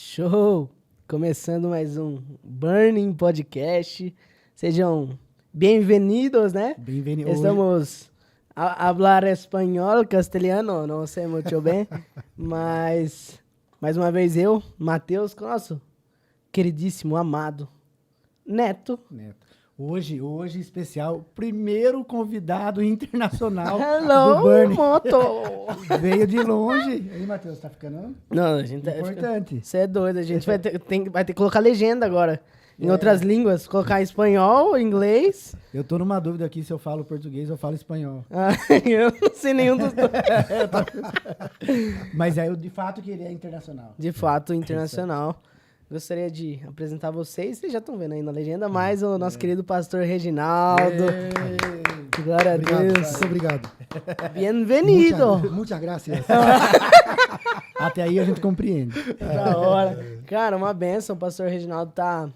Show! Começando mais um Burning Podcast. Sejam bem-vindos, né? Bem-vindo. Estamos a hablar espanhol, castelhano, não sei muito bem, mas mais uma vez eu, Matheus, com nosso queridíssimo, amado Neto. Hoje especial, primeiro convidado internacional do Hello, Burning. moto! Veio de longe. E aí, Matheus, tá ficando Não, a gente importante. Você é doido, a gente vai ter que colocar legenda agora. Em outras línguas, colocar espanhol, inglês. Eu tô numa dúvida aqui se eu falo português ou falo espanhol. Ah, eu não sei nenhum dos dois. Mas aí eu de fato que ele é internacional. De fato, internacional. Gostaria de apresentar vocês, vocês já estão vendo aí na legenda, mais o nosso querido pastor Reginaldo. Glória a Deus. Muito obrigado. Bem-vindo. Muitas graças. Até aí a gente compreende. Da hora. Cara, uma benção, o pastor Reginaldo tá...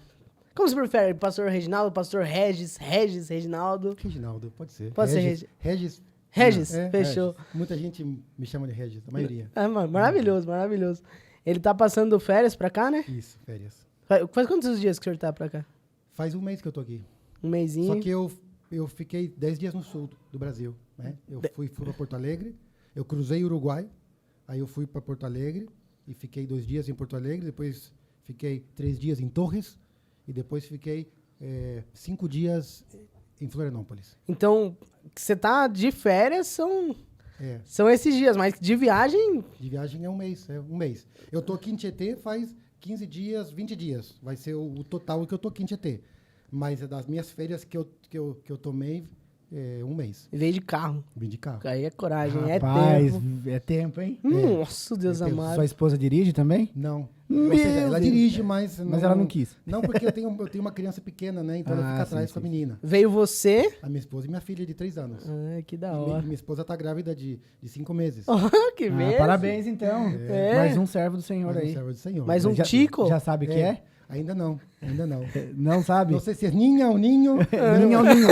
Como você prefere? Pastor Reginaldo, pastor Regis, Reginaldo? Reginaldo, pode ser. Pode ser Regis. Regis, Não, fechou. Regis. Muita gente me chama de Regis, a maioria. É, mano, maravilhoso, maravilhoso. Ele tá passando férias pra cá, né? Isso, férias. Faz quantos dias que o senhor tá pra cá? Faz um mês que eu tô aqui. Um mesinho? Só que eu fiquei 10 dias no sul do Brasil, né? Eu fui para Porto Alegre, eu cruzei o Uruguai, aí eu fui para Porto Alegre e fiquei 2 dias em Porto Alegre, depois fiquei 3 dias em Torres e depois fiquei 5 dias em Florianópolis. Então, você tá de férias, É. são esses dias, mas de viagem... De viagem é um mês. Eu tô aqui em Tietê faz 15 dias, 20 dias. Vai ser o total que eu tô aqui em Tietê. Mas é das minhas férias que eu tomei um mês. Veio de carro. Vim de carro. Aí é coragem, Rapaz, é tempo. é tempo, hein? Nossa, Deus É tempo. amado. Sua esposa dirige também? Não. Meu Ou seja, ela Deus. dirige, mas... Mas ela não quis. Não, porque eu tenho uma criança pequena, né? Então ela Ah, fica sim, atrás sim, com a sim. menina. Veio você... A minha esposa e minha filha de 3 anos. Ah, que da E hora. minha esposa tá grávida de 5 meses. Que mesmo? Parabéns, então. É. Mais um servo do Senhor Mas aí. não serve do Senhor. Mais um Já- tico? Já sabe o que é? Ainda não. Não sabe? Não sei se é ninha ou ninho. Ninho, ninho.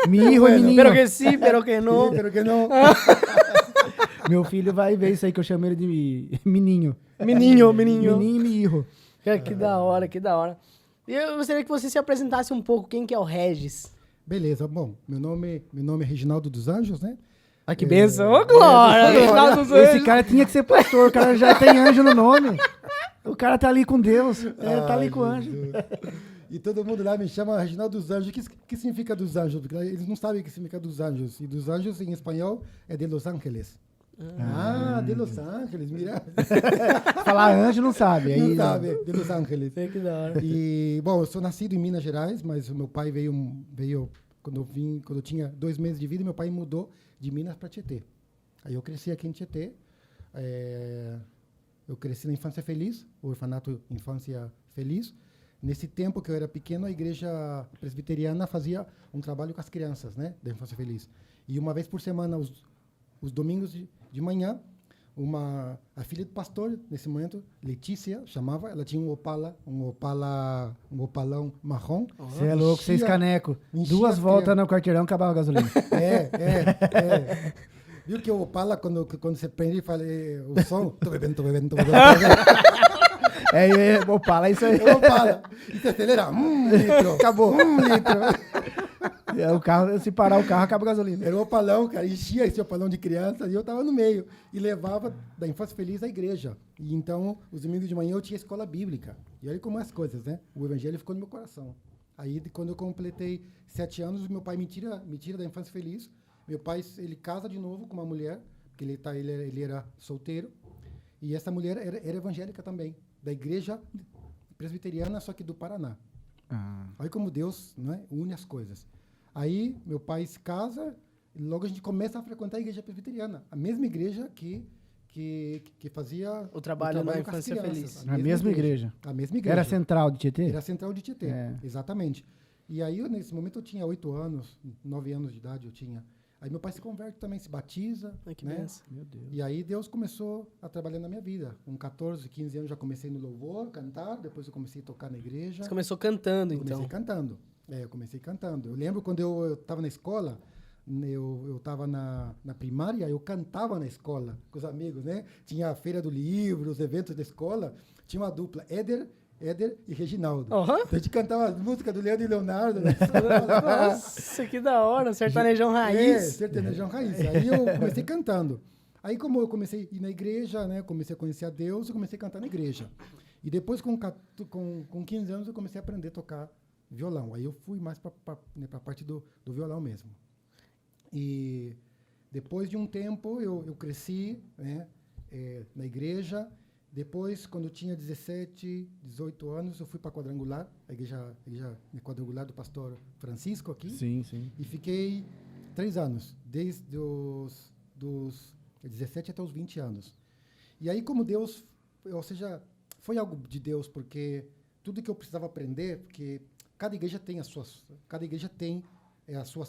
Mijo e menino. Pero que sim, pero que não. Pero que não. Meu filho vai ver isso aí que eu chamo ele de meninho. Meninho. Meninho e mijo. Cara, que da hora, que da hora. E eu gostaria que você se apresentasse um pouco. Quem que é o Regis? Beleza, bom, meu nome é Reginaldo dos Anjos, né? Ah, que benção. Ô, glória! Reginaldo dos Esse Anjos. cara tinha que ser pastor, o cara já tem anjo no nome. O cara tá ali com Deus, tá ali com o anjo. E todo mundo lá me chama Reginaldo dos Anjos. O que significa dos anjos? Porque eles não sabem o que significa dos anjos. E dos anjos em espanhol é de Los Ángeles. De Los Ángeles, mira. Falar anjo não sabe. Aí, Não sabe, de Los Ángeles. Que da hora. E, bom, eu sou nascido em Minas Gerais, mas o meu pai veio quando eu tinha 2 meses de vida, meu pai mudou de Minas para Tietê. Aí eu cresci aqui em Tietê. Eu cresci na Infância Feliz, o orfanato Infância Feliz. Nesse tempo que eu era pequeno, a igreja presbiteriana fazia um trabalho com as crianças, né, da Infância Feliz. E uma vez por semana, os domingos de manhã, a filha do pastor, nesse momento, Letícia, chamava, ela tinha um opalão marrom. Você é louco, Enchia- 6 canecos. enchia 2 as voltas crianças. no quarteirão, acabava a gasolina. É. Viu que o Opala, quando você prende e fala o som, tô bebendo. Opala, isso aí. É o Opala. E você acelera, litro. Acabou. Litro. O carro, se parar o carro, acaba a gasolina. Era o opalão, cara. Enchia esse opalão de criança e eu tava no meio. E levava da Infância Feliz à igreja. E então, os domingos de manhã eu tinha escola bíblica. E olha como é as coisas, né? O evangelho ficou no meu coração. Aí, quando eu completei 7 anos, meu pai me tira da Infância Feliz. Meu pai, ele casa de novo com uma mulher, porque ele era solteiro. E essa mulher era evangélica também, da igreja presbiteriana, só que do Paraná. Olha como Deus, né, une as coisas. Aí, meu pai se casa e logo a gente começa a frequentar a igreja presbiteriana. A mesma igreja que fazia O trabalho na com as Infância crianças. Feliz. A mesma igreja. A mesma igreja. Era central de Tietê? Era central de Tietê, É. exatamente. E aí, nesse momento, eu tinha 8 anos, 9 anos de idade eu tinha. Aí meu pai se converte também, se batiza. Ai, que né? benção. Meu Deus. E aí Deus começou a trabalhar na minha vida. Com 14, 15 anos já comecei no louvor, cantar. Depois eu comecei a tocar na igreja. Você começou cantando, Eu comecei então. cantando. Eu comecei cantando. Eu lembro quando eu estava na escola, eu estava na primária, eu cantava na escola com os amigos, né? Tinha a feira do livro, os eventos da escola, tinha uma dupla, Éder e Reginaldo. Aham. Então a gente cantava as músicas do Leandro e Leonardo, né? Nossa, que da hora, sertanejão É, raiz. sertanejão raiz. Aí eu comecei cantando. Aí como eu comecei a ir na igreja, né? Comecei a conhecer a Deus, eu comecei a cantar na igreja. E depois, com 15 anos, eu comecei a aprender a tocar violão. Aí eu fui mais para a parte do violão mesmo. E depois de um tempo, eu cresci, né? Na igreja. Depois, quando eu tinha 17, 18 anos, eu fui para a Quadrangular, a igreja quadrangular do pastor Francisco aqui. Sim, sim. E fiquei 3 anos, desde dos 17 até os 20 anos. E aí, como Deus, ou seja, foi algo de Deus, porque tudo que eu precisava aprender, porque cada igreja tem as suas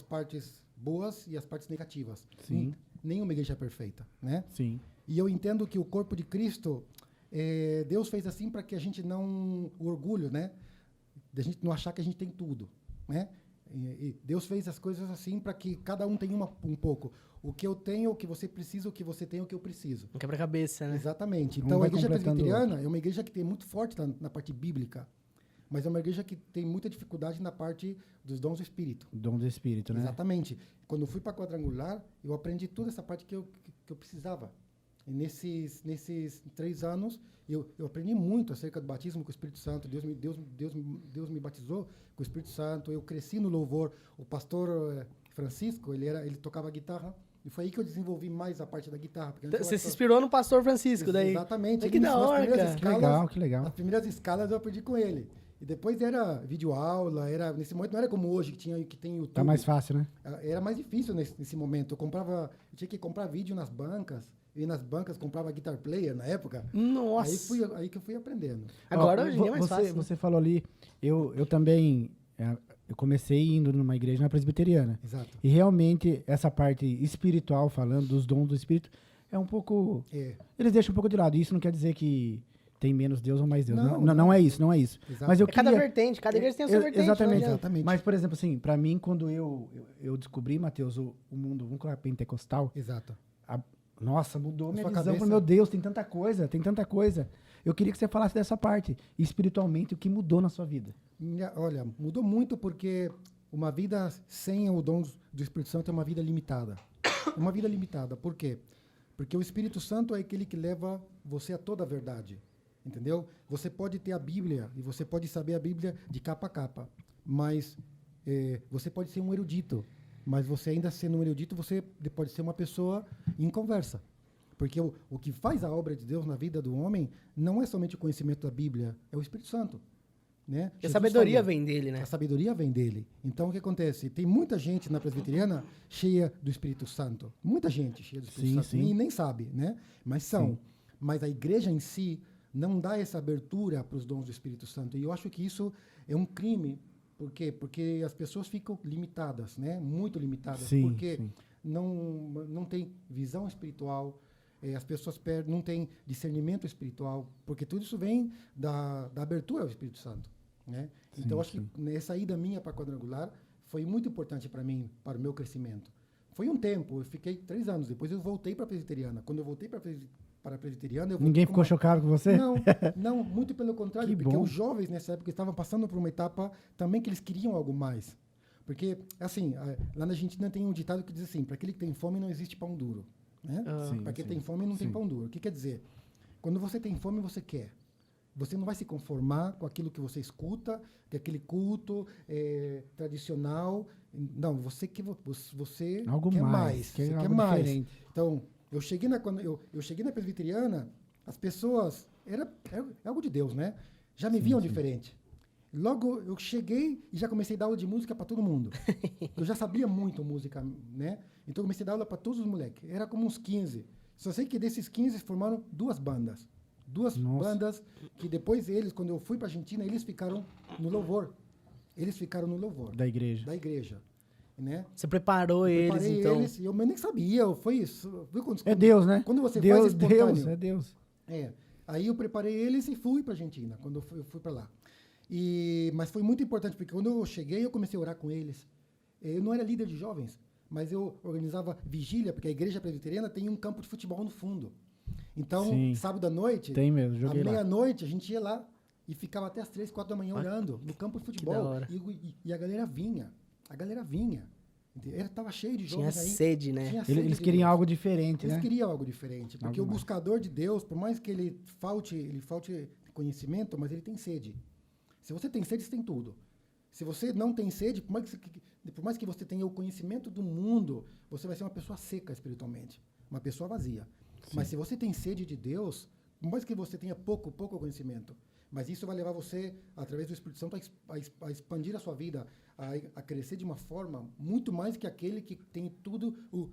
partes boas e as partes negativas. Sim. Nenhuma igreja é perfeita, né? Sim. E eu entendo que o corpo de Cristo, Deus fez assim para que a gente não... O orgulho, né? Da gente não achar que a gente tem tudo, né? E Deus fez as coisas assim para que cada um tenha um pouco. O que eu tenho, o que você precisa, o que você tem, o que eu preciso. Um quebra-cabeça, né? Exatamente. Um Então, a vai igreja completando o presbiteriana é uma igreja que tem muito forte na parte bíblica, mas é uma igreja que tem muita dificuldade na parte dos dons do Espírito. Dom do Espírito, né? Exatamente. Quando eu fui para a Quadrangular, eu aprendi toda essa parte que eu precisava. E nesses 3 anos, eu aprendi muito acerca do batismo com o Espírito Santo. Deus me batizou com o Espírito Santo. Eu cresci no louvor. O pastor Francisco, ele tocava guitarra. E foi aí que eu desenvolvi mais a parte da guitarra. Porque Você se inspirou no pastor Francisco daí? Exatamente. Que da hora, cara. Que legal, que legal. As primeiras escalas eu aprendi com ele. E depois era videoaula, nesse momento não era como hoje, que tem YouTube. Tá mais fácil, né? Era mais difícil nesse momento. Eu tinha que comprar vídeo nas bancas. E nas bancas comprava guitar player na época. Nossa. Aí que eu fui aprendendo. Agora hoje em dia é mais fácil. Você falou ali, eu também, eu comecei indo numa igreja na presbiteriana. Exato. E realmente essa parte espiritual, falando dos dons do Espírito, é um pouco... Eles deixam um pouco de lado. Isso não quer dizer que tem menos Deus ou mais Deus. Não é isso, não é isso. Exato. Mas eu Cada queria... vertente, cada igreja tem a sua vertente. Exatamente. Exatamente. Mas, por exemplo, assim, pra mim, quando eu descobri, Matheus, o mundo, vamos colocar pentecostal, Exato. nossa, mudou minha sua visão. cabeça. Meu Deus, tem tanta coisa. Eu queria que você falasse dessa parte, espiritualmente, o que mudou na sua vida. Olha, mudou muito porque uma vida sem o dom do Espírito Santo é uma vida limitada. É uma vida limitada. Por quê? Porque o Espírito Santo é aquele que leva você a toda a verdade. Entendeu? Você pode ter a Bíblia e você pode saber a Bíblia de capa a capa, mas você pode ser um erudito. Mas você ainda sendo um erudito, você pode ser uma pessoa inconversa. Porque o que faz a obra de Deus na vida do homem não é somente o conhecimento da Bíblia, é o Espírito Santo. Né? E a sabedoria vem dele, né? A sabedoria vem dele. Então, o que acontece? Tem muita gente na presbiteriana cheia do Espírito Santo. Muita gente cheia do Espírito Santo. Sim. E nem sabe, né? Mas são. Sim. Mas a igreja em si não dá essa abertura para os dons do Espírito Santo. E eu acho que isso é um crime. Por quê? Porque as pessoas ficam limitadas, né? Muito limitadas. Sim, porque sim. não tem visão espiritual, as pessoas não têm discernimento espiritual, porque tudo isso vem da abertura ao Espírito Santo, né? Sim, então, acho sim. que essa ida minha para a Quadrangular foi muito importante para mim, para o meu crescimento. Foi um tempo, eu fiquei 3 anos, depois eu voltei para a presbiteriana. Quando eu voltei para a presbiteriana... eu voltei Ninguém com ficou chocado com você? Não, muito pelo contrário, Que porque bom. os jovens nessa época estavam passando por uma etapa também que eles queriam algo mais. Porque, assim, lá na Argentina tem um ditado que diz assim, para aquele que tem fome não existe pão duro. Né? Sim, Para quem sim. tem fome não tem Sim. pão duro. O que quer dizer? Quando você tem fome, você quer. Você não vai se conformar com aquilo que você escuta, que é aquele culto tradicional. Não, você Algo quer mais, Você quer quer algo mais. diferente. Então, quando eu cheguei na presbiteriana, as pessoas... Era algo de Deus, né? Já me viam diferente. Logo, eu cheguei e já comecei a dar aula de música para todo mundo. Eu já sabia muito música, né? Então, eu comecei a dar aula para todos os moleques. Era como uns 15. Só sei que desses 15 formaram 2 bandas. 2 Nossa. bandas que depois quando eu fui para a Argentina, eles ficaram no louvor. Eles ficaram no louvor Da igreja. da igreja, né? Você preparou eles, Preparei então. eles, e eu nem sabia, foi isso. Viu quando- É Deus, né? Quando você Deus, faz espontâneo. Deus, é Deus. Aí eu preparei eles e fui para a Argentina, quando eu fui para lá. Mas foi muito importante, porque quando eu cheguei, eu comecei a orar com eles. Eu não era líder de jovens, mas eu organizava vigília, porque a igreja presbiteriana tem um campo de futebol no fundo. Então, Sim. sábado à noite, Tem mesmo, à joguei lá. meia-noite, a gente ia lá e ficava até as 3, 4 da manhã olhando no campo de da futebol. hora. E a galera vinha. A galera vinha. Tava cheio de Tinha jovens aí. sede, né? Tinha sede Eles de queriam Deus. algo diferente, Eles né? queriam algo diferente, porque Algo o mais. buscador de Deus, por mais que ele falte conhecimento, mas ele tem sede. Se você tem sede, você tem tudo. Se você não tem sede, por mais que você tenha o conhecimento do mundo, você vai ser uma pessoa seca espiritualmente, uma pessoa vazia. Mas se você tem sede de Deus, por mais que você tenha pouco conhecimento, mas isso vai levar você, através do Espírito Santo, a expandir a sua vida, a crescer de uma forma muito mais que aquele que tem tudo o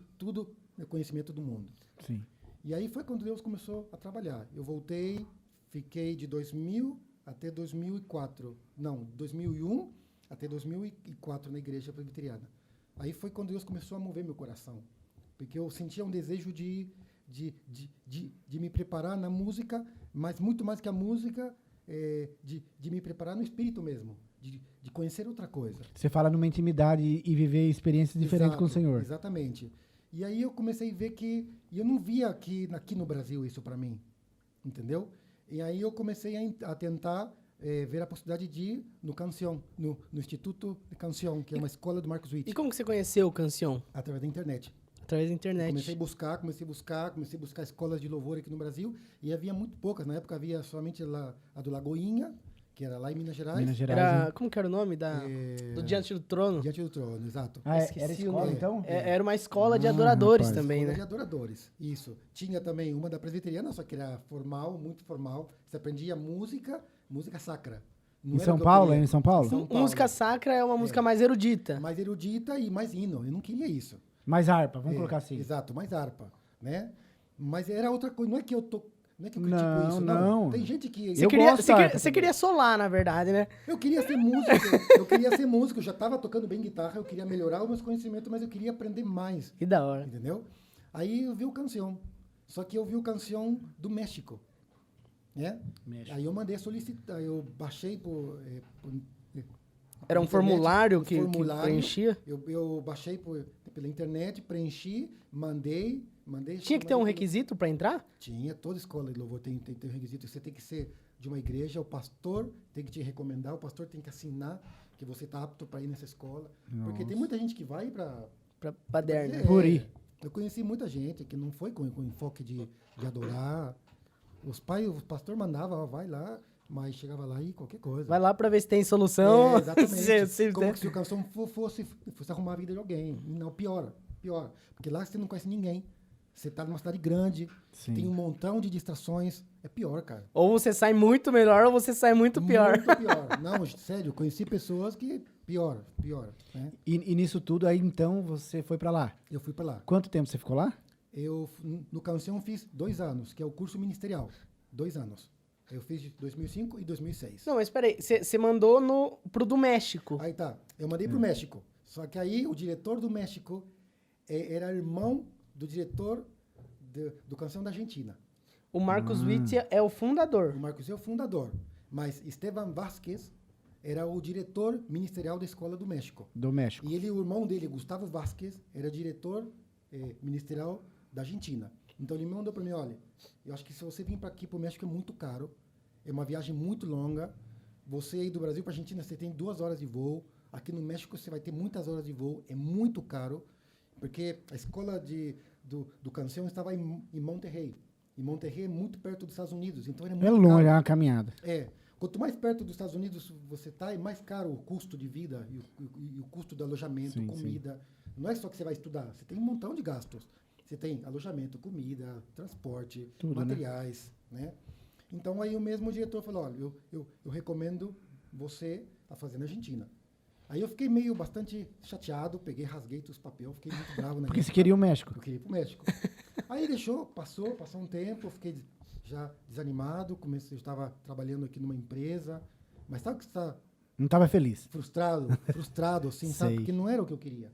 conhecimento do mundo. Sim. E aí foi quando Deus começou a trabalhar. Eu voltei, fiquei de 2000 até 2004. Não, 2001 até 2004 na igreja presbiteriana. Aí foi quando Deus começou a mover meu coração. Porque eu sentia um desejo de me preparar na música, mas muito mais que a música, de me preparar no espírito mesmo. De conhecer outra coisa. Você fala numa intimidade e viver experiências diferentes com o Senhor. Exatamente. E aí eu comecei a ver que... E eu não via aqui no Brasil isso para mim. Entendeu? E aí eu comecei a tentar ver a possibilidade de ir no Canção, no Instituto de Canção, que é uma escola do Marcos Witt. E como que você conheceu o Canção? Através da internet. Através da internet. Comecei a buscar escolas de louvor aqui no Brasil, e havia muito poucas. Na época havia somente a do Lagoinha, que era lá em Minas Gerais. Minas Gerais. Era, né? como que era o nome? Do Diante do Trono? Diante do Trono, exato. Ah, Esqueci era o escola, nome. então? Era uma escola de Ah, adoradores rapaz. também, Escola né? de adoradores, isso. Tinha também uma da presbiteriana, só que era formal, muito formal. Você aprendia música sacra. Não Em era São o que eu Paulo? queria. Em São Paulo? São Paulo. Música sacra é uma música mais erudita. Mais erudita e mais hino. Eu não queria isso. Mais harpa, vamos É, colocar assim. Exato, mais harpa, né? Mas era outra coisa. Não é que eu critico Não, isso, não. não. Tem gente que... Você Eu queria, gosto você da queria- harpa você também. queria solar, na verdade, né? Eu queria ser músico, eu já estava tocando bem guitarra, eu queria melhorar os meus conhecimentos, mas eu queria aprender mais, Que da hora. entendeu? Aí eu vi o Canção, só que eu vi o Canção do México, né? México. Aí eu mandei solicitar, eu baixei Era um internet, formulário um que preenchia? Eu baixei pela internet, preenchi, mandei. Tinha que ter um mandei- requisito pra entrar? Tinha, toda escola de louvor tem um requisito. Você tem que ser de uma igreja, o pastor tem que te recomendar, o pastor tem que assinar que você está apto para ir nessa escola. Porque tem muita gente que vai para... Pra baderna. Por ir. Eu conheci muita gente que não foi com enfoque de adorar. O pastor mandava, ó, vai lá, mas chegava lá e qualquer coisa. Vai lá pra ver se tem solução. Exatamente. Se- Como se o Canção fosse arrumar a vida de alguém. Não, piora. Porque lá você não conhece ninguém. Você está numa cidade grande, Sim. tem um montão de distrações. É pior, cara. Ou você sai muito melhor ou você sai muito pior. Muito pior. Não, sério, eu conheci pessoas que pior. Né? E nisso tudo, aí então, você foi pra lá. Eu fui para lá. Quanto tempo você ficou lá? No Canção fiz 2 anos, que é o curso ministerial. 2 anos. Eu fiz de 2005 e 2006. Não, mas peraí, você mandou pro do México. Aí tá, eu mandei pro México. Só que aí o diretor do México era irmão do diretor do Canção da Argentina. O Marcos Witt é o O fundador. Marcos é o fundador, mas Esteban Vázquez era o diretor ministerial da Escola do México. Do México. E o irmão dele, Gustavo Vázquez, era diretor ministerial da Argentina. Então ele me mandou para mim, olha, eu acho que se você vir para aqui, para o México é muito caro, é uma viagem muito longa, você aí do Brasil para a Argentina, você tem 2 horas de voo, aqui no México você vai ter muitas horas de voo, é muito caro, porque a escola do Canção estava em Monterrey. E Monterrey é muito perto dos Estados Unidos, então era muito É longe, caro. é uma caminhada. Quanto mais perto dos Estados Unidos você está, é mais caro o custo de vida e o custo do alojamento, Sim, comida. Não é só que você vai estudar, você tem um montão de gastos. Você tem alojamento, comida, transporte, Tudo, materiais, né? Então aí o mesmo diretor falou, olha, eu recomendo você a fazer na Argentina. Aí eu fiquei bastante chateado, rasguei os papéis, fiquei muito bravo. Porque você queria o México. Eu queria ir pro México. Aí passou um tempo, eu fiquei já desanimado, eu estava trabalhando aqui numa empresa, mas sabe que você está Não estava feliz. frustrado, assim, sabe? Sei. Porque não era o que eu queria.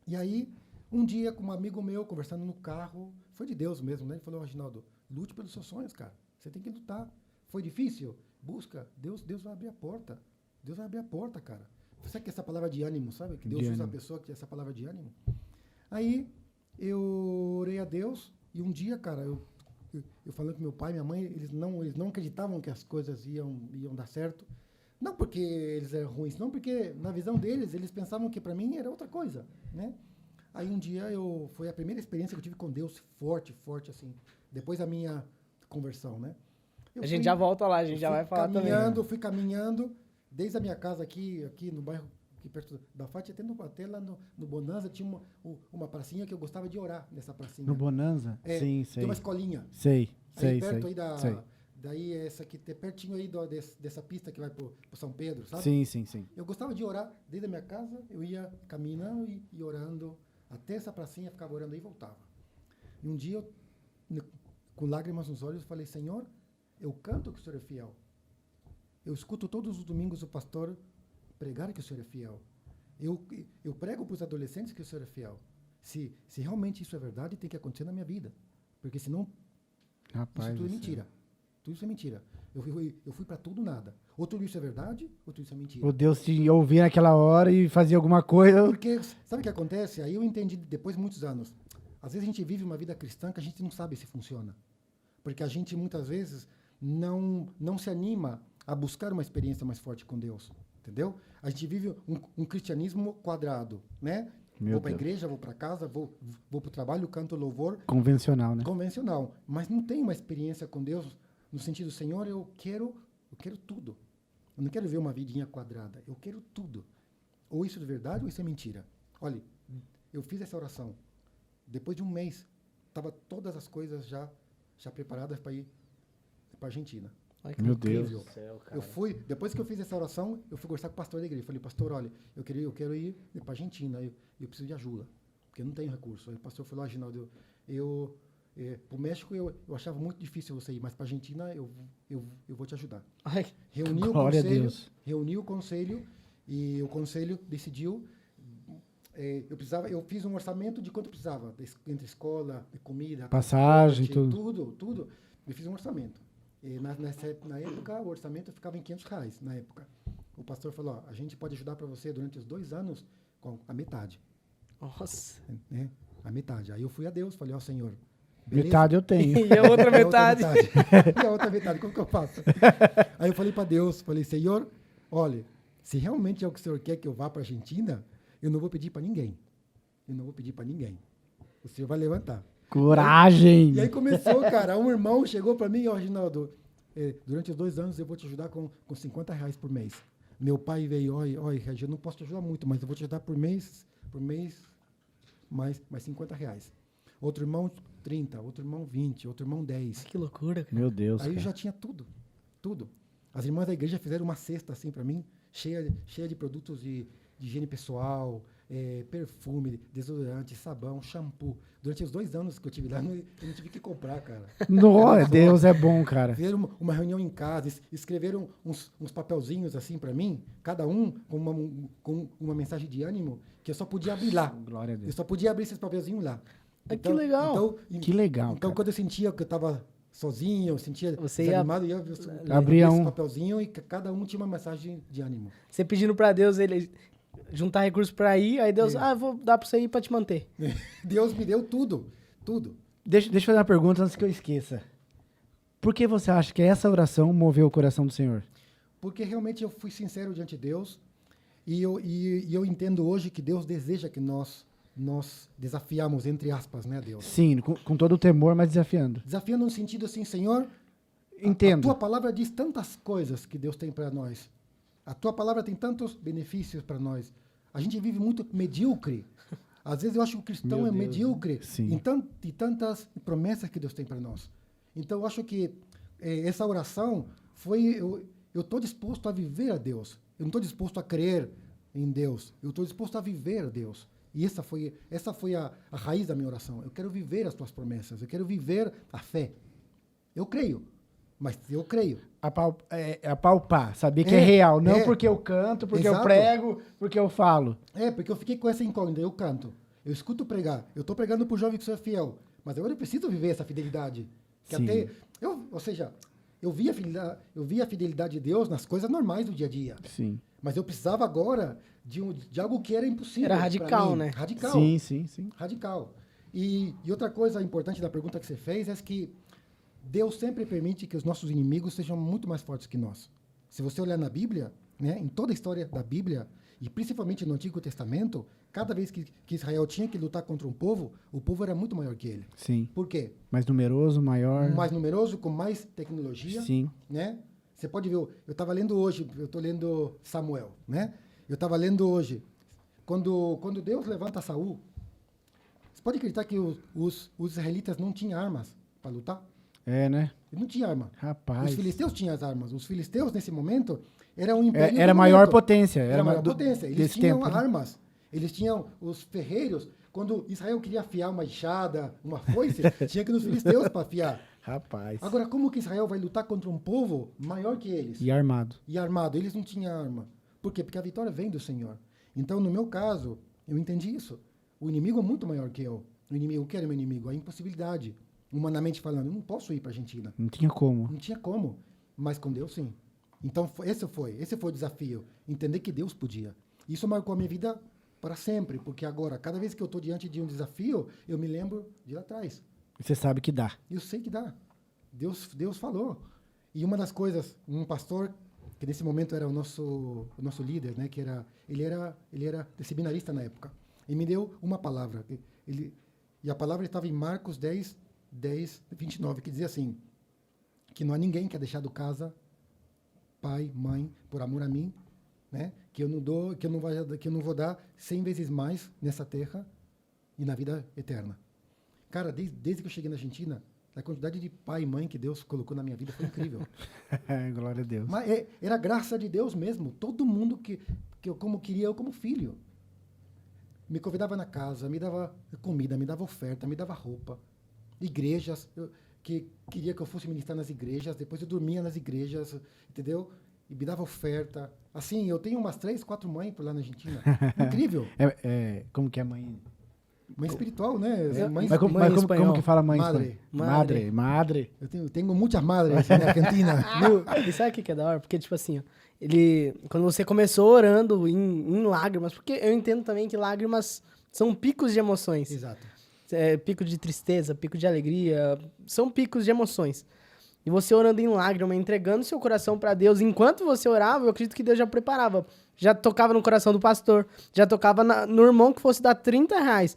E aí, um dia, com um amigo meu, conversando no carro, foi de Deus mesmo, né? Ele falou, Reginaldo, lute pelos seus sonhos, cara. Você tem que lutar. Foi difícil? Busca. Deus vai abrir a porta. Deus vai abrir a porta, cara. sabe que essa palavra de ânimo, sabe? Que Deus De usa a ânimo. pessoa que tem essa palavra de ânimo. Aí eu orei a Deus e um dia, cara, eu falando com meu pai e minha mãe, eles não acreditavam que as coisas iam dar certo. Não porque eles eram ruins, não porque na visão deles, eles pensavam que para mim era outra coisa, né? Aí um dia foi a primeira experiência que eu tive com Deus forte assim, depois da minha conversão, né? A gente já volta lá, a gente já vai falar também. Fui caminhando, desde a minha casa aqui no bairro, aqui perto da Fátia, até lá no Bonanza, tinha uma pracinha que eu gostava de orar nessa pracinha. No Bonanza? Sim, Tem sei. uma escolinha. Sei. Perto aí sei. daí essa aqui, pertinho aí dessa pista que vai pro São Pedro, sabe? Sim. Eu gostava de orar desde a minha casa, eu ia caminhando e orando, até essa pracinha, ficava orando aí e voltava. E um dia, com lágrimas nos olhos, eu falei, Senhor, eu canto que o Senhor é fiel. Eu escuto todos os domingos o pastor pregar que o Senhor é fiel. Eu prego para os adolescentes que o Senhor é fiel. Se realmente isso é verdade, tem que acontecer na minha vida. Porque senão, Rapaz, isso tudo é mentira. Tudo isso é mentira. Eu fui para tudo nada. Ou tudo isso é verdade, ou tudo isso é mentira. O Deus te ouvia naquela hora e fazia alguma coisa. Porque, sabe o que acontece? Aí eu entendi, depois de muitos anos. Às vezes a gente vive uma vida cristã que a gente não sabe se funciona. Porque a gente, muitas vezes, não se anima a buscar uma experiência mais forte com Deus. Entendeu? A gente vive um cristianismo quadrado, né? Vou para a igreja, vou para casa, vou para o trabalho, canto louvor. Convencional, né? Convencional. Mas não tem uma experiência com Deus no sentido, Senhor, eu quero tudo. Eu não quero ver uma vidinha quadrada. Eu quero tudo. Ou isso é verdade ou isso é mentira. Olha, eu fiz essa oração. Depois de um mês, estava todas as coisas já preparadas para ir para a Argentina. Ai, que Meu incrível. Deus. Do céu, cara. Eu fui, depois que eu fiz essa oração, eu fui conversar com o pastor da igreja. Falei, pastor, olha, eu quero ir para a Argentina, eu preciso de ajuda, porque eu não tenho recurso. Aí o pastor falou, Ginaldo, para o México eu achava muito difícil você ir, mas para a Argentina eu vou te ajudar. Ai, Glória a Deus. Reuni o conselho e o conselho decidiu. Eu fiz um orçamento de quanto precisava, entre escola, comida, Passagem, transporte, tudo. Eu fiz um orçamento. E na época, o orçamento ficava em R$500, na época. O pastor falou, a gente pode ajudar para você durante os 2 anos com a metade. nossa. Né? A metade. Aí eu fui a Deus, falei, Senhor, beleza? Metade eu tenho. E a outra metade? E a outra metade, como que eu faço? Aí eu falei para Deus, Senhor, olha, se realmente é o que o Senhor quer que eu vá para a Argentina, eu não vou pedir para ninguém. O Senhor vai levantar. Coragem! E aí começou, cara. Um irmão chegou para mim, Reginaldo, durante os 2 anos eu vou te ajudar com R$50 por mês. Meu pai veio, olha, Regi, eu não posso te ajudar muito, mas eu vou te ajudar por mês mais R$50. Outro irmão 30, outro irmão 20, outro irmão 10. Que loucura, cara. Meu Deus, Aí eu cara. já tinha tudo. As irmãs da igreja fizeram uma cesta assim para mim, cheia de produtos de higiene pessoal, perfume, desodorante, sabão, shampoo. Durante os 2 anos que eu tive lá, eu não tive que comprar, cara. Nossa, Deus é bom, cara. Fizeram uma reunião em casa, escreveram uns papelzinhos assim para mim, cada um com uma mensagem de ânimo, que eu só podia abrir lá. Glória a Eu Deus. só podia abrir esses papelzinhos lá. Que legal. Que legal, Então, cara. quando eu sentia que eu estava sozinho, eu sentia Você ia- desanimado, eu Abria esse um. papelzinho e cada um tinha uma mensagem de ânimo. Você pedindo pra Deus ele juntar recursos pra ir, aí Deus, eu vou dar pra você ir pra te manter. Deus me deu tudo. Deixa eu fazer uma pergunta antes que eu esqueça. Por que você acha que essa oração moveu o coração do Senhor? Porque realmente eu fui sincero diante de Deus e eu entendo hoje que Deus deseja que nós desafiamos, entre aspas, né, Deus. Sim, com todo o temor, mas desafiando. Desafiando no sentido assim, Senhor, Entendo. a tua palavra diz tantas coisas que Deus tem para nós. A tua palavra tem tantos benefícios para nós. A gente vive muito medíocre. Às vezes eu acho que o cristão Meu é Deus. medíocre Sim. em tantas promessas que Deus tem para nós. Então eu acho que essa oração foi... Eu estou disposto a viver a Deus. Eu não estou disposto a crer em Deus. Eu estou disposto a viver a Deus. E essa foi a raiz da minha oração. Eu quero viver as tuas promessas. Eu quero viver a fé. Eu creio. Mas eu creio. Apalpar, saber que é real. Não é. porque eu canto, porque eu Exato. prego, porque eu falo. Porque eu fiquei com essa incógnita. Eu canto. Eu escuto pregar. Eu estou pregando para o jovem que sou fiel. Mas agora eu preciso viver essa fidelidade. Que Sim. ou seja, eu vi a fidelidade de Deus nas coisas normais do dia a dia. Sim. Mas eu precisava agora de algo que era impossível. Era pra radical, mim. né? Radical. Sim. Radical. E outra coisa importante da pergunta que você fez é que Deus sempre permite que os nossos inimigos sejam muito mais fortes que nós. Se você olhar na Bíblia, né, em toda a história da Bíblia, e principalmente no Antigo Testamento, cada vez que Israel tinha que lutar contra um povo, o povo era muito maior que ele. Sim. Por quê? Mais numeroso, maior. Mais numeroso, com mais tecnologia. Sim. Né? Você pode ver, eu estava lendo hoje, eu estou lendo Samuel, né? Eu estava lendo hoje, quando Deus levanta Saul, você pode acreditar que os israelitas não tinham armas para lutar? É, né? Ele não tinha arma. Rapaz. Os filisteus tinham as armas. Os filisteus, nesse momento, eram um império. Era do maior momento. potência. Era maior potência. Eles tinham tempo, né? armas. Eles tinham os ferreiros. Quando Israel queria afiar uma enxada, uma foice, tinha que ir nos filisteus para afiar. Rapaz. Agora, como que Israel vai lutar contra um povo maior que eles? E armado. E armado. Eles não tinham arma. Por quê? Porque a vitória vem do Senhor. Então, no meu caso, eu entendi isso. O inimigo é muito maior que eu. O que era meu inimigo? A impossibilidade. Humanamente falando, eu não posso ir para a Argentina. Não tinha como. Não tinha como. Mas com Deus, sim. Então, esse foi o desafio. Entender que Deus podia. Isso marcou a minha vida para sempre. Porque agora, cada vez que eu estou diante de um desafio, eu me lembro de lá atrás. Você sabe que dá. Eu sei que dá. Deus falou. E uma das coisas, um pastor, que nesse momento era o nosso líder, né, ele era seminarista na época, e me deu uma palavra. E a palavra estava em Marcos 10, 29, que dizia assim, que não há ninguém que ha deixado casa, pai, mãe, por amor a mim, né, que eu não vou dar 100 vezes mais nessa terra e na vida eterna. Cara, desde que eu cheguei na Argentina, a quantidade de pai e mãe que Deus colocou na minha vida foi incrível. Glória a Deus. Mas era graça de Deus mesmo. Todo mundo que eu como queria, eu como filho. Me convidava na casa, me dava comida, me dava oferta, me dava roupa. Igrejas, que queria que eu fosse ministrar nas igrejas, depois eu dormia nas igrejas, entendeu? E me dava oferta. Assim, eu tenho umas 3, 4 mães por lá na Argentina. Incrível. Como que é mãe? Mãe espiritual, né? Mas como que fala mãe? Madre. Eu tenho muitas madres na Argentina. E sabe o que é da hora? Porque, tipo assim, ó, quando você começou orando em lágrimas, porque eu entendo também que lágrimas são picos de emoções. Exato. Pico de tristeza, pico de alegria, são picos de emoções. E você orando em lágrimas, entregando seu coração pra Deus, enquanto você orava, eu acredito que Deus já preparava. Já tocava no coração do pastor, já tocava no irmão que fosse dar R$30.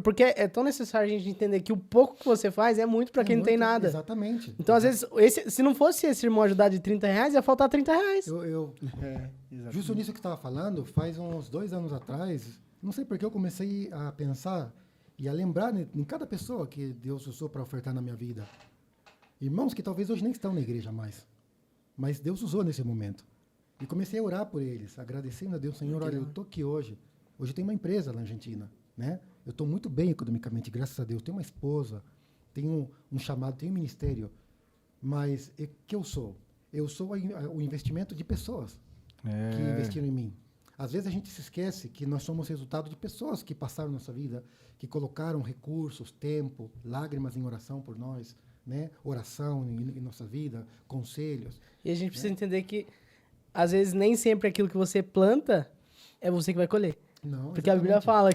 Porque é tão necessário a gente entender que o pouco que você faz é muito pra quem não tem nada. Exatamente. Então, às vezes, se não fosse esse irmão ajudar de R$30, ia faltar R$30. Justo nisso que você estava falando, faz uns 2 anos atrás, não sei porque eu comecei a pensar e a lembrar em cada pessoa que Deus usou para ofertar na minha vida. Irmãos que talvez hoje nem estão na igreja mais, mas Deus usou nesse momento. E comecei a orar por eles, agradecendo a Deus, Senhor, olha, eu estou aqui hoje. Hoje eu tenho uma empresa na Argentina, né? Eu estou muito bem economicamente, graças a Deus. Tenho uma esposa, tenho um chamado, tenho um ministério. Mas que eu sou? Eu sou o investimento de pessoas que investiram em mim. Às vezes a gente se esquece que nós somos resultado de pessoas que passaram nossa vida, que colocaram recursos, tempo, lágrimas em oração por nós, né? Oração em nossa vida, conselhos. E a gente precisa entender que, às vezes, nem sempre aquilo que você planta é você que vai colher. Não, porque a Bíblia fala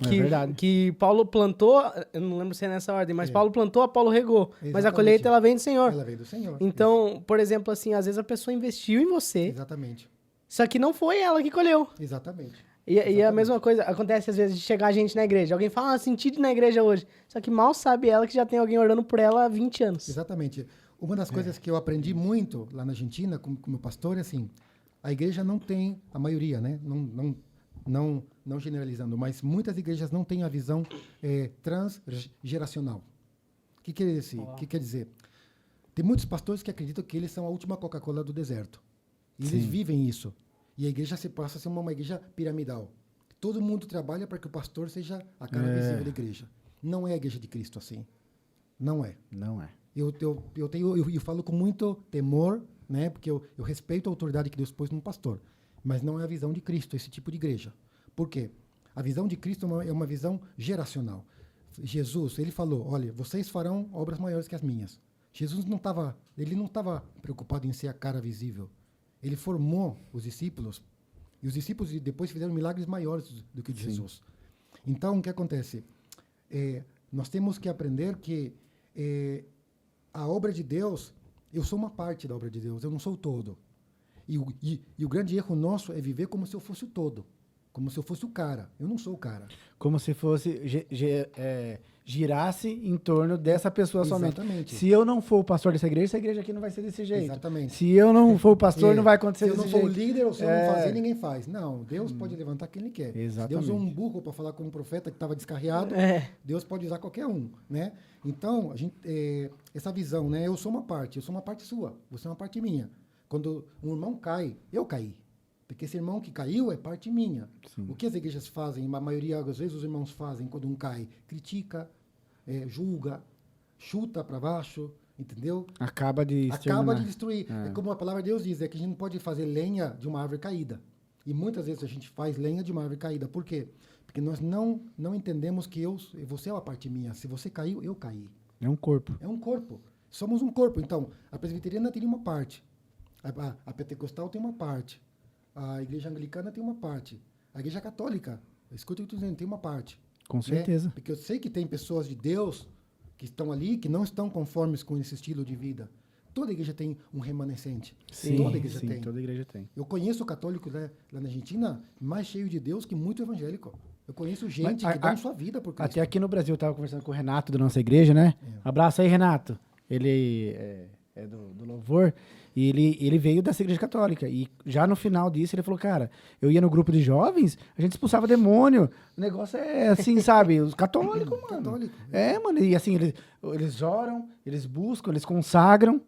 que Paulo plantou, eu não lembro se é nessa ordem, mas Paulo plantou, Apolo regou. Exatamente. Mas a colheita, ela vem do Senhor. Ela vem do Senhor. Então, isso. Por exemplo, assim, às vezes a pessoa investiu em você. Exatamente. Só que não foi ela que colheu. Exatamente. E a mesma coisa acontece às vezes de chegar gente na igreja. Alguém fala, senti na igreja hoje. Só que mal sabe ela que já tem alguém orando por ela há 20 anos. Exatamente. Uma das coisas que eu aprendi muito lá na Argentina, com o meu pastor, é assim, a igreja não tem, a maioria, né? Não generalizando, mas muitas igrejas não têm a visão transgeracional. O que quer dizer? Tem muitos pastores que acreditam que eles são a última Coca-Cola do deserto. E eles vivem isso. E a igreja passa a ser uma igreja piramidal. Todo mundo trabalha para que o pastor seja a cara visível da igreja. Não é a igreja de Cristo assim. Não é. Não é. Eu falo com muito temor, né? Porque eu respeito a autoridade que Deus pôs no pastor. Mas não é a visão de Cristo, esse tipo de igreja. Por quê? A visão de Cristo é uma visão geracional. Jesus, ele falou, olha, vocês farão obras maiores que as minhas. Jesus não estava preocupado em ser a cara visível. Ele formou os discípulos E os discípulos depois fizeram milagres maiores do que o de Jesus. Então, o que acontece? Nós temos que aprender que a obra de Deus, eu sou uma parte da obra de Deus, eu não sou o todo. E o grande erro nosso é viver como se eu fosse o todo, como se eu fosse o cara. Eu não sou o cara. Como se fosse girasse em torno dessa pessoa somente. Exatamente. Se eu não for o pastor dessa igreja aqui não vai ser desse jeito. Exatamente. Se eu não for o pastor, não vai acontecer desse jeito. Se eu não for o líder, ou se eu não fazer, ninguém faz. Não, Deus pode levantar quem Ele quer. Exatamente. Se Deus usou um burro para falar com um profeta que estava descarriado, Deus pode usar qualquer um, né? Então, essa visão, né? Eu sou uma parte sua, você é uma parte minha. Quando um irmão cai, eu caí. Porque esse irmão que caiu é parte minha. Sim. O que as igrejas fazem, a maioria, às vezes, os irmãos fazem quando um cai? Critica, julga, chuta para baixo, entendeu? Acaba de destruir. É como a palavra de Deus diz, que a gente não pode fazer lenha de uma árvore caída. E muitas vezes a gente faz lenha de uma árvore caída. Por quê? Porque nós não entendemos que você é uma parte minha. Se você caiu, eu caí. É um corpo. É um corpo. Somos um corpo. Então, a presbiteriana tem uma parte. A pentecostal tem uma parte. A igreja anglicana tem uma parte. A igreja católica, escuta o que eu estou dizendo, tem uma parte. Com certeza. Porque eu sei que tem pessoas de Deus que estão ali, que não estão conformes com esse estilo de vida. Toda igreja tem um remanescente. Toda igreja tem. Eu conheço católicos lá na Argentina mais cheio de Deus que muito evangélico. Eu conheço gente que dá sua vida por Cristo. Até aqui no Brasil, eu estava conversando com o Renato da nossa igreja, né? Abraço aí, Renato. Ele é do Louvor. E ele veio dessa igreja católica. E já no final disso, ele falou, cara, eu ia no grupo de jovens, a gente expulsava demônio. O negócio é assim, sabe? Os católicos, mano. Católico. Mano. E assim, eles oram, eles buscam, eles consagram.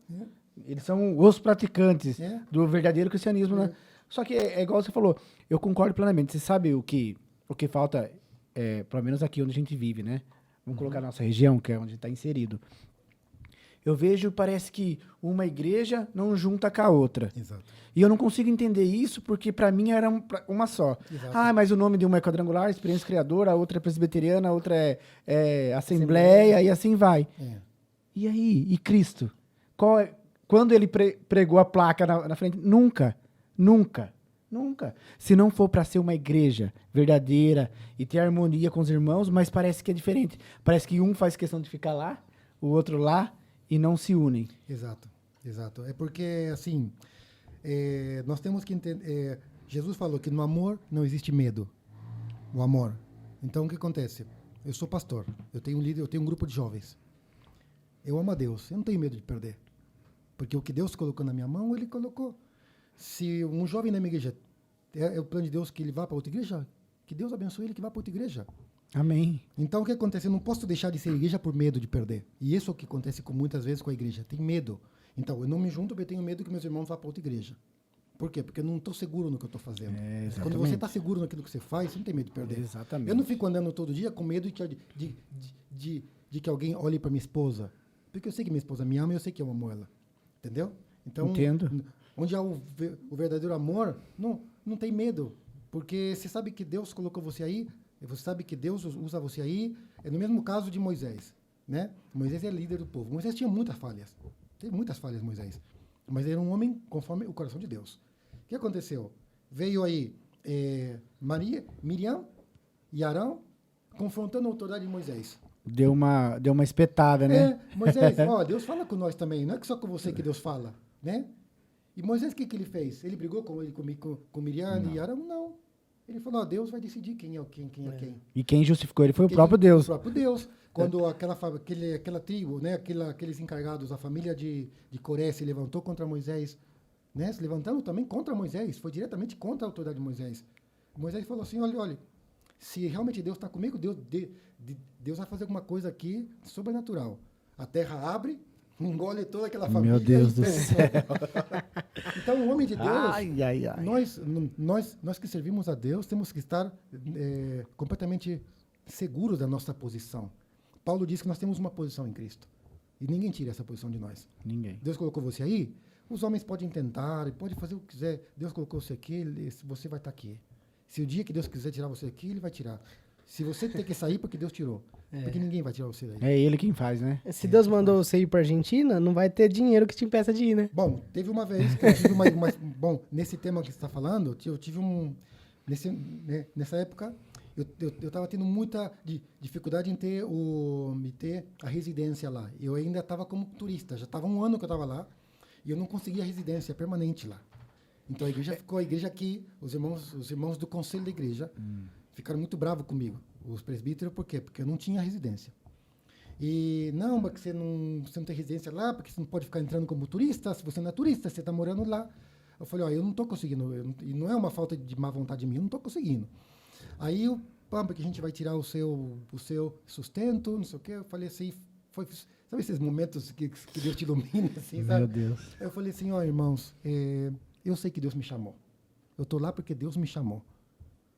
Eles são os praticantes do verdadeiro cristianismo, né? Só que é igual você falou, eu concordo plenamente. Você sabe o que falta, pelo menos aqui onde a gente vive, né? Vamos colocar a nossa região, que é onde está inserido. Eu vejo, parece que uma igreja não junta com a outra. Exato. E eu não consigo entender isso, porque para mim era uma só. Exato. Mas o nome de uma é quadrangular, Experiência Criadora, a outra é presbiteriana, a outra é Assembleia, e assim vai. E aí? E Cristo? Quando ele pregou a placa na frente? Nunca. Se não for para ser uma igreja verdadeira e ter harmonia com os irmãos, mas parece que é diferente. Parece que um faz questão de ficar lá, o outro lá, e não se unem. Exato. É porque, assim, nós temos que entender... Jesus falou que no amor não existe medo. O amor. Então, o que acontece? Eu sou pastor, eu tenho um líder, eu tenho um grupo de jovens. Eu amo a Deus, eu não tenho medo de perder. Porque o que Deus colocou na minha mão, Ele colocou. Se um jovem na minha igreja, é o plano de Deus que ele vá para outra igreja, que Deus abençoe ele que vá para outra igreja. Amém. Então, o que acontece? Eu não posso deixar de ser igreja por medo de perder. E isso é o que acontece muitas vezes com a igreja. Tem medo. Então, eu não me junto porque eu tenho medo que meus irmãos vá para outra igreja. Por quê? Porque eu não estou seguro no que eu estou fazendo. Quando você está seguro naquilo que você faz, você não tem medo de perder. Exatamente. Eu não fico andando todo dia com medo de que alguém olhe para minha esposa. Porque eu sei que minha esposa me ama e eu sei que eu amo ela. Entendeu? Então, entendo. Onde há o verdadeiro amor, não tem medo. Porque você sabe que Deus colocou você aí, você sabe que Deus usa você aí. É no mesmo caso de Moisés, né? Moisés é líder do povo. Moisés tinha muitas falhas. Tem muitas falhas, Moisés. Mas ele era um homem conforme o coração de Deus. O que aconteceu? Veio aí Miriam e Arão confrontando a autoridade de Moisés. Deu uma espetada, né? Moisés, Deus fala com nós também. Não é só com você que Deus fala, né? E Moisés, o que ele fez? Ele brigou com Miriam e Arão? Não. Ele falou, Deus vai decidir quem é quem. E quem justificou ele foi o próprio Deus. O próprio Deus. Quando aquela tribo, né, aqueles encarregados, a família de Coré se levantou contra Moisés, né, se levantando também contra Moisés, foi diretamente contra a autoridade de Moisés. Moisés falou assim, olha, se realmente Deus está comigo, Deus vai fazer alguma coisa aqui sobrenatural. A terra abre, engole toda aquela família. Meu Deus do céu. Então, o homem de Deus, ai. nós que servimos a Deus, temos que estar completamente seguros da nossa posição. Paulo diz que nós temos uma posição em Cristo. E ninguém tira essa posição de nós. Ninguém. Deus colocou você aí, os homens podem tentar, podem fazer o que quiser. Deus colocou você aqui, você vai estar aqui. Se o dia que Deus quiser tirar você aqui, Ele vai tirar. Se você tem que sair, porque Deus tirou. Porque ninguém vai tirar você daí. É ele quem faz, né? Se Deus mandou você ir pra Argentina, não vai ter dinheiro que te impeça de ir, né? Bom, teve uma vez que eu tive bom, nesse tema que você está falando, eu tive nessa época, eu estava tendo muita dificuldade em ter a residência lá. Eu ainda estava como turista, já estava um ano que eu estava lá, e eu não conseguia residência permanente lá. Então a igreja ficou, a igreja aqui, os irmãos do conselho da igreja ficaram muito bravos comigo, os presbíteros, por quê? Porque eu não tinha residência. E não, mas você não tem residência lá, porque você não pode ficar entrando como turista, se você não é turista, você está morando lá. Eu falei, ó, eu não estou conseguindo, e não é uma falta de má vontade minha, eu não estou conseguindo. Aí, porque a gente vai tirar o seu sustento, não sei o quê, eu falei assim, sabe esses momentos que Deus te ilumina, assim, sabe? Meu Deus. Eu falei assim, ó, irmãos, eu sei que Deus me chamou. Eu estou lá porque Deus me chamou.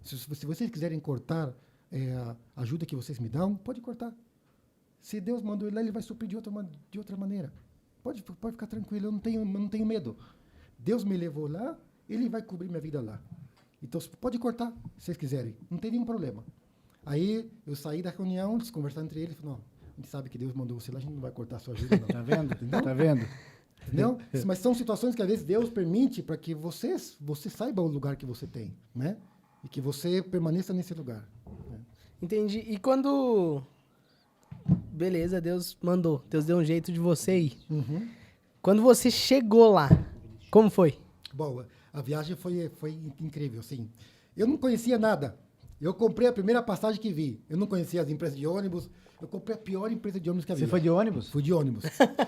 Se vocês quiserem cortar a ajuda que vocês me dão, pode cortar. Se Deus mandou ele lá, ele vai suprir de outra maneira. Pode ficar tranquilo, eu não tenho medo. Deus me levou lá, ele vai cobrir minha vida lá. Então, pode cortar, se vocês quiserem. Não tem nenhum problema. Aí, eu saí da reunião, eles conversaram entre eles, falaram, não, a gente sabe que Deus mandou você lá, a gente não vai cortar a sua ajuda, não. Tá vendo? Entendeu? Tá vendo? Entendeu? Mas são situações que, às vezes, Deus permite para que você saiba o lugar que você tem, né? E que você permaneça nesse lugar. Né? Entendi. E quando... Beleza, Deus mandou. Deus deu um jeito de você ir. Uhum. Quando você chegou lá, como foi? Bom, a viagem foi incrível, assim. Eu não conhecia nada. Eu comprei a primeira passagem que vi. Eu não conhecia as empresas de ônibus. Eu comprei a pior empresa de ônibus que havia. Você foi de ônibus? Fui de ônibus.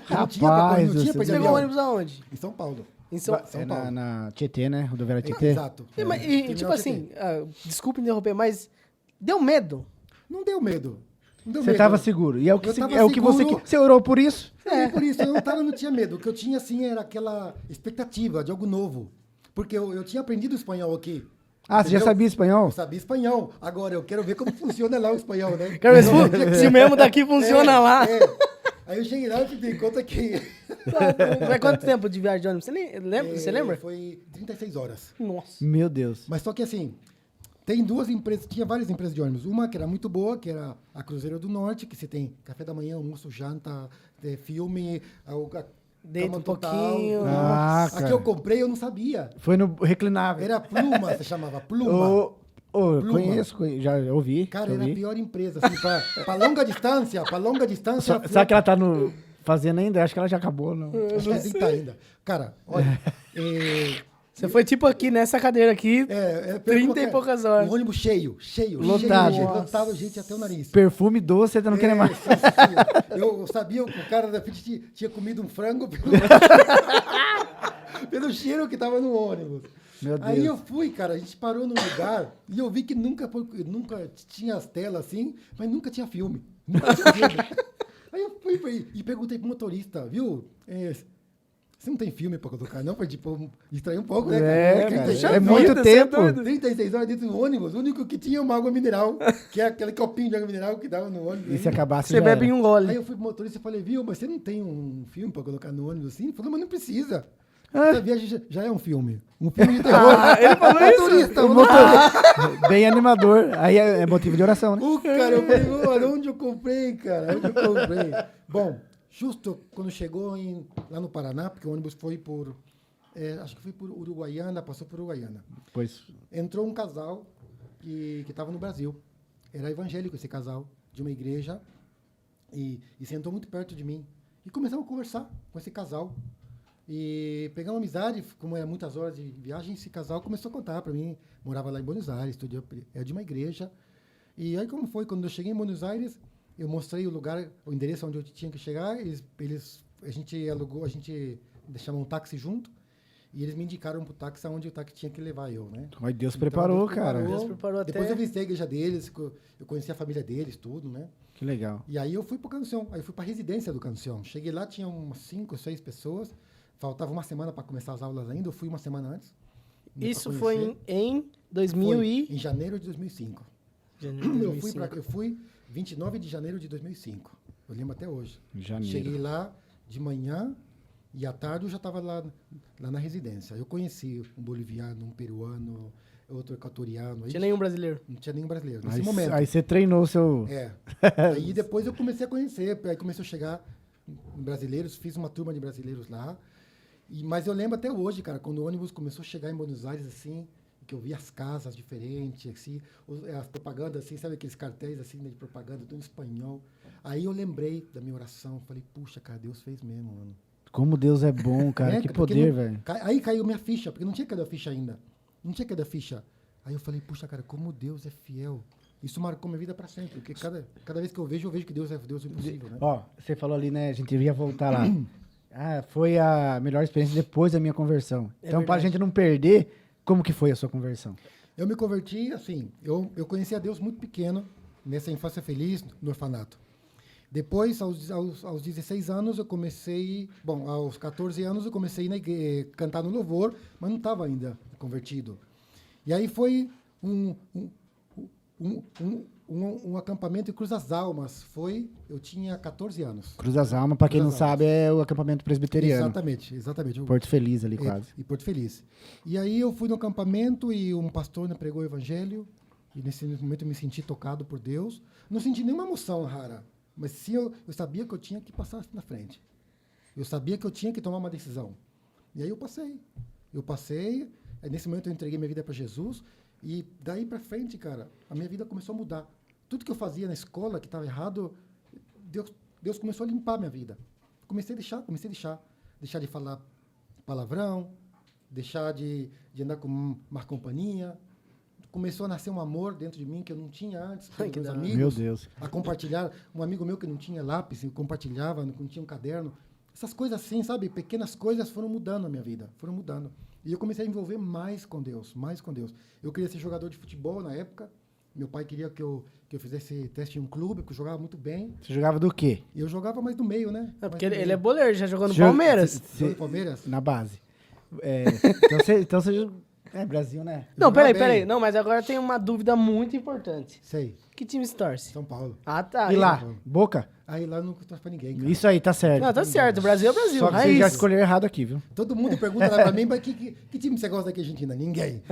Rapaz, não tinha você pra ir de Você pegou avião. ônibus aonde? Em São Paulo. Em São É Paulo. na Tietê, né? Rodoviária Tietê. Exato. E, mas, Terminal tipo Tietê. assim, desculpa interromper, mas deu medo? Não deu medo. Não deu Você medo. estava seguro. E é o que, Eu tava é o que você... seguro. Você orou por isso? Por isso, eu não tinha medo. O que eu tinha, assim, era aquela expectativa de algo novo. Porque eu tinha aprendido espanhol aqui. Ah, você já Entendeu? sabia espanhol? Eu sabia espanhol. Agora, eu quero ver como funciona lá o espanhol, né? Quero ver se mesmo daqui funciona lá. Aí eu cheguei lá e me dei conta que... Mas quanto tempo de viagem de ônibus? Você lembra? Foi 36 horas. Nossa. Meu Deus. Mas só que assim, tem duas empresas, tinha várias empresas de ônibus. Uma que era muito boa, que era a Cruzeiro do Norte, que você tem café da manhã, almoço, janta, filme, Deita cama um total. pouquinho. Ah, A cara. que eu comprei, eu não sabia. Foi no reclinável. Era Pluma, se chamava Pluma. Eu Pluma. conheço, já ouvi. Cara, já era a ouvi. pior empresa. Assim, pra longa distância, Será que ela tá fazendo ainda? Acho que ela já acabou, não. Acho que tem ainda. Cara, olha... Você foi tipo aqui, nessa cadeira aqui, pelo 30 e poucas horas. O ônibus cheio. Lotado. Cheio, lotava gente até o nariz. Perfume doce, você não quer mais. Eu sabia que o cara da frente tinha comido um frango pelo cheiro que tava no ônibus. Meu Deus. Aí eu fui, cara, a gente parou num lugar e eu vi que nunca tinha as telas assim, mas nunca tinha filme. Nunca tinha filme. Aí eu fui e perguntei pro motorista, viu? Você não tem filme pra colocar, não? Pra, tipo, distrair um pouco, né, cara? Cara, 36 é horas, muito tempo. 36 horas dentro do ônibus, o único que tinha uma água mineral, que é aquele copinho de água mineral que dava no ônibus. E se acabasse Você já bebe em era. um gole. Aí eu fui pro motorista e falei, viu, mas você não tem um filme pra colocar no ônibus assim? Ele falou, mas não precisa. Essa viagem já é um filme. Um filme de terror. Ele falou isso? Motorista, O motor... Bem animador. Aí é motivo de oração, né? Cara, eu falei, olha, onde eu comprei, cara? Onde eu comprei? Bom, justo quando chegou lá no Paraná, porque o ônibus foi por... acho que foi por Uruguaiana, passou por Uruguaiana. Pois. Entrou um casal que estava no Brasil. Era evangélico esse casal, de uma igreja, e sentou muito perto de mim. E começamos a conversar com esse casal. E pegamos amizade, como era muitas horas de viagem, esse casal começou a contar para mim. Morava lá em Buenos Aires, é de uma igreja. E aí como foi? Quando eu cheguei em Buenos Aires, eu mostrei o lugar, o endereço onde eu tinha que chegar. A gente alugou, a gente chamou um táxi junto. E eles me indicaram pro táxi aonde o táxi tinha que levar eu, né? Mas Deus Então, preparou, Deus cara. Deus preparou Depois até- eu visitei a igreja deles, eu conheci a família deles, tudo, né? Que legal. E aí eu fui pro Canção, aí eu fui pra residência do Canção. Cheguei lá, tinha umas 5, 6 pessoas, faltava uma semana para começar as aulas ainda, eu fui uma semana antes. Isso pra foi conhecer. em 2000 Foi e... em janeiro de 2005. Janeiro de Eu fui 29 de janeiro de 2005. Eu lembro até hoje. Janeiro. Cheguei lá de manhã e à tarde eu já estava lá na residência. Eu conheci um boliviano, um peruano, outro equatoriano. Não tinha nenhum brasileiro. Não tinha nenhum brasileiro, nesse Aí, momento. aí você treinou o seu... É. Aí depois eu comecei a conhecer, aí começou a chegar brasileiros, fiz uma turma de brasileiros lá. Mas eu lembro até hoje, cara, quando o ônibus começou a chegar em Buenos Aires, assim, que eu vi as casas diferentes, assim, as propagandas, assim, sabe aqueles cartéis, assim, de propaganda, tudo em espanhol. Aí eu lembrei da minha oração, falei, puxa, cara, Deus fez mesmo, mano. Como Deus é bom, cara. Que poder, velho. Aí caiu minha ficha, porque não tinha caído a ficha ainda. Não tinha caído a ficha. Aí eu falei, puxa, cara, como Deus é fiel. Isso marcou minha vida para sempre, porque cada vez que eu vejo que Deus é impossível, né? Ó, você falou ali, né? A gente ia voltar lá. Foi a melhor experiência depois da minha conversão. Então, pra gente não perder, como que foi a sua conversão? Eu me converti, assim, eu conheci a Deus muito pequeno, nessa infância feliz, no orfanato. Depois, aos 16 anos, eu comecei... Bom, aos 14 anos, eu comecei a cantar no louvor, mas não estava ainda convertido. E aí foi um acampamento em Cruz das Almas. Eu tinha 14 anos. Cruz das Almas, pra quem não sabe, é o acampamento presbiteriano. Exatamente. Porto Feliz ali, quase. E Porto Feliz. E aí eu fui no acampamento e um pastor me pregou o evangelho. E nesse momento eu me senti tocado por Deus. Não senti nenhuma emoção rara. Mas sim, eu sabia que eu tinha que passar na frente. Eu sabia que eu tinha que tomar uma decisão. E aí eu passei. Aí nesse momento eu entreguei minha vida para Jesus. E daí para frente, cara, a minha vida começou a mudar. Tudo que eu fazia na escola que estava errado, Deus começou a limpar a minha vida. Comecei a deixar. Deixar de falar palavrão, deixar de andar com má companhia. Começou a nascer um amor dentro de mim que eu não tinha antes, com meus amigos. Meu Deus. A compartilhar. Um amigo meu que não tinha lápis, compartilhava, não tinha um caderno. Essas coisas assim, sabe? Pequenas coisas foram mudando a minha vida, foram mudando. E eu comecei a envolver mais com Deus. Eu queria ser jogador de futebol na época. Meu pai queria que eu fizesse teste em um clube, porque eu jogava muito bem. Você jogava do quê? E eu jogava mais do meio, né? É porque ele é boleiro, já jogou no Joga- Palmeiras. Jogou no Palmeiras? Na base. Então você... É, Brasil, né? Não, jogava peraí. bem. Não, mas agora tem uma dúvida muito importante. Sei. Que time se torce? São Paulo. Ah, tá. E lá? Boca? Aí lá eu não torço pra ninguém, cara. Isso aí, tá certo. Não, tá certo. O Brasil é o Brasil. Só que você raiz. já escolheu errado aqui, viu? Todo mundo pergunta lá pra mim, mas que time você gosta daqui da Argentina? Ninguém.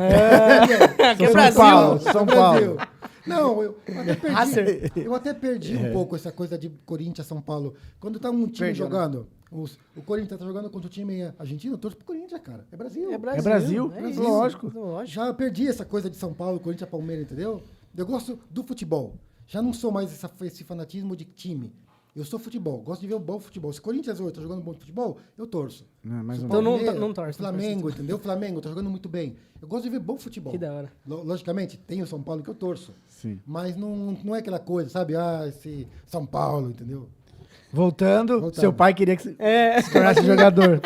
Aqui é São Brasil. Paulo. São Brasil. Paulo. Não, eu até perdi É. um pouco essa coisa de Corinthians, São Paulo. Quando tá um time Perdeu, né? jogando, o Corinthians tá jogando contra o time argentino, eu torço pro Corinthians, cara. É Brasil. É Brasil. É Brasil, é isso. lógico. Lógico. Já perdi essa coisa de São Paulo, Corinthians, Palmeiras, entendeu? Eu gosto do futebol. Já não sou mais esse fanatismo de time. Eu sou futebol, gosto de ver um bom futebol. Se o Corinthians hoje tá jogando bom futebol, eu torço. Não, mais Se ou o Então não- Palmeiras, não torce, não Flamengo, entendeu? Flamengo tá jogando muito bem. Eu gosto de ver bom futebol. Que da hora. Logicamente, tem o São Paulo que eu torço. Sim. Mas não é aquela coisa, sabe? Esse São Paulo, entendeu? Voltando, seu pai queria que você se tornasse Meu pai jogador.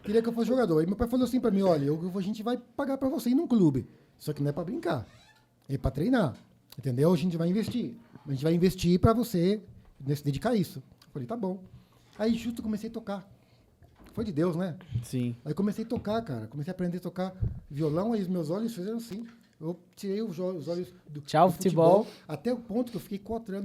queria que eu fosse jogador. E meu pai falou assim pra mim, olha, a gente vai pagar pra você ir num clube. Só que não é pra brincar. É pra treinar. Entendeu? A gente vai investir. A gente vai investir pra você se dedicar a isso. Eu falei, tá bom. Aí justo comecei a tocar. Foi de Deus, né? Sim. Aí comecei a tocar, cara. Comecei a aprender a tocar violão, aí os meus olhos fizeram assim. Eu tirei os olhos do Tchau, futebol. até o ponto que eu fiquei 4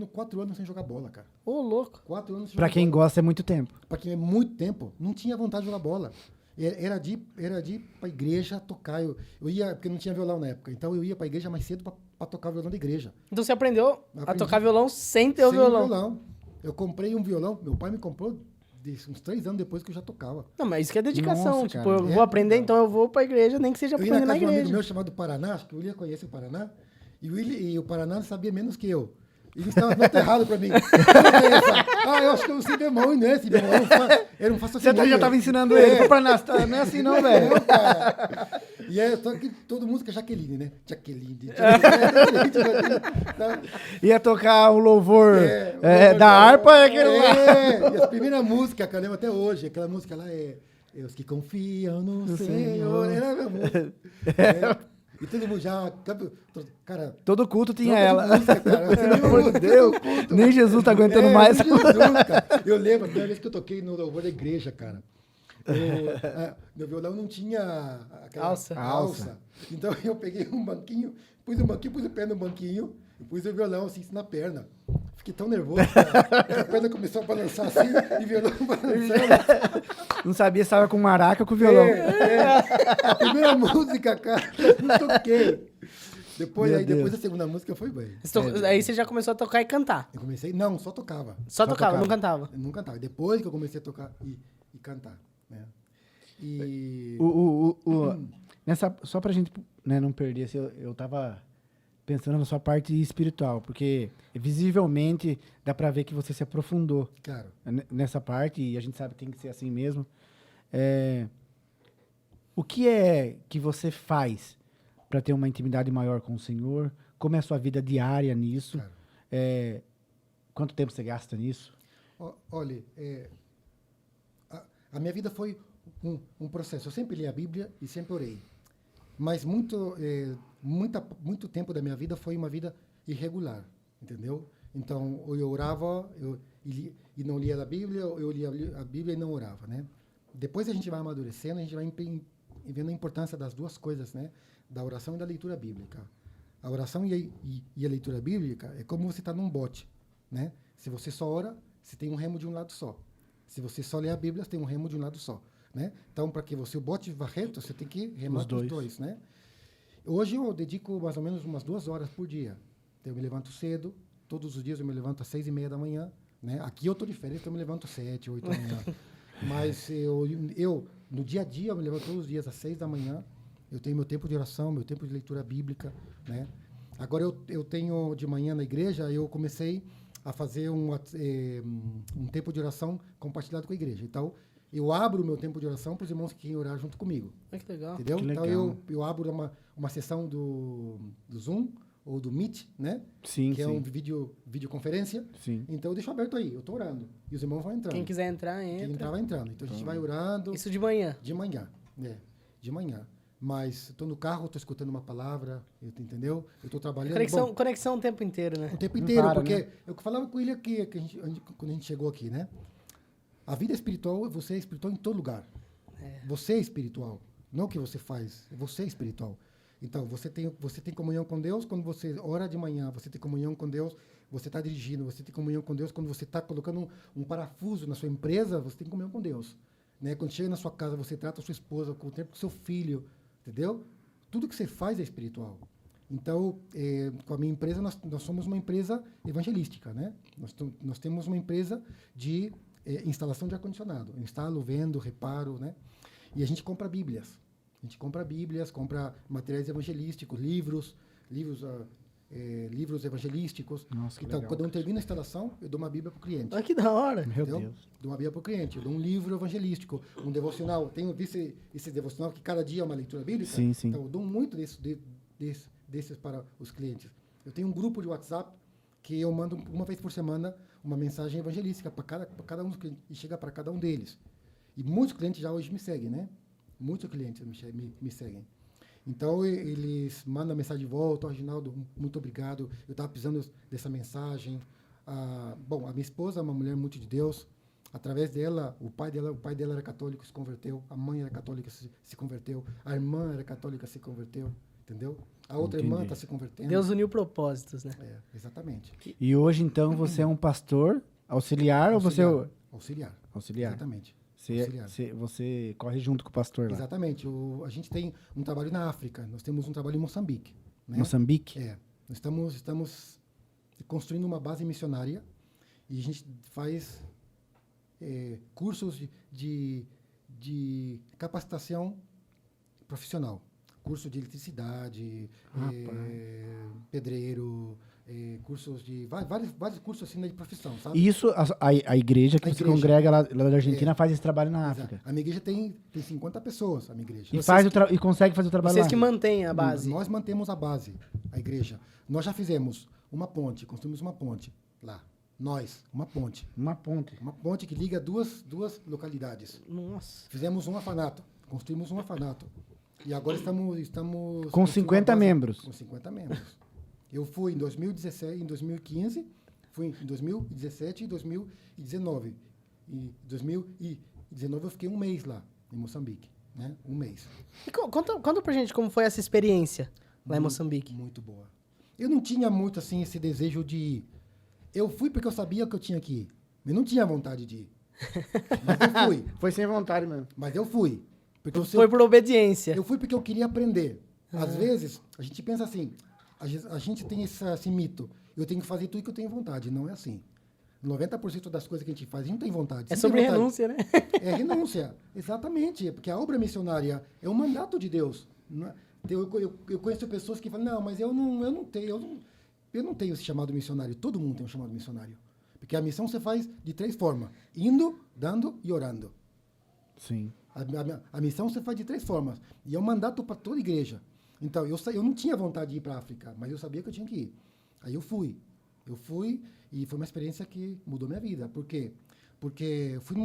anos sem jogar bola, cara. Ô, louco. 4 anos sem Pra jogar quem bola. gosta é muito tempo. Pra quem é muito tempo, não tinha vontade de jogar bola. Era de ir pra igreja tocar. Eu ia, porque não tinha violão na época, então eu ia pra igreja mais cedo pra tocar violão da igreja. Então você aprendeu a Aprendi. tocar violão sem ter o Sem violão. Eu comprei um violão, meu pai me comprou uns 3 anos depois que eu já tocava. Não, mas isso que é dedicação. Nossa, tipo, cara. eu vou aprender, então eu vou pra igreja, nem que seja Eu ia na aprender na casa de um amigo igreja. meu chamado Paraná, acho que o William conhece o Paraná, e o Paraná sabia menos que eu. Ele estava muito errado pra mim. Eu acho que eu não sei bemol, né? Esse bemol era um faço Você já tava ensinando ele. Foi pra nós. Não é assim não, velho. Não, cara. E aí, todo música é Jaqueline, né? Jaqueline. Ia tocar o louvor louvor da harpa, é aquele lá. E a primeira música que eu lembro até hoje, aquela música lá é Os que confiam no Senhor. Era a minha música. E todo mundo já... Cara... Todo culto tinha troca de ela. música, cara. Pelo amor de Deus. Nem Jesus tá aguentando mais. Jesus, cara. Eu lembro, a primeira vez que eu toquei no louvor da igreja, cara. Meu violão não tinha aquela Alça. Então eu peguei um banquinho, pus o pé no banquinho e pus o violão assim na perna. Fiquei tão nervoso, cara. A perna começou a balançar assim e o violão balançando. Não sabia se tava com maraca ou com violão. A primeira música, cara, eu não toquei. Depois, Meu aí, depois Deus. da segunda música foi bem. Aí você já começou a tocar e cantar. Eu comecei, não, só tocava. Só tocava, não cantava. Eu não cantava. Depois que eu comecei a tocar e cantar, né? E... Só pra gente, né, não perder, assim, eu tava pensando na sua parte espiritual, porque visivelmente dá pra ver que você se aprofundou Claro. nessa parte, e a gente sabe que tem que ser assim mesmo. O que é que você faz para ter uma intimidade maior com o Senhor? Como é a sua vida diária nisso? Claro. Quanto tempo você gasta nisso? Olha, a minha vida foi um processo. Eu sempre li a Bíblia e sempre orei. Mas muito tempo da minha vida foi uma vida irregular, entendeu? Então, ou eu orava e não lia a Bíblia, ou eu lia a Bíblia e não orava, né? Depois a gente vai amadurecendo, a gente vai vendo a importância das duas coisas, né? Da oração e da leitura bíblica. A oração e a leitura bíblica é como você está num bote, né? Se você só ora, você tem um remo de um lado só. Se você só lê a Bíblia, você tem um remo de um lado só, né? Então, para que o bote vá reto, você tem que remar os dois, né? Hoje eu dedico mais ou menos umas 2 horas por dia. Eu me levanto cedo, todos os dias eu me levanto às 6:30 da manhã, né? Aqui eu estou diferente, eu me levanto às 7, 8 da manhã. Mas eu, no dia a dia, eu me levanto todos os dias às 6 da manhã. Eu tenho meu tempo de oração, meu tempo de leitura bíblica, né? Agora eu tenho de manhã na igreja, eu comecei a fazer um tempo de oração compartilhado com a igreja. Então, eu abro o meu tempo de oração para os irmãos que querem orar junto comigo. Que legal. Entendeu? Que legal. Então, eu abro uma sessão do Zoom ou do Meet, né? Sim, que sim. é um videoconferência. Sim. Então, eu deixo aberto aí. Eu estou orando. E os irmãos vão entrando. Quem quiser entrar, entra. Quem entrar vai entrando. Então, a gente vai orando. Isso de manhã. De manhã, né? De manhã. Mas estou no carro, estou escutando uma palavra, entendeu? Eu estou trabalhando. Conexão o tempo inteiro, né? O tempo Não inteiro, para, porque né? eu falava com ele aqui, quando a gente chegou aqui, né? A vida espiritual, você é espiritual em todo lugar. Você é espiritual. Não o que você faz, você é espiritual. Então, você tem comunhão com Deus quando você ora de manhã, você tem comunhão com Deus, você está dirigindo, você tem comunhão com Deus quando você está colocando um parafuso na sua empresa, você tem comunhão com Deus. Né? Quando chega na sua casa, você trata a sua esposa com o tempo com seu filho, entendeu? Tudo que você faz é espiritual. Então, com a minha empresa, nós somos uma empresa evangelística, né? Nós temos uma empresa de instalação de ar-condicionado. Eu instalo, vendo, reparo, né? E a gente compra Bíblias. A gente compra Bíblias, compra materiais evangelísticos, livros evangelísticos. Nossa, que então, legal, quando eu termino a instalação, eu dou uma Bíblia para o cliente. Olha que da hora. Meu Entendeu? Deus. Dou uma Bíblia para o cliente, eu dou um livro evangelístico, um devocional. Tenho visto esse devocional que cada dia é uma leitura bíblica. Sim, sim. Então, eu dou muito desses para os clientes. Eu tenho um grupo de WhatsApp que eu mando uma vez por semana uma mensagem evangelística para cada um dos clientes, e chega para cada um deles. E muitos clientes já hoje me seguem, né? Muitos clientes me seguem. Então, eles mandam a mensagem de volta. Reginaldo, muito obrigado. Eu estava precisando dessa mensagem. Bom, a minha esposa é uma mulher muito de Deus. Através dela, o pai dela era católico, se converteu. A mãe era católica, se converteu. A irmã era católica, se converteu. Entendeu? A outra irmã está se convertendo. Deus uniu propósitos, né? Exatamente. E hoje, então, você é um pastor auxiliar ou você... Auxiliar. Auxiliar. Exatamente. Você corre junto com o pastor lá. Exatamente. A gente tem um trabalho na África. Nós temos um trabalho em Moçambique. Né? Moçambique? Nós estamos construindo uma base missionária e a gente faz cursos de capacitação profissional. Curso de eletricidade, pedreiro, cursos de... Vários cursos assim de profissão, sabe? Isso, a igreja que você congrega lá da Argentina faz esse trabalho na África. A minha igreja tem 50 pessoas, a minha igreja. E consegue fazer o trabalho Vocês lá. que mantêm a base. Nós mantemos a base, a igreja. Nós já fizemos uma ponte, construímos uma ponte lá. Uma ponte. Uma ponte. Uma ponte que liga duas localidades. Nossa. Fizemos um orfanato, construímos um orfanato. E agora estamos Com 50 membros. Com 50 membros. Eu fui em 2017, em 2015, fui em 2017 e 2019. Em 2019 eu fiquei um mês lá, em Moçambique, né? Um mês. E conta pra gente como foi essa experiência lá em Moçambique. Muito boa. Eu não tinha muito, assim, esse desejo de ir. Eu fui porque eu sabia que eu tinha que ir. Eu não tinha vontade de ir. Mas eu fui. Foi sem vontade mesmo. Mas eu fui. Porque Foi por obediência. Eu fui porque eu queria aprender. Às vezes, a gente pensa assim, A gente tem esse mito. Eu tenho que fazer tudo que eu tenho vontade. Não é assim. 90% das coisas que a gente faz, a gente não tem vontade. É Você sobre tem vontade. renúncia, né? É renúncia, exatamente. Porque a obra missionária é um mandato de Deus. Não é? Eu conheço pessoas que falam, não, mas eu não tenho esse chamado missionário. Todo mundo tem um chamado missionário. Porque a missão você faz de 3 formas. Indo, dando e orando. Sim. A missão você faz de 3 formas. E é um mandato para toda igreja. Então, eu não tinha vontade de ir para a África, mas eu sabia que eu tinha que ir. Aí eu fui. E foi uma experiência que mudou minha vida. Por quê? Porque eu fui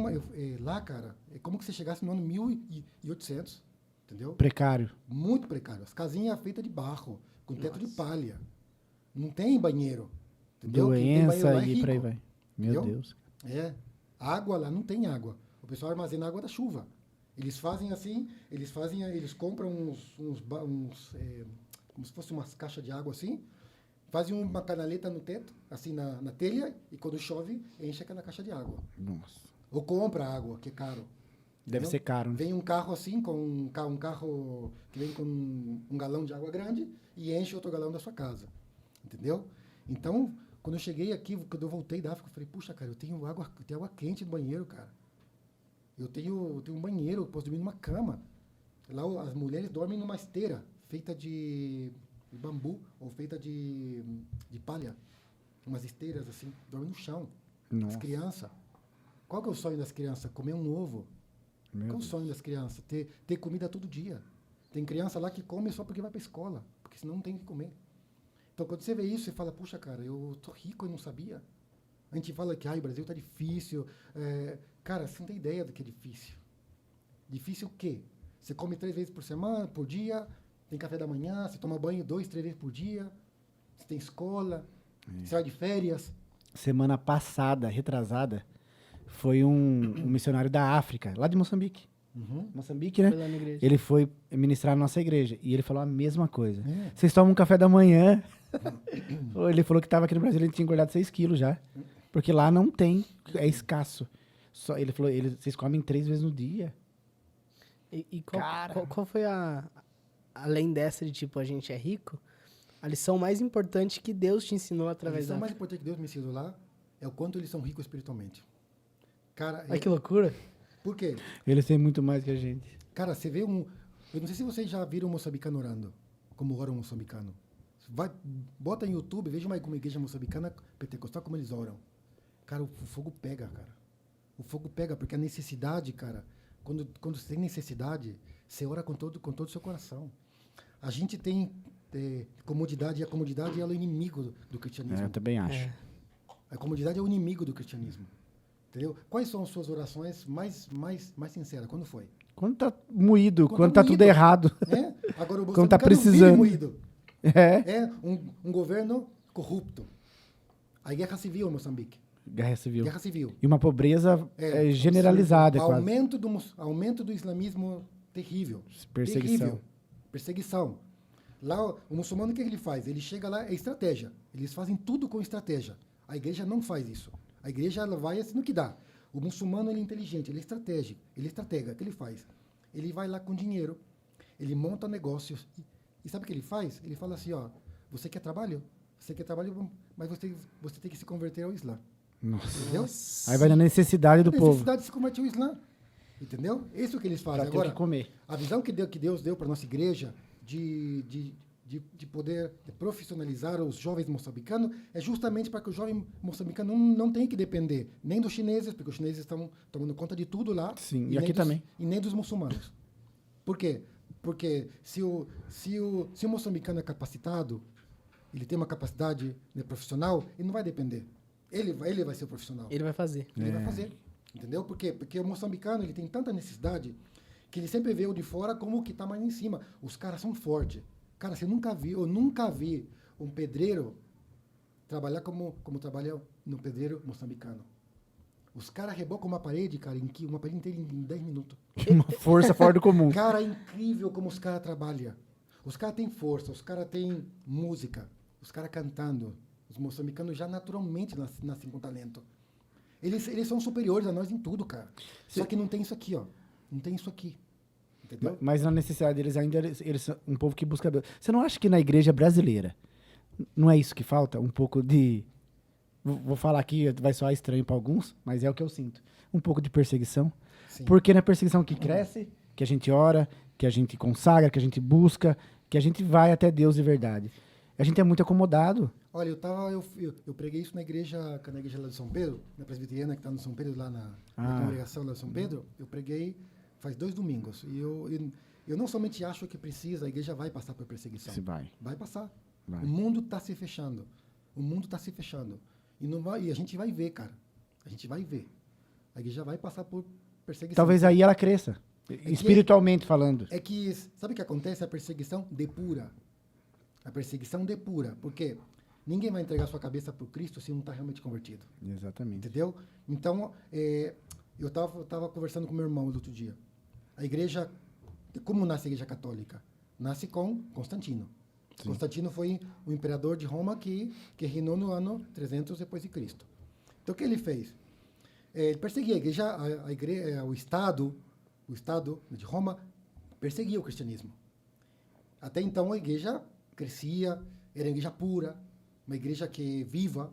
lá, cara, é como que você chegasse no ano 1800, entendeu? Precário. Muito precário. As casinhas feitas de barro, com teto de palha. Não tem banheiro. Entendeu? Quem tem banheiro lá Doença é e por aí rico. vai. Meu Entendeu? Deus. Água lá não tem água. O pessoal armazena água da chuva. Eles fazem assim, eles compram como se fosse umas caixas de água assim, fazem uma canaleta no teto, assim na telha, e quando chove, enche aquela caixa de água. Nossa. Ou compra água, que é caro. Deve Entendeu? ser caro, né? Vem um carro assim, com um carro que vem com um galão de água grande e enche outro galão da sua casa. Entendeu? Então, quando eu cheguei aqui, quando eu voltei da África, eu falei, puxa, cara, eu tenho água quente no banheiro, cara. Eu tenho um banheiro, eu posso dormir numa cama. Lá as mulheres dormem numa esteira feita de bambu ou feita de palha. Umas esteiras assim, dormem no chão. Nossa. As crianças. Qual que é o sonho das crianças? Comer um ovo. Meu Qual é o Deus. sonho das crianças? Ter comida todo dia. Tem criança lá que come só porque vai para a escola, porque senão não tem o que comer. Então, quando você vê isso, você fala, puxa, cara, eu tô rico e não sabia. A gente fala que o Brasil tá difícil. Cara, você não tem ideia do que é difícil. Difícil o quê? Você come 3 vezes por dia, tem café da manhã, você toma banho 2, 3 vezes por dia, você tem escola, você vai de férias. Semana passada, retrasada, foi um missionário da África, lá de Moçambique. Uhum. Moçambique, né? Foi lá na igreja. Ele foi ministrar na nossa igreja e ele falou a mesma coisa. É. Vocês tomam um café da manhã. Ele falou que estava aqui no Brasil, ele tinha engordado 6 quilos já. Porque lá não tem, é escasso. Ele falou, vocês comem 3 vezes no dia. E Cara. qual foi além dessa de tipo, a gente é rico, a lição mais importante que Deus te ensinou A através lição da... mais importante que Deus me ensinou lá é o quanto eles são ricos espiritualmente. Cara, Ai, que loucura. por quê? Eles têm muito mais que a gente. Cara, você vê eu não sei se vocês já viram um moçambicano orando, como ora um moçambicano. Bota no YouTube, veja uma igreja moçambicana pentecostal, como eles oram. Cara, o fogo pega, cara. O fogo pega, porque a necessidade, cara, quando você tem necessidade, você ora com todo o seu coração. A gente tem comodidade, e a comodidade ela é o inimigo do cristianismo. Eu também acho. A comodidade é o inimigo do cristianismo. Entendeu? Quais são as suas orações mais sinceras? Quando foi? Quando tá moído, Quando quando tá tá tudo moído. errado. Agora o Quando tá moçambicano vive precisando. moído. É. É um governo corrupto. A guerra civil em Moçambique. Guerra civil. Guerra civil. E uma pobreza generalizada, quase. Aumento do islamismo terrível. Perseguição. Terrível. Perseguição. Lá, o muçulmano, o que ele faz? Ele chega lá, é estratégia. Eles fazem tudo com estratégia. A igreja não faz isso. A igreja ela vai assim no que dá. O muçulmano ele é inteligente, ele é estratégico, ele é estratega. O que ele faz? Ele vai lá com dinheiro, ele monta negócios. E sabe o que ele faz? Ele fala assim, ó, você quer trabalho? Você quer trabalho, mas você tem que se converter ao Islã. Nossa. Entendeu? Aí vai na necessidade do A povo. necessidade de se converter ao Islã. Entendeu? Isso é o que eles fazem. Pra ter o Agora, que comer. a visão que Deus deu para nossa igreja de poder profissionalizar os jovens moçambicanos é justamente para que o jovem moçambicano não tenha que depender nem dos chineses, porque os chineses estão tomando conta de tudo lá. Sim, e aqui também. E nem dos muçulmanos. Por quê? Porque se o moçambicano é capacitado, ele tem uma capacidade profissional, ele não vai depender. Ele vai ser o profissional. Ele vai fazer. Ele vai fazer. Entendeu? Por quê? Porque o moçambicano ele tem tanta necessidade que ele sempre vê o de fora como o que está mais em cima. Os caras são fortes. Cara, eu nunca vi um pedreiro trabalhar como trabalha no pedreiro moçambicano. Os caras rebocam uma parede, cara, uma parede inteira em 10 minutos. Uma força fora do comum. Cara, é incrível como os caras trabalham. Os caras têm força, os caras têm música, os caras cantando. Os moçambicanos já naturalmente nascem com talento. Eles são superiores a nós em tudo, cara. Só que não tem isso aqui, ó. Não tem isso aqui. Entendeu? Mas na necessidade deles ainda, eles são um povo que busca Deus. Você não acha que na igreja brasileira, Não é isso que falta? Um pouco de... Vou falar aqui, vai soar estranho para alguns, mas é o que eu sinto. Um pouco de perseguição. Sim. Porque na perseguição que cresce, que a gente ora, que a gente consagra, que a gente busca, que a gente vai até Deus de verdade. A gente é muito acomodado. Olha, eu preguei isso na igreja lá de São Pedro, na presbiteriana que está no São Pedro, lá na congregação lá de São Pedro. Eu preguei faz 2 domingos. E eu não somente acho que precisa, a igreja vai passar por perseguição. Se vai. Vai passar. Vai. O mundo está se fechando. O mundo está se fechando. E a gente vai ver, cara. A gente vai ver. A igreja vai passar por perseguição. Talvez aí ela cresça, espiritualmente falando. É que, sabe o que acontece? A perseguição depura. A perseguição depura. Porque ninguém vai entregar sua cabeça para o Cristo se não está realmente convertido. Exatamente. Entendeu? Então, eu tava conversando com meu irmão no outro dia. A igreja, como nasce a igreja católica? Nasce com Constantino. Sim. Constantino foi o imperador de Roma que reinou no ano 300 depois de Cristo. Então, o que ele fez? Ele perseguia a igreja, o Estado de Roma perseguia o cristianismo. Até então, a igreja crescia, era uma igreja pura, uma igreja que é viva,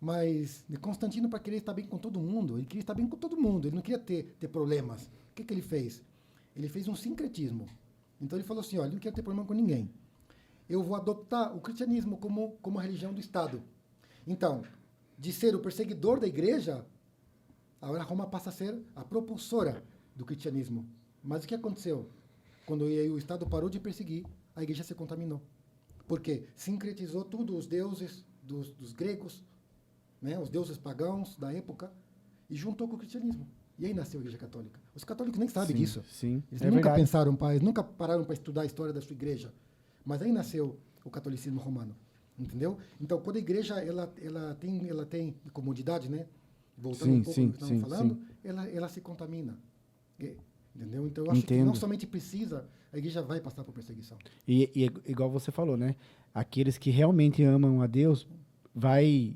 mas Constantino, para querer estar bem com todo mundo, ele queria estar bem com todo mundo, ele não queria ter problemas. O que ele fez? Ele fez um sincretismo. Então, ele falou assim, olha, eu não quero ter problema com ninguém. Eu vou adotar o cristianismo como a religião do Estado. Então, de ser o perseguidor da igreja, agora Roma passa a ser a propulsora do cristianismo. Mas o que aconteceu? Quando o Estado parou de perseguir, a igreja se contaminou. Porque sincretizou tudo, os deuses dos gregos, né, os deuses pagãos da época, e juntou com o cristianismo. E aí nasceu a Igreja Católica. Os católicos nem sabem disso. Sim, Eles é nunca verdade. pensaram, nunca pararam para estudar a história da sua igreja. Mas aí nasceu o catolicismo romano, entendeu? Então, quando a igreja ela tem comodidade, né? Voltando um pouco ao que estamos falando, ela se contamina, entendeu? Então, eu acho que não somente precisa, a igreja vai passar por perseguição. E igual você falou, né? Aqueles que realmente amam a Deus vai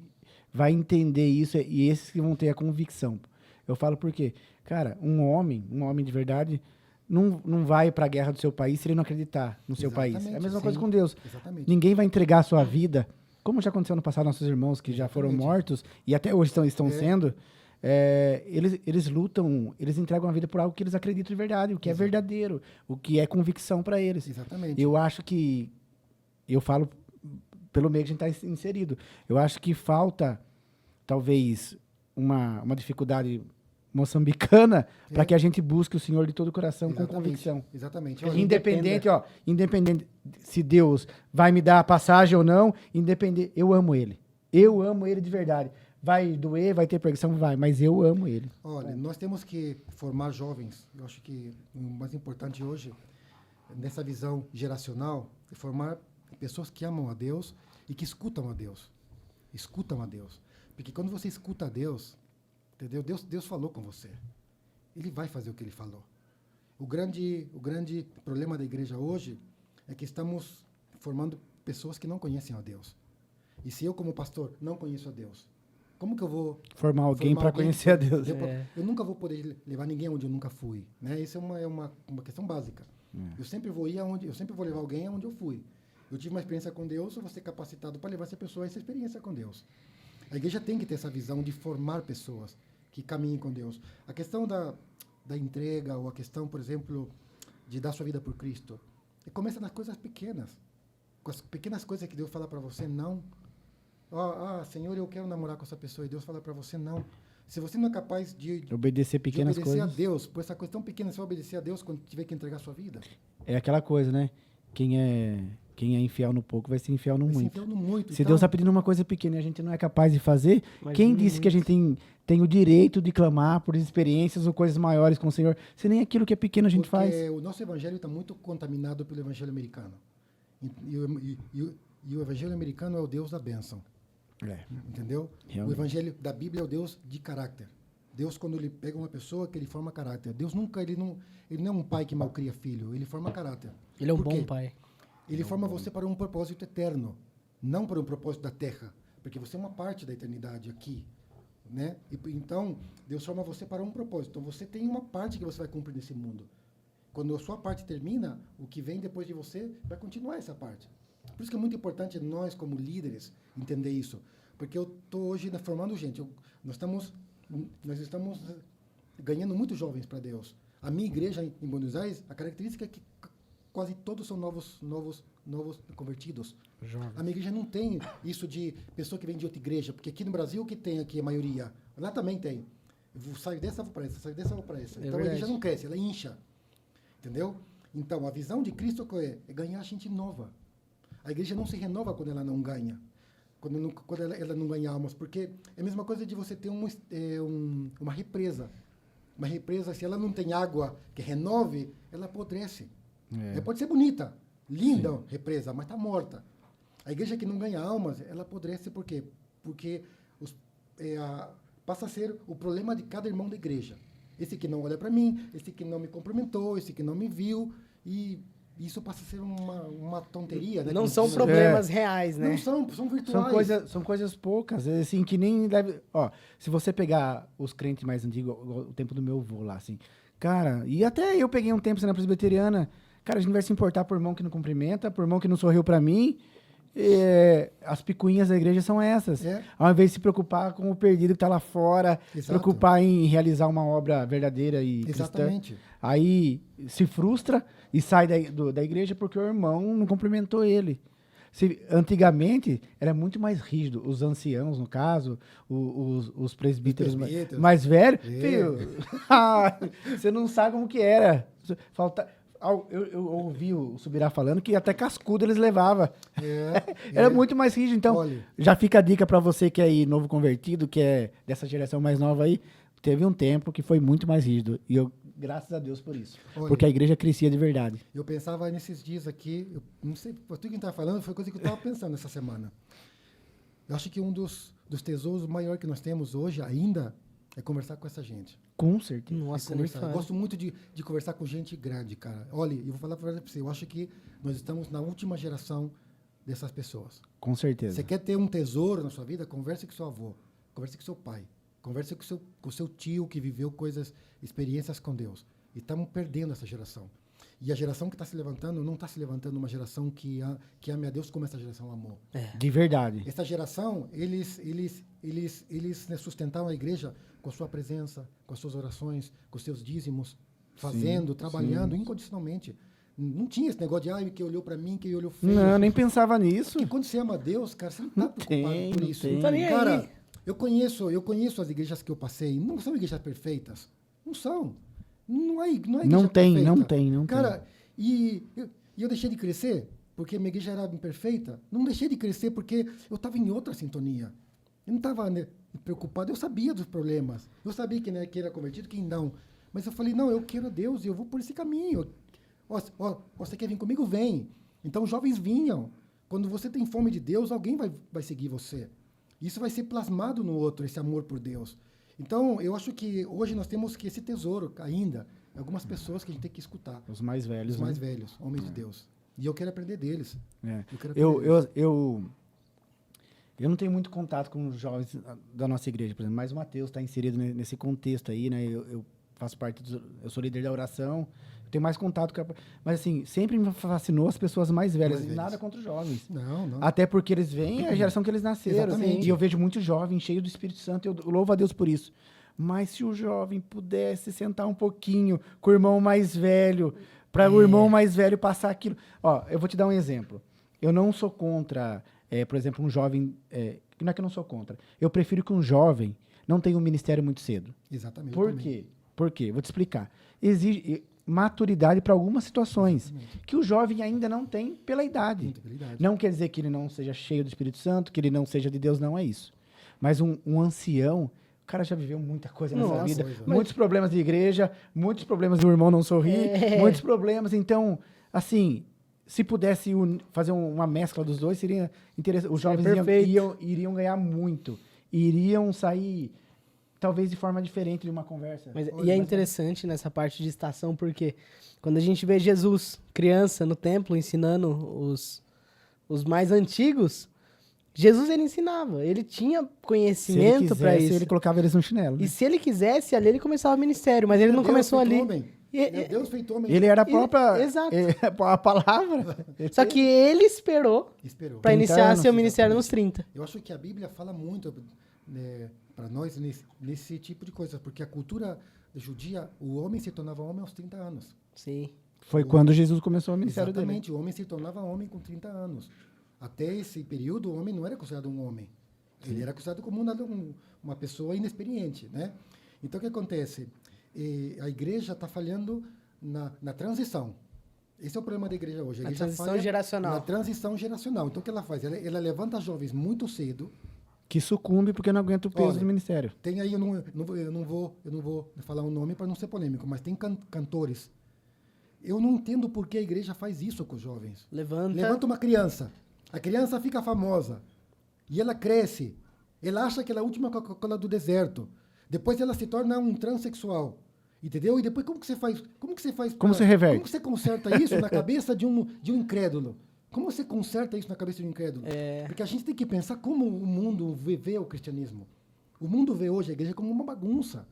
entender isso, e esses que vão ter a convicção. Eu falo porque, cara, um homem de verdade, não vai para a guerra do seu país se ele não acreditar no seu país. É a mesma coisa com Deus. Exatamente. Ninguém vai entregar a sua vida, como já aconteceu no passado, nossos irmãos que já foram mortos e até hoje estão sendo, eles lutam, eles entregam a vida por algo que eles acreditam de verdade, o que é verdadeiro, o que é convicção para eles. Exatamente. Eu acho que, eu falo pelo meio que a gente está inserido, eu acho que falta, talvez, uma dificuldade moçambicana para que a gente busque o Senhor de todo o coração com convicção. Exatamente. Independente se Deus vai me dar a passagem ou não, independente, eu amo Ele. Eu amo Ele de verdade. Vai doer, vai ter perseguição, vai, mas eu amo Ele. Olha, nós temos que formar jovens. Eu acho que o mais importante hoje, nessa visão geracional, é formar pessoas que amam a Deus e que escutam a Deus. Escutam a Deus. Porque quando você escuta a Deus, entendeu? Deus falou com você. Ele vai fazer o que ele falou. O grande problema da igreja hoje é que estamos formando pessoas que não conhecem a Deus. E se eu, como pastor, não conheço a Deus, como que eu vou formar alguém para conhecer a Deus? Eu nunca vou poder levar ninguém onde eu nunca fui, né? Isso é uma questão básica. Eu sempre vou levar alguém aonde eu fui. Eu tive uma experiência com Deus, eu vou ser capacitado para levar essa pessoa a essa experiência com Deus. A igreja tem que ter essa visão de formar pessoas que caminhem com Deus. A questão da entrega, ou a questão, por exemplo, de dar sua vida por Cristo, começa nas coisas pequenas. Com as pequenas coisas que Deus fala para você, não. Senhor, eu quero namorar com essa pessoa, e Deus fala para você, não. Se você não é capaz de obedecer pequenas coisas, a Deus, por essa questão pequena, você vai obedecer a Deus quando tiver que entregar a sua vida. É aquela coisa, né? Quem é infiel no pouco vai ser infiel no muito. Se então, Deus está pedindo uma coisa pequena e a gente não é capaz de fazer, quem disse que a gente tem o direito de clamar por experiências ou coisas maiores com o Senhor, se nem aquilo que é pequeno a gente faz? Porque o nosso evangelho está muito contaminado pelo evangelho americano. E o evangelho americano é o Deus da bênção. Entendeu? Realmente. O evangelho da Bíblia é o Deus de caráter. Deus, quando ele pega uma pessoa, que ele forma caráter. Deus ele não é um pai que malcria filho, ele forma caráter. Ele é um bom pai. Ele forma você para um propósito eterno, não para um propósito da terra, porque você é uma parte da eternidade aqui, né? Então, Deus forma você para um propósito. Então, você tem uma parte que você vai cumprir nesse mundo. Quando a sua parte termina, o que vem depois de você vai continuar essa parte. Por isso que é muito importante nós, como líderes, entender isso. Porque eu estou hoje formando gente. Nós estamos ganhando muitos jovens para Deus. A minha igreja em Buenos Aires, a característica é que quase todos são novos convertidos. Jovens. A minha igreja não tem isso de pessoa que vem de outra igreja, porque aqui no Brasil o que tem aqui a maioria, lá também tem. Eu saio dessa, vou para essa, saio dessa, vou para essa. Então a igreja não cresce, ela incha. Entendeu? Então a visão de Cristo é ganhar gente nova. A igreja não se renova quando ela não ganha. Quando ela não ganha almas, porque é a mesma coisa de você ter uma represa. Uma represa, se ela não tem água que renove, ela apodrece. Pode ser bonita, linda, represa, mas está morta. A igreja que não ganha almas, ela apodrece por quê? Porque passa a ser o problema de cada irmão da igreja. Esse que não olha para mim, esse que não me cumprimentou, esse que não me viu, e isso passa a ser uma tonteria, né? Não são problemas reais, né? Não são virtuais. São coisas poucas, assim, que nem deve... Ó, se você pegar os crentes mais antigos, o tempo do meu avô lá, assim, cara, e até eu peguei um tempo na presbiteriana, cara, a gente vai se importar por irmão que não cumprimenta, por irmão que não sorriu pra mim, as picuinhas da igreja são essas. Ao invés de se preocupar com o perdido que tá lá fora, se preocupar em realizar uma obra verdadeira e Exatamente. cristã, aí se frustra e sai da igreja porque o irmão não cumprimentou ele. Antigamente, era muito mais rígido. Os anciãos, no caso, os presbíteros mais velhos. Filho, você não sabe como que era. Eu ouvi o Subirá falando que até cascudo eles levavam. Era muito mais rígido. Então, já fica a dica para você que é aí novo convertido, que é dessa geração mais nova aí. Teve um tempo que foi muito mais rígido. E eu, graças a Deus por isso. Porque a igreja crescia de verdade. Eu pensava nesses dias aqui, eu não sei, tudo que estava falando foi coisa que eu estava pensando essa semana. Eu acho que um dos tesouros maiores que nós temos hoje ainda é conversar com essa gente. Com certeza. Nossa, eu gosto muito de conversar com gente grande, cara. Olha, eu vou falar para você, eu acho que nós estamos na última geração dessas pessoas. Com certeza. Você quer ter um tesouro na sua vida? Converse com seu avô, converse com seu pai, converse com seu tio que viveu experiências com Deus. E estamos perdendo essa geração. E a geração que está se levantando não está se levantando uma geração que ame a Deus como essa geração amou. De verdade. Essa geração, eles sustentavam a igreja com a sua presença, com as suas orações, com os seus dízimos, fazendo, trabalhando incondicionalmente. Não tinha esse negócio de que olhou para mim, que olhou feio. Não, nem pensava nisso. Porque quando você ama a Deus, cara, você não está preocupado por isso. Não tá nem cara, aí. eu conheço as igrejas que eu passei. Não são igrejas perfeitas. Não são. Não é igreja não tem, perfeita. não tem. Cara, e eu deixei de crescer porque minha igreja era imperfeita? Não deixei de crescer porque eu estava em outra sintonia. Eu não estava preocupado. Eu sabia dos problemas. Eu sabia quem era convertido, quem não. Mas eu falei, não, eu quero a Deus e eu vou por esse caminho. Você quer vir comigo? Vem. Então, os jovens vinham. Quando você tem fome de Deus, alguém vai seguir você. Isso vai ser plasmado no outro, esse amor por Deus. Então, eu acho que hoje nós temos que esse tesouro ainda, algumas pessoas que a gente tem que escutar. Os mais velhos, Os mais velhos, homens de Deus. E eu quero aprender deles. Eu não tenho muito contato com os jovens da nossa igreja, por exemplo, mas o Matheus está inserido nesse contexto aí, né? Eu faço parte eu sou líder da oração, tenho mais contato com mas assim, sempre me fascinou as pessoas mais velhas, nada contra os jovens. Não. Até porque eles vêm a geração que eles nasceram. Exatamente. E eu vejo muitos jovens cheios do Espírito Santo, eu louvo a Deus por isso. Mas se o jovem pudesse sentar um pouquinho com o irmão mais velho, para o irmão mais velho passar aquilo. Ó, eu vou te dar um exemplo. Eu não sou contra, por exemplo, um jovem... não é que eu não sou contra. Eu prefiro que um jovem não tenha um ministério muito cedo. Exatamente. Por quê? Por quê? Vou te explicar. Exige maturidade para algumas situações. Exatamente. Que o jovem ainda não tem pela idade. Não quer dizer que ele não seja cheio do Espírito Santo, que ele não seja de Deus, não é isso. Mas um ancião, o cara já viveu muita coisa nessa vida. Muitos problemas de igreja, muitos problemas do irmão não sorrir, muitos problemas. Então, assim, se pudesse fazer uma mescla dos dois, seria interessante. Os jovens iriam ganhar muito. Iriam sair... talvez de forma diferente de uma conversa. E é interessante nessa parte de estação, porque quando a gente vê Jesus, criança, no templo, ensinando os mais antigos, Jesus, ele ensinava. Ele tinha conhecimento para isso. Ele colocava eles no chinelo. Né? E se ele quisesse, ali ele começava o ministério, mas ele não comeusou ali. Deus feito homem. Ele era a própria... Exato. A palavra. Só que ele esperou Esperou. pra 30 iniciar anos, seu ministério nos 30. Eu acho que a Bíblia fala muito para nós nesse tipo de coisa, porque a cultura judia, o homem se tornava homem aos 30 anos. Sim. Foi quando Jesus começou o ministério dele. Exatamente, o homem se tornava homem com 30 anos. Até esse período, o homem não era considerado um homem. Ele era considerado como uma pessoa inexperiente, né? Então, o que acontece? A igreja está falhando na transição. Esse é o problema da igreja hoje. A igreja transição falha geracional. Na transição geracional. Então, o que ela faz? Ela levanta jovens muito cedo. Que sucumbe porque não aguenta o peso Olha, do ministério. Tem aí, eu não vou falar um nome para não ser polêmico, mas tem cantores. Eu não entendo por que a igreja faz isso com os jovens. Levanta uma criança. A criança fica famosa. E ela cresce. Ela acha que ela é a última Coca-Cola do deserto. Depois ela se torna um transexual. Entendeu? E depois como que você faz? Como você reverte? Como você conserta isso na cabeça de um incrédulo? Como você conserta isso na cabeça de um incrédulo? Porque a gente tem que pensar como o mundo vê o cristianismo. O mundo vê hoje a igreja como uma bagunça.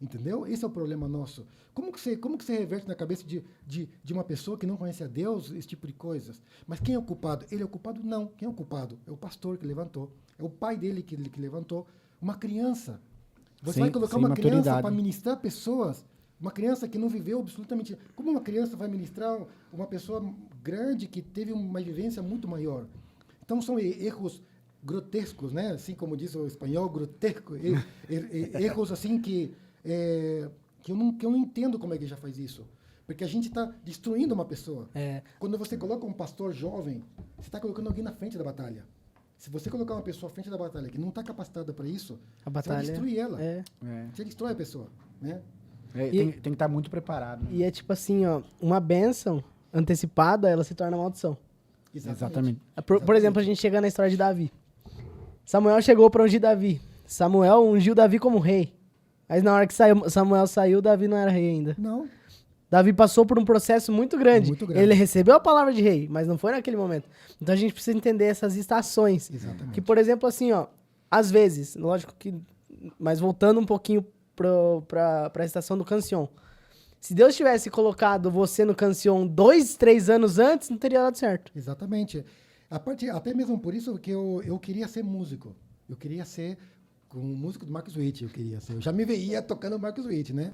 Entendeu? Esse é o problema nosso. Como que você reverte na cabeça de uma pessoa que não conhece a Deus esse tipo de coisas? Mas quem é o culpado? Ele é o culpado? Não. Quem é o culpado? É o pastor que levantou. É o pai dele que levantou. Uma criança. Você vai colocar uma criança para ministrar pessoas, uma criança que não viveu absolutamente... Como uma criança vai ministrar uma pessoa grande que teve uma vivência muito maior? Então, são erros grotescos, né? Assim como diz o espanhol, grotesco. Erros assim que eu não entendo como é que já faz isso. Porque a gente está destruindo uma pessoa. Quando você coloca um pastor jovem, você está colocando alguém na frente da batalha. Se você colocar uma pessoa à frente da batalha que não está capacitada para isso, você vai destruir ela. Você destrói a pessoa, né? Tem que estar muito preparado. Né? E é tipo assim, ó, uma bênção antecipada, ela se torna maldição. Exatamente. Por exemplo, a gente chega na história de Davi. Samuel chegou para ungir Davi. Samuel ungiu Davi como rei. Mas na hora que Samuel saiu, Davi não era rei ainda. Não. Davi passou por um processo muito grande. Ele recebeu a palavra de rei, mas não foi naquele momento. Então a gente precisa entender essas estações. Exatamente. Que, por exemplo, assim, ó, às vezes, lógico que... Mas voltando um pouquinho pra estação do Cancion. Se Deus tivesse colocado você no Cancion 2, 3 anos antes, não teria dado certo. Exatamente. Até mesmo por isso que eu queria ser músico. Eu queria ser com o músico do Marcos Witt. Eu já me veia tocando o Marcos Witt, né?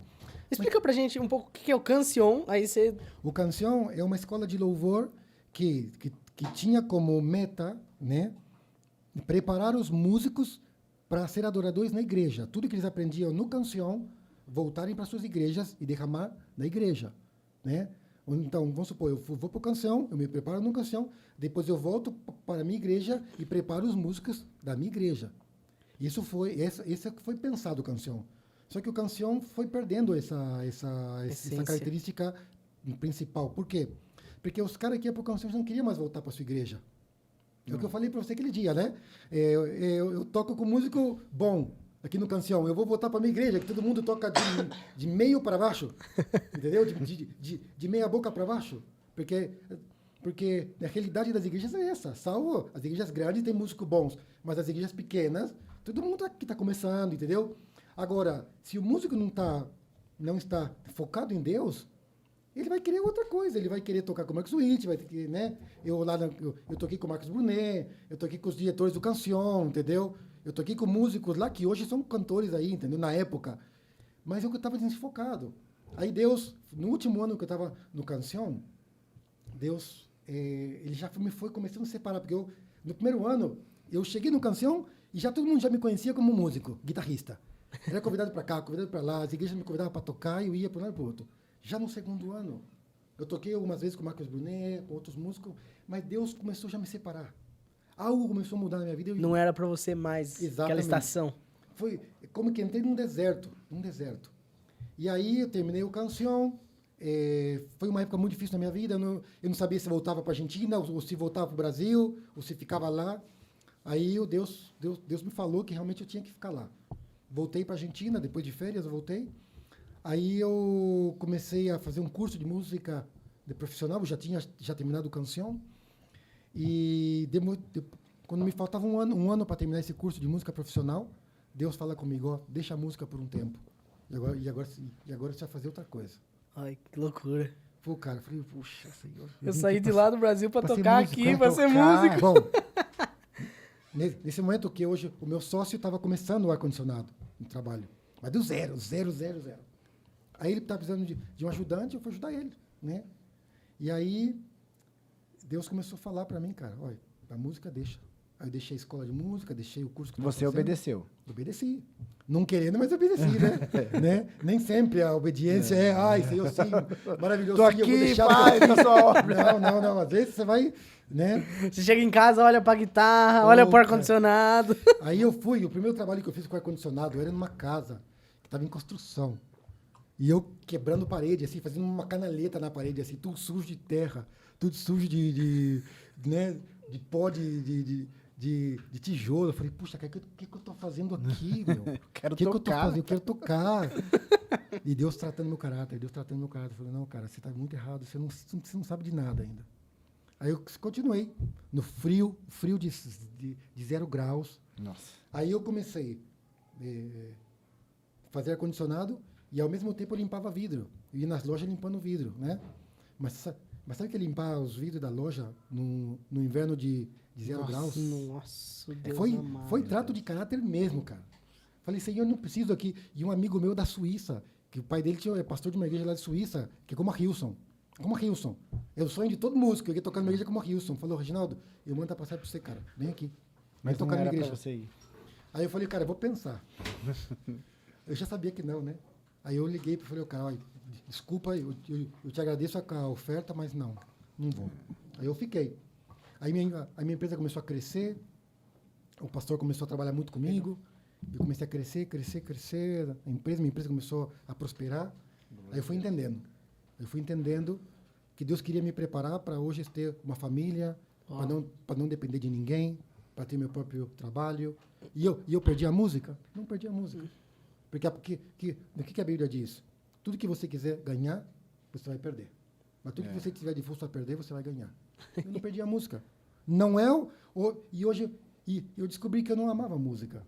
Explica pra gente um pouco o que é o Cancion, aí você... O Cancion é uma escola de louvor que tinha como meta, né, preparar os músicos para ser adoradores na igreja. Tudo que eles aprendiam no Cancion, voltarem para suas igrejas e derramar na igreja, né? Então, vamos supor, eu vou para o Cancion, eu me preparo no Cancion, depois eu volto para a minha igreja e preparo os músicos da minha igreja. Isso foi pensado o Cancion. Só que o Cancion foi perdendo essa característica principal. Por quê? Porque os caras que iam para o Cancion não queriam mais voltar para a sua igreja. É o que eu falei para você aquele dia, né? Eu toco com músico bom aqui no Cancion. Eu vou voltar para a minha igreja, que todo mundo toca de meio para baixo. Entendeu? De meia boca para baixo. Porque a realidade das igrejas é essa. Salvo as igrejas grandes têm músicos bons, mas as igrejas pequenas, todo mundo aqui está começando, entendeu? Agora, se o músico não está focado em Deus, ele vai querer outra coisa. Ele vai querer tocar com o Marcos Witt, vai ter que, né? Eu toquei com o Marcos Brunet, eu toquei com os diretores do Cancion, entendeu? Eu toquei com músicos lá que hoje são cantores aí, entendeu? Na época. Mas eu estava desfocado. Aí Deus, no último ano que eu estava no Cancion, Deus, ele já me foi começando a separar, porque no primeiro ano, eu cheguei no Cancion e já todo mundo já me conhecia como músico, guitarrista. Era convidado para cá, convidado para lá, as igrejas me convidavam para tocar e eu ia para um lado e para o outro. Já no segundo ano, eu toquei algumas vezes com o Marcos Brunet, com outros músicos, mas Deus começou já a me separar. Algo começou a mudar na minha vida. Não era para você mais aquela estação. Foi como que entrei num deserto. E aí eu terminei o Cancion. Foi uma época muito difícil na minha vida. Eu não sabia se voltava para a Argentina, ou se voltava para o Brasil, ou se ficava lá. Aí Deus me falou que realmente eu tinha que ficar lá. Voltei para a Argentina, depois de férias eu voltei. Aí eu comecei a fazer um curso de música de profissional, eu já tinha terminado o Cancion. E quando me faltava um ano para terminar esse curso de música profissional, Deus fala comigo, ó, deixa a música por um tempo. E agora você vai fazer outra coisa. Ai, que loucura. Pô, cara, eu falei, puxa, Senhor. Eu saí de lá do Brasil pra ser tocar músico, aqui, né? pra ser Tocar. músico. Bom, nesse momento que hoje o meu sócio estava começando o ar-condicionado no trabalho. Mas do zero. Aí ele estava precisando de um ajudante, eu fui ajudar ele, né? E aí, Deus começou a falar para mim, cara, olha, a música deixa. Aí eu deixei a escola de música, deixei o curso que eu tava Você fazendo. obedeceu. Obedeci. Não querendo, mas obedeci, né? Nem sempre a obediência Senhor, sim, maravilhoso, Tô sim, eu vou aqui, deixar... pai, da sua obra. Não, às vezes você vai, né? Você chega em casa, olha pra guitarra, olha pro Puta. ar-condicionado. Aí eu fui, o primeiro trabalho que eu fiz com ar-condicionado era numa casa que estava em construção. E eu quebrando parede, assim, fazendo uma canaleta na parede, assim, tudo sujo de terra, tudo sujo né, de pó de tijolo. Eu falei, puxa, o que eu tô fazendo aqui, meu? Quero que eu tô tocar. fazendo? Eu quero tocar. E Deus tratando meu caráter, Eu falei, não, cara, você tá muito errado, você não sabe de nada ainda. Aí eu continuei, no frio de 0 graus. Nossa. Aí eu comecei a fazer ar-condicionado e, ao mesmo tempo, eu limpava vidro. Eu ia nas lojas limpando vidro, né? Mas sabe que limpar os vidros da loja no inverno de 0 graus? Nossa, Deus amado. Foi trato de caráter mesmo, cara. Falei, Senhor, eu não preciso aqui. E um amigo meu da Suíça, que o pai dele é pastor de uma igreja lá de Suíça, que é como a Hilson. É o sonho de todo músico, eu ia tocar numa igreja como a Hilson. Falou, Reginaldo, eu mando a passagem pra você, cara. Vem aqui. Mas Vem não tocar na era igreja. pra você ir. Aí eu falei, cara, eu vou pensar. Eu já sabia que não, né? Aí eu liguei e falei, cara, olha, desculpa, eu te agradeço a oferta, mas não vou. Aí eu fiquei. Aí a minha empresa começou a crescer, o pastor começou a trabalhar muito comigo, eu comecei a crescer, minha empresa começou a prosperar. Aí eu fui entendendo que Deus queria me preparar para hoje ter uma família, para não depender de ninguém, para ter meu próprio trabalho. E eu perdi a música? Não perdi a música. Porque o que a Bíblia diz? Tudo que você quiser ganhar, você vai perder. Mas tudo que você tiver disposto a perder, você vai ganhar. Eu não perdi a música. Não é e hoje eu descobri que eu não amava música.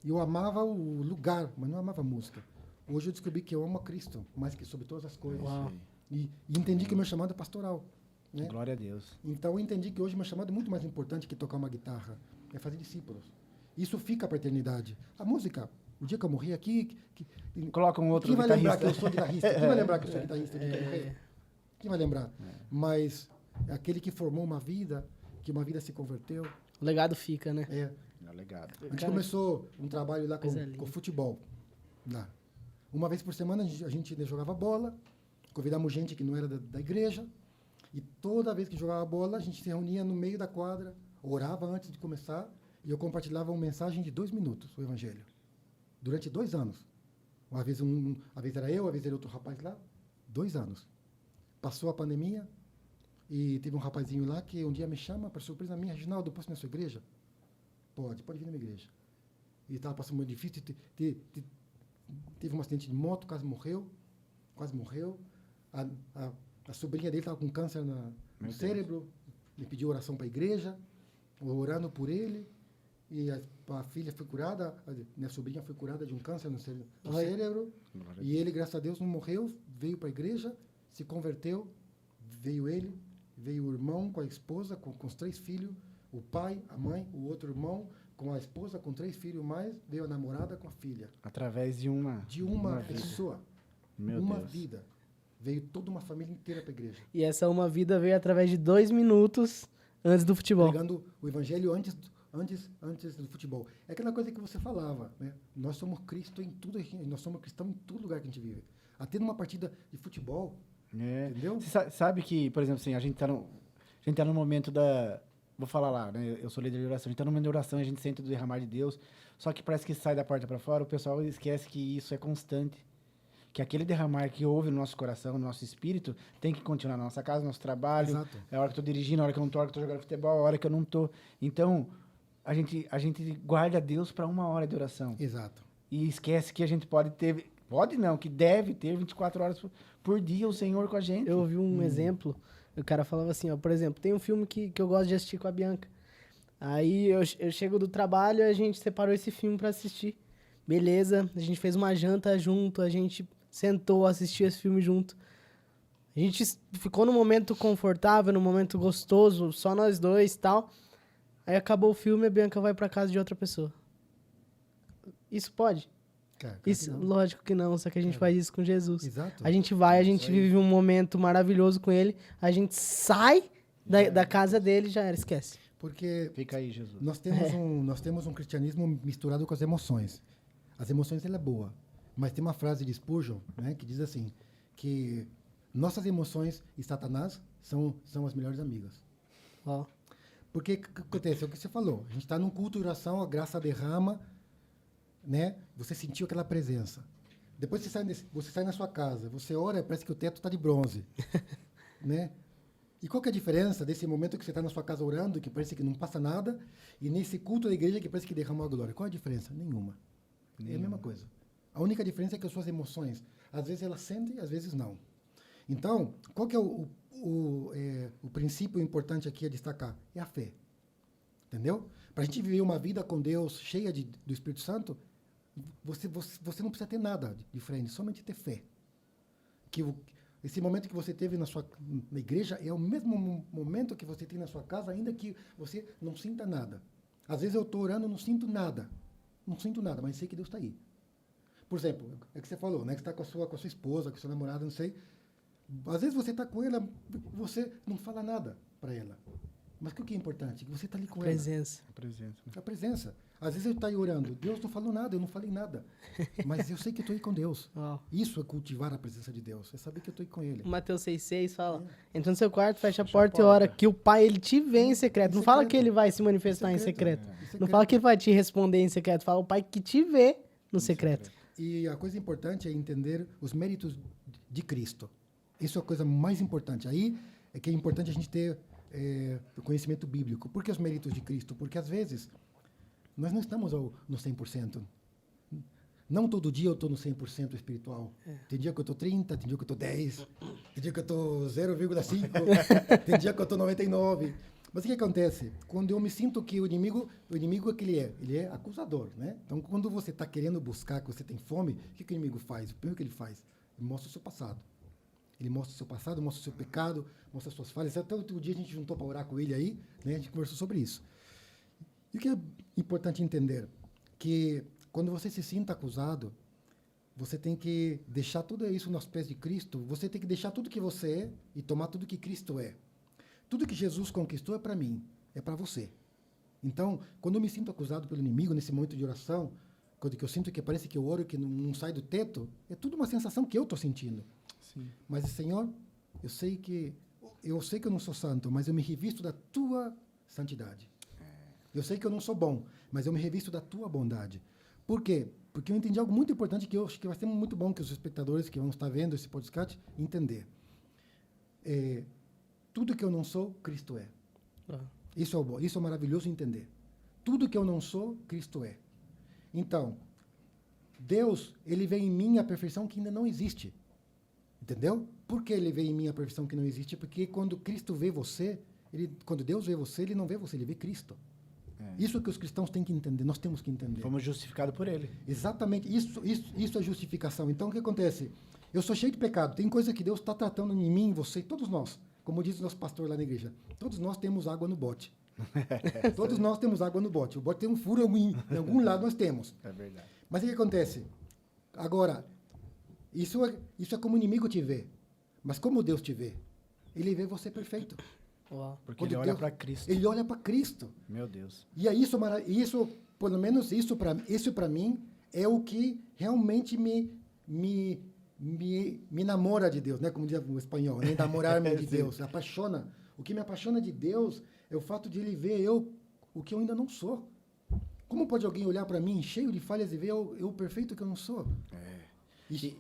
Eu amava o lugar, mas não amava música. Hoje eu descobri que eu amo a Cristo, mais que sobre todas as coisas. Uau. E entendi que o meu chamado é pastoral. Né? Glória a Deus. Então eu entendi que hoje o meu chamado é muito mais importante que tocar uma guitarra. É fazer discípulos. Isso fica para a eternidade. A música, o dia que eu morri aqui... Coloca um outro Quem vai lembrar que eu guitarrista. sou guitarrista? Quem vai lembrar que eu sou guitarrista? O dia que eu morrer? Quem vai lembrar? Mas é aquele que formou uma vida, que uma vida se converteu. O legado fica, né? É. É legado. A gente começou um trabalho lá coisa linda. com futebol. Lá. Uma vez por semana a gente jogava bola, convidamos gente que não era da igreja, e toda vez que jogava bola, a gente se reunia no meio da quadra, orava antes de começar, e eu compartilhava uma mensagem de 2 minutos, o Evangelho. Durante 2 anos. Uma vez era eu, uma vez era outro rapaz lá. 2 anos. Passou a pandemia, e teve um rapazinho lá que um dia me chama, para surpresa minha, Reginaldo, posso ir na sua igreja? Pode vir na minha igreja. E estava passando muito difícil, teve um acidente de moto, quase morreu. A sobrinha dele estava com câncer no cérebro, me pediu oração para a igreja, orando por ele, e a filha foi curada, minha sobrinha foi curada de um câncer no cérebro, e ele, graças a Deus, não morreu, veio para a igreja, se converteu, veio o irmão com a esposa, com os 3 filhos, o pai, a mãe, o outro irmão, com a esposa, com 3 filhos mais, veio a namorada com a filha. Através de uma pessoa. Meu uma Deus. vida. Veio toda uma família inteira para a igreja. E essa uma vida veio através de 2 minutos antes do futebol. Pregando o evangelho antes do futebol. É aquela coisa que você falava, né? Nós somos Cristo em tudo, nós somos cristãos em todo lugar que a gente vive. Até numa partida de futebol, entendeu? Você sabe que, por exemplo, assim, a gente tá no momento da... Vou falar lá, né? Eu sou líder de oração. A gente tá no momento de oração, a gente sente o derramar de Deus. Só que parece que sai da porta para fora, o pessoal esquece que isso é constante. Que aquele derramar que houve no nosso coração, no nosso espírito, tem que continuar na nossa casa, no nosso trabalho. Exato. É a hora que eu tô dirigindo, a hora que eu não tô, a hora que eu tô jogando futebol, a hora que eu não tô. Então, a gente guarda Deus para 1 hora de oração. Exato. E esquece que a gente que deve ter 24 horas por dia o Senhor com a gente. Eu ouvi um exemplo, o cara falava assim, ó, por exemplo, tem um filme que eu gosto de assistir com a Bianca. Aí eu chego do trabalho e a gente separou esse filme pra assistir. Beleza, a gente fez uma janta junto, a gente sentou, assistiu esse filme junto. A gente ficou num momento confortável, num momento gostoso, só nós dois e tal. Aí acabou o filme e a Bianca vai pra casa de outra pessoa. Isso pode? Claro, Isso, não. lógico que não, só que a gente faz isso com Jesus. Exato. A gente vai, a gente Isso aí. vive um momento maravilhoso com ele, a gente sai da casa dele e já era, esquece. Porque Fica aí, Jesus. nós temos um cristianismo misturado com as emoções. As emoções, ela é boa. Mas tem uma frase de Spurgeon, né, que diz assim, que nossas emoções e Satanás são as melhores amigas. Ó, Porque o que acontece? É o que você falou. A gente está num culto de oração, a graça derrama, né? Você sentiu aquela presença. Depois você sai na sua casa, você ora, parece que o teto está de bronze. Né? E qual que é a diferença desse momento que você está na sua casa orando, que parece que não passa nada, e nesse culto da igreja que parece que derramou a glória? Qual a diferença? Nenhuma. É a mesma coisa. A única diferença é que as suas emoções, às vezes elas sentem, às vezes não. Então, qual que é o princípio importante aqui a destacar? É a fé. Entendeu? Para a gente viver uma vida com Deus cheia do Espírito Santo, você não precisa ter nada de frente, somente ter fé. Esse momento que você teve na igreja é o mesmo momento que você tem na sua casa, ainda que você não sinta nada. Às vezes eu estou orando e não sinto nada. Não sinto nada, mas sei que Deus está aí. Por exemplo, é que você falou, né? Que você está com a sua esposa, com a sua namorada, não sei. Às vezes você está com ela, você não fala nada para ela. Mas o que é importante? Que você está ali com presença. A presença. Né? ela. A presença. Às vezes eu estou aí orando, Deus não falou nada, eu não falei nada. Mas eu sei que estou aí com Deus. Ó. Isso é cultivar a presença de Deus. É saber que eu estou aí com Ele. Mateus 6,6 fala, entra no seu quarto, fecha a porta e ora, que o Pai, ele te vê em secreto. Não fala que ele vai se manifestar em secreto. Não fala que ele vai te responder em secreto. Fala o Pai que te vê no secreto. E a coisa importante é entender os méritos de Cristo. Isso é a coisa mais importante. Aí é que é importante a gente ter o conhecimento bíblico. Por que os méritos de Cristo? Porque, às vezes, nós não estamos no 100%. Não todo dia eu estou no 100% espiritual. Tem dia que eu estou 30, tem dia que eu estou 10, tem dia que eu estou 0,5, tem dia que eu estou 99. Mas o que acontece? Quando eu me sinto que o inimigo é que ele é acusador, né? Então, quando você está querendo buscar, que você tem fome, o que o inimigo faz? O primeiro que ele faz? Ele mostra o seu passado. Ele mostra o seu passado, mostra o seu pecado, mostra as suas falhas. Até outro dia a gente juntou para orar com ele aí, né? A gente conversou sobre isso. E o que é importante entender? Que quando você se sinta acusado, você tem que deixar tudo isso nos pés de Cristo. Você tem que deixar tudo que você é e tomar tudo que Cristo é. Tudo que Jesus conquistou é para mim, é para você. Então, quando eu me sinto acusado pelo inimigo, nesse momento de oração, quando eu sinto que parece que eu oro e que não sai do teto, é tudo uma sensação que eu estou sentindo. Sim. Mas, Senhor, eu sei que eu não sou santo, mas eu me revisto da tua santidade. Eu sei que eu não sou bom, mas eu me revisto da tua bondade. Por quê? Porque eu entendi algo muito importante que eu acho que vai ser muito bom que os espectadores que vão estar vendo esse podcast entender. Tudo que eu não sou, Cristo é. Isso é bom, isso é maravilhoso entender. Tudo que eu não sou, Cristo é. Então, Deus, ele vê em mim a perfeição que ainda não existe. Entendeu? Por que ele vê em mim a perfeição que não existe? Porque quando Cristo vê você, quando Deus vê você, ele não vê você, ele vê Cristo. Isso que os cristãos têm que entender, nós temos que entender. Fomos justificados por ele. Exatamente, isso é justificação. Então, o que acontece? Eu sou cheio de pecado, tem coisa que Deus está tratando em mim, em você, todos nós. Como diz o nosso pastor lá na igreja, todos nós temos água no bote. Todos nós temos água no bote. O bote tem um furo em algum lado nós temos. É verdade. Mas o que acontece? Agora, isso é como o inimigo te vê. Mas como Deus te vê? Ele vê você perfeito. Uau. Porque ele olha para Cristo. Ele olha para Cristo. Meu Deus. E aí isso, pelo menos isso para mim, é o que realmente me namora de Deus, né? Como diz o espanhol, né? Enamorar-me de Deus, apaixona. O que me apaixona de Deus é o fato de ele ver o que eu ainda não sou. Como pode alguém olhar para mim cheio de falhas e ver o perfeito que eu não sou?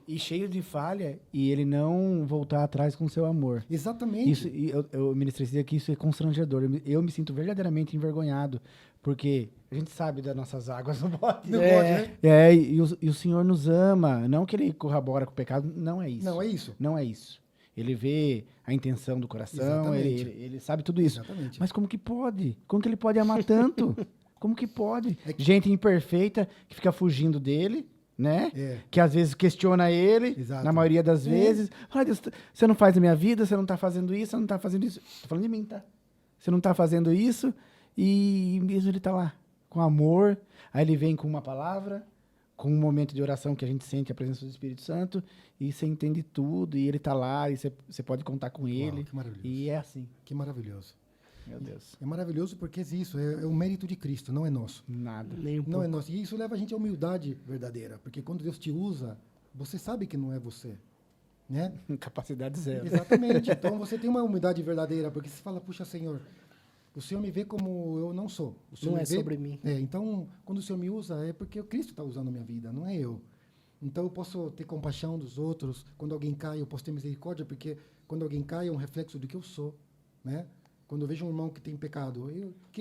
E cheio de falha, e ele não voltar atrás com o seu amor. Exatamente. Isso, e eu ministrei esse dia que isso é constrangedor. Eu me sinto verdadeiramente envergonhado, porque a gente sabe das nossas águas no bote. Né? E o Senhor nos ama. Não que ele corrobora com o pecado, não é isso. Não é isso. Não é isso. Ele vê a intenção do coração, ele sabe tudo isso. Exatamente. Mas como que pode? Como que ele pode amar tanto? Como que pode? Gente imperfeita que fica fugindo dele, né? É. Que às vezes questiona ele, Exato. na maioria das vezes. Fala, Deus, você não faz a minha vida, você não tá fazendo isso, você não tá fazendo isso. Tô falando de mim, tá? Você não tá fazendo isso e mesmo ele tá lá, com amor. Aí ele vem com uma palavra, com um momento de oração que a gente sente a presença do Espírito Santo e você entende tudo e ele tá lá e você pode contar com ele. que maravilhoso. E é assim. Que maravilhoso. Meu Deus. É maravilhoso porque é isso, é o mérito de Cristo, não é nosso. Nada. Nem um Não é pouco. nosso. E isso leva a gente à humildade verdadeira, porque quando Deus te usa, você sabe que não é você, né? Capacidade zero. Exatamente. Então você tem uma humildade verdadeira, porque você fala, puxa, Senhor, o Senhor me vê como eu não sou. O Senhor Não me é vê... sobre mim. Então, quando o Senhor me usa, é porque o Cristo está usando a minha vida, não é eu. Então eu posso ter compaixão dos outros. Quando alguém cai, eu posso ter misericórdia, porque quando alguém cai é um reflexo do que eu sou, né? Quando eu vejo um irmão que tem pecado, o que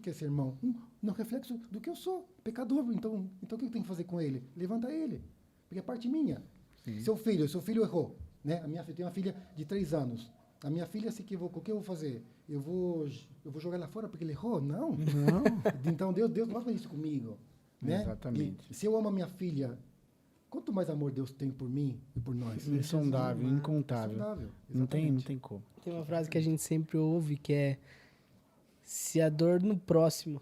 é esse irmão? Um reflexo do que eu sou, pecador. Então o que eu tenho que fazer com ele? Levanta ele, porque é parte minha. Sim. Seu filho errou, né? Eu tenho uma filha de 3 anos. A minha filha se equivocou, o que eu vou fazer? Eu vou jogar ela fora porque ele errou? Não. Não. Então Deus não vai fazer isso comigo, né? Exatamente. E se eu amo a minha filha, quanto mais amor Deus tem por mim e por nós? Insondável, incontável. Insondável, Não exatamente. tem como. Tem uma frase que a gente sempre ouve que é: se a dor no próximo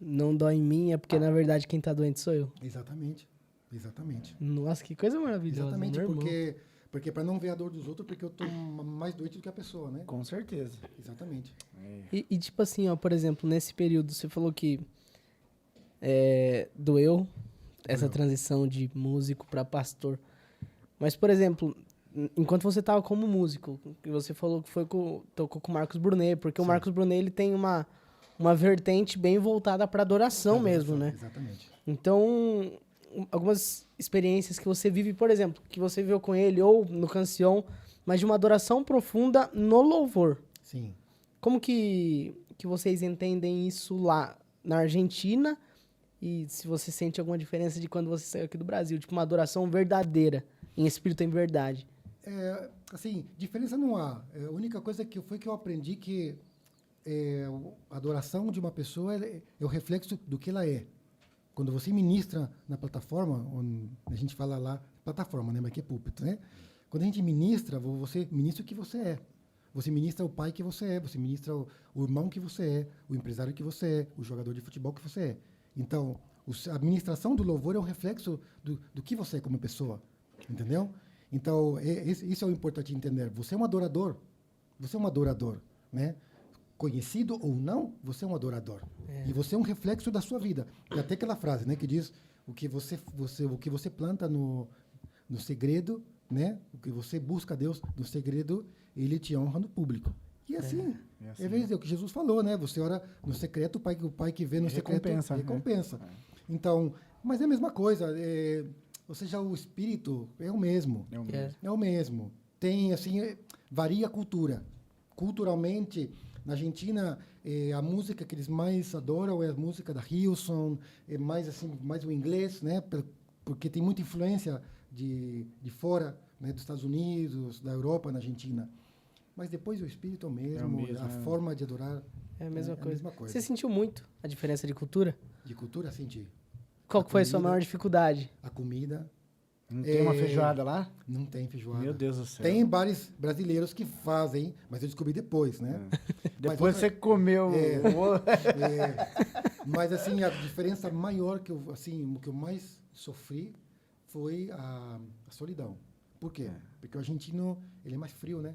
não dói em mim, é porque na verdade quem tá doente sou eu. Exatamente. Exatamente. Nossa, que coisa maravilhosa. Exatamente, meu irmão. porque para não ver a dor dos outros, porque eu tô mais doente do que a pessoa, né? Com certeza. Exatamente. E tipo assim, ó, por exemplo, nesse período, você falou que doeu essa transição de músico pra pastor. Mas, por exemplo, enquanto você tava como músico, que você falou que tocou com o Marcos Brunet, porque o Sim. Marcos Brunet ele tem uma vertente bem voltada pra adoração mesmo, né? Exatamente. Então, algumas experiências que você vive, por exemplo, que você viveu com ele ou no Cancion, mas de uma adoração profunda no louvor. Sim. Como que vocês entendem isso lá na Argentina? E se você sente alguma diferença de quando você saiu aqui do Brasil? Tipo, uma adoração verdadeira, em espírito e em verdade. Assim, diferença não há. A única coisa que eu aprendi que a adoração de uma pessoa é o reflexo do que ela é. Quando você ministra na plataforma, a gente fala lá, plataforma, né? Mas que é púlpito, né? Quando a gente ministra, você ministra o que você é. Você ministra o pai que você é, você ministra o irmão que você é, o empresário que você é, o jogador de futebol que você é. Então, a ministração do louvor é um reflexo do que você é como pessoa, entendeu? Então, isso é o importante entender. Você é um adorador, né? Conhecido ou não, você é um adorador. E você é um reflexo da sua vida. E até aquela frase, né, que diz o que você planta no segredo, né? O que você busca a Deus no segredo, ele te honra no público. E assim, é o que Jesus falou, né? Você ora no secreto, o pai que vê no secreto recompensa. Então, mas é a mesma coisa. Ou seja, o espírito é o mesmo. É o mesmo. Tem, assim, varia a cultura. Culturalmente, na Argentina, a música que eles mais adoram é a música da Hillsong, é mais o inglês, né? Porque tem muita influência de fora, né? Dos Estados Unidos, da Europa, na Argentina. Mas depois o espírito é o mesmo, a forma de adorar É a mesma coisa. a mesma coisa. Você sentiu muito a diferença de cultura? De cultura, senti. Qual que foi a sua maior dificuldade? A comida. Não tem uma feijoada lá? Não tem feijoada. Meu Deus do céu. Tem bares brasileiros que fazem, mas eu descobri depois, né? Depois você comeu. Mas assim, a diferença maior que o que eu mais sofri foi a solidão. Por quê? Porque o argentino, ele é mais frio, né?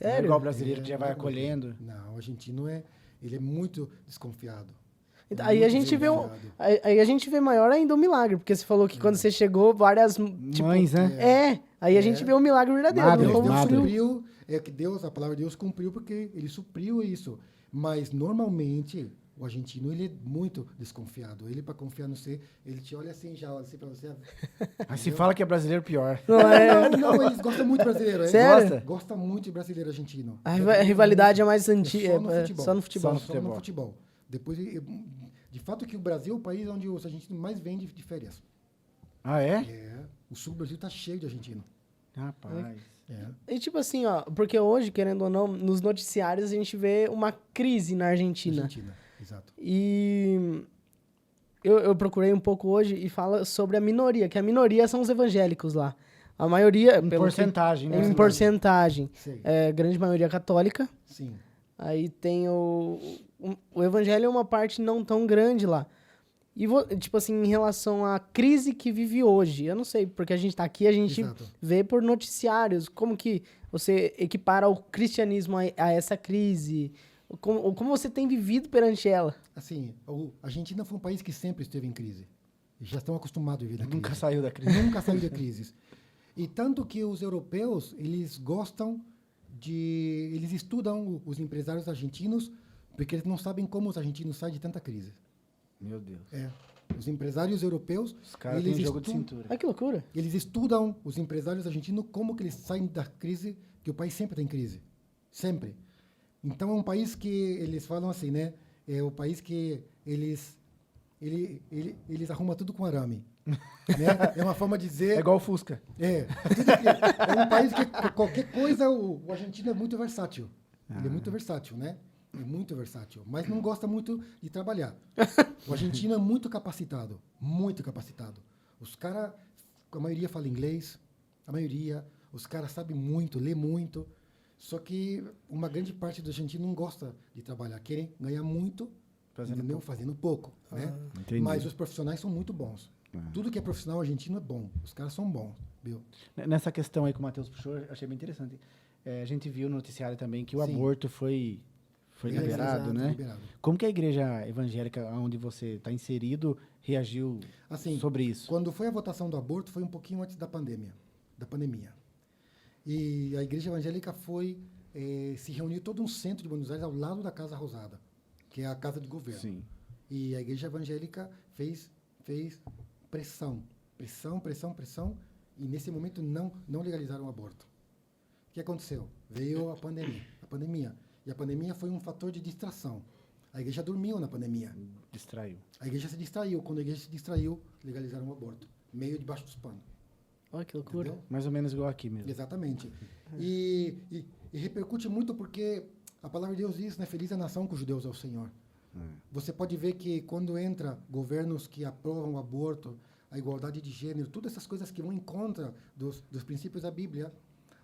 Não é Sério? igual o brasileiro que já vai Não, acolhendo. Não, o argentino ele é muito desconfiado. Então, aí a Muito gente vê desconfiado. aí a gente vê maior ainda o milagre, porque você falou que quando você chegou, várias tipo, Mães, né? aí a gente vê o milagre verdadeiro, Madre, não Deus como madre. frio. cumpriu, que Deus, a palavra de Deus cumpriu porque ele supriu isso. Mas normalmente o argentino ele é muito desconfiado. Ele para confiar no você, ele te olha assim já, olha assim para você. Mas se fala que é brasileiro, pior. Não é? Não, eles gostam muito de brasileiro. hein? Sério? Gosta muito de brasileiro argentino. A rivalidade é mais antiga, Só no futebol. só no futebol. Só no futebol. Depois, de fato que o Brasil é o país onde os argentinos mais vêm de férias. Ah, é? O sul do Brasil tá cheio de argentino. Rapaz. E tipo assim, ó, porque hoje, querendo ou não, nos noticiários a gente vê uma crise na Argentina. Argentina, exato. E eu procurei um pouco hoje e fala sobre a minoria, que a minoria são os evangélicos lá. A maioria, Em pelo que- porcentagem, né? em porcentagem, Sei. grande maioria católica. Sim. Aí tem o evangelho é uma parte não tão grande lá. E, tipo assim, em relação à crise que vive hoje, eu não sei, porque a gente tá aqui, a gente Exato. vê por noticiários, como que você equipara o cristianismo a essa crise, como você tem vivido perante ela. Assim, a Argentina foi um país que sempre esteve em crise. E já estão acostumados a viver na crise. Nunca saiu da crise. Nunca saiu de crise. E tanto que os europeus, eles gostam de... Eles estudam os empresários argentinos, porque eles não sabem como os argentinos saem de tanta crise. Meu Deus. É. Os empresários europeus, Os caras eles têm jogo de estudam- cintura. Ai, que loucura. Eles estudam, os empresários argentinos, como que eles saem da crise, que o país sempre tem crise. Sempre. Então, é um país que eles falam assim, né? É o país que eles arrumam tudo com arame. Né? É uma forma de dizer... É igual o Fusca. É um país que qualquer coisa, o argentino é muito versátil. Ele é muito versátil, né? É muito versátil, mas não gosta muito de trabalhar. O argentino é muito capacitado, muito capacitado. Os caras, a maioria fala inglês, a maioria, os caras sabem muito, lê muito, só que uma grande parte do argentino não gosta de trabalhar, querem ganhar muito, Fazendo fazendo pouco, né? Entendi. Mas os profissionais são muito bons. Tudo que é profissional argentino é bom, os caras são bons, viu? Nessa questão aí que o Matheus puxou, eu achei bem interessante. A gente viu no noticiário também que o Sim. aborto foi liberado, né? Liberado. Como que a igreja evangélica, onde você está inserido, reagiu Assim, sobre isso? quando foi a votação do aborto, foi um pouquinho antes da pandemia. E a igreja evangélica se reuniu todo um centro de Buenos Aires ao lado da Casa Rosada, que é a casa de governo. Sim. E a igreja evangélica fez pressão, e nesse momento não legalizaram o aborto. O que aconteceu? Veio a pandemia. E a pandemia foi um fator de distração. A igreja dormiu na pandemia. Distraiu. A igreja se distraiu. Quando a igreja se distraiu, legalizaram o aborto. Meio debaixo dos panos. Olha que loucura. Entendeu? Mais ou menos igual aqui mesmo. Exatamente. E repercute muito porque a palavra de Deus diz, né? Feliz a nação cujo Deus é o Senhor. Você pode ver que quando entra governos que aprovam o aborto, a igualdade de gênero, todas essas coisas que vão em contra dos princípios da Bíblia,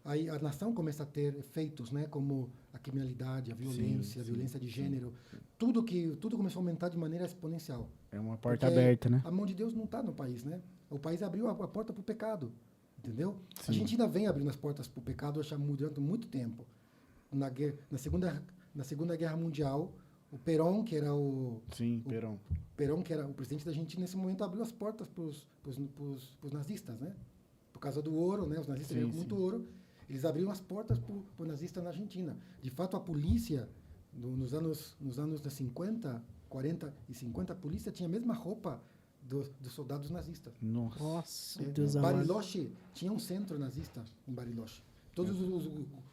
aí a nação começa a ter efeitos, né? Como a criminalidade, a violência, a violência de gênero. Tudo começou a aumentar de maneira exponencial. É uma porta Porque aberta, né? A mão de Deus não está no país, né? O país abriu a porta para o pecado, entendeu? Sim. A Argentina vem abrindo as portas para o pecado durante muito tempo. Na Segunda Guerra Mundial, o Perón, que era Sim, Perón. Perón, que era o presidente da Argentina, nesse momento abriu as portas para os nazistas, né? Por causa do ouro, né? Os nazistas Sim, tinham muito ouro. Eles abriram as portas para os nazistas na Argentina. De fato, a polícia, nos anos 50, 40 e 50, a polícia tinha a mesma roupa dos soldados nazistas. Nossa. Nossa, Deus amado. Bariloche tinha um centro nazista em Bariloche. Todos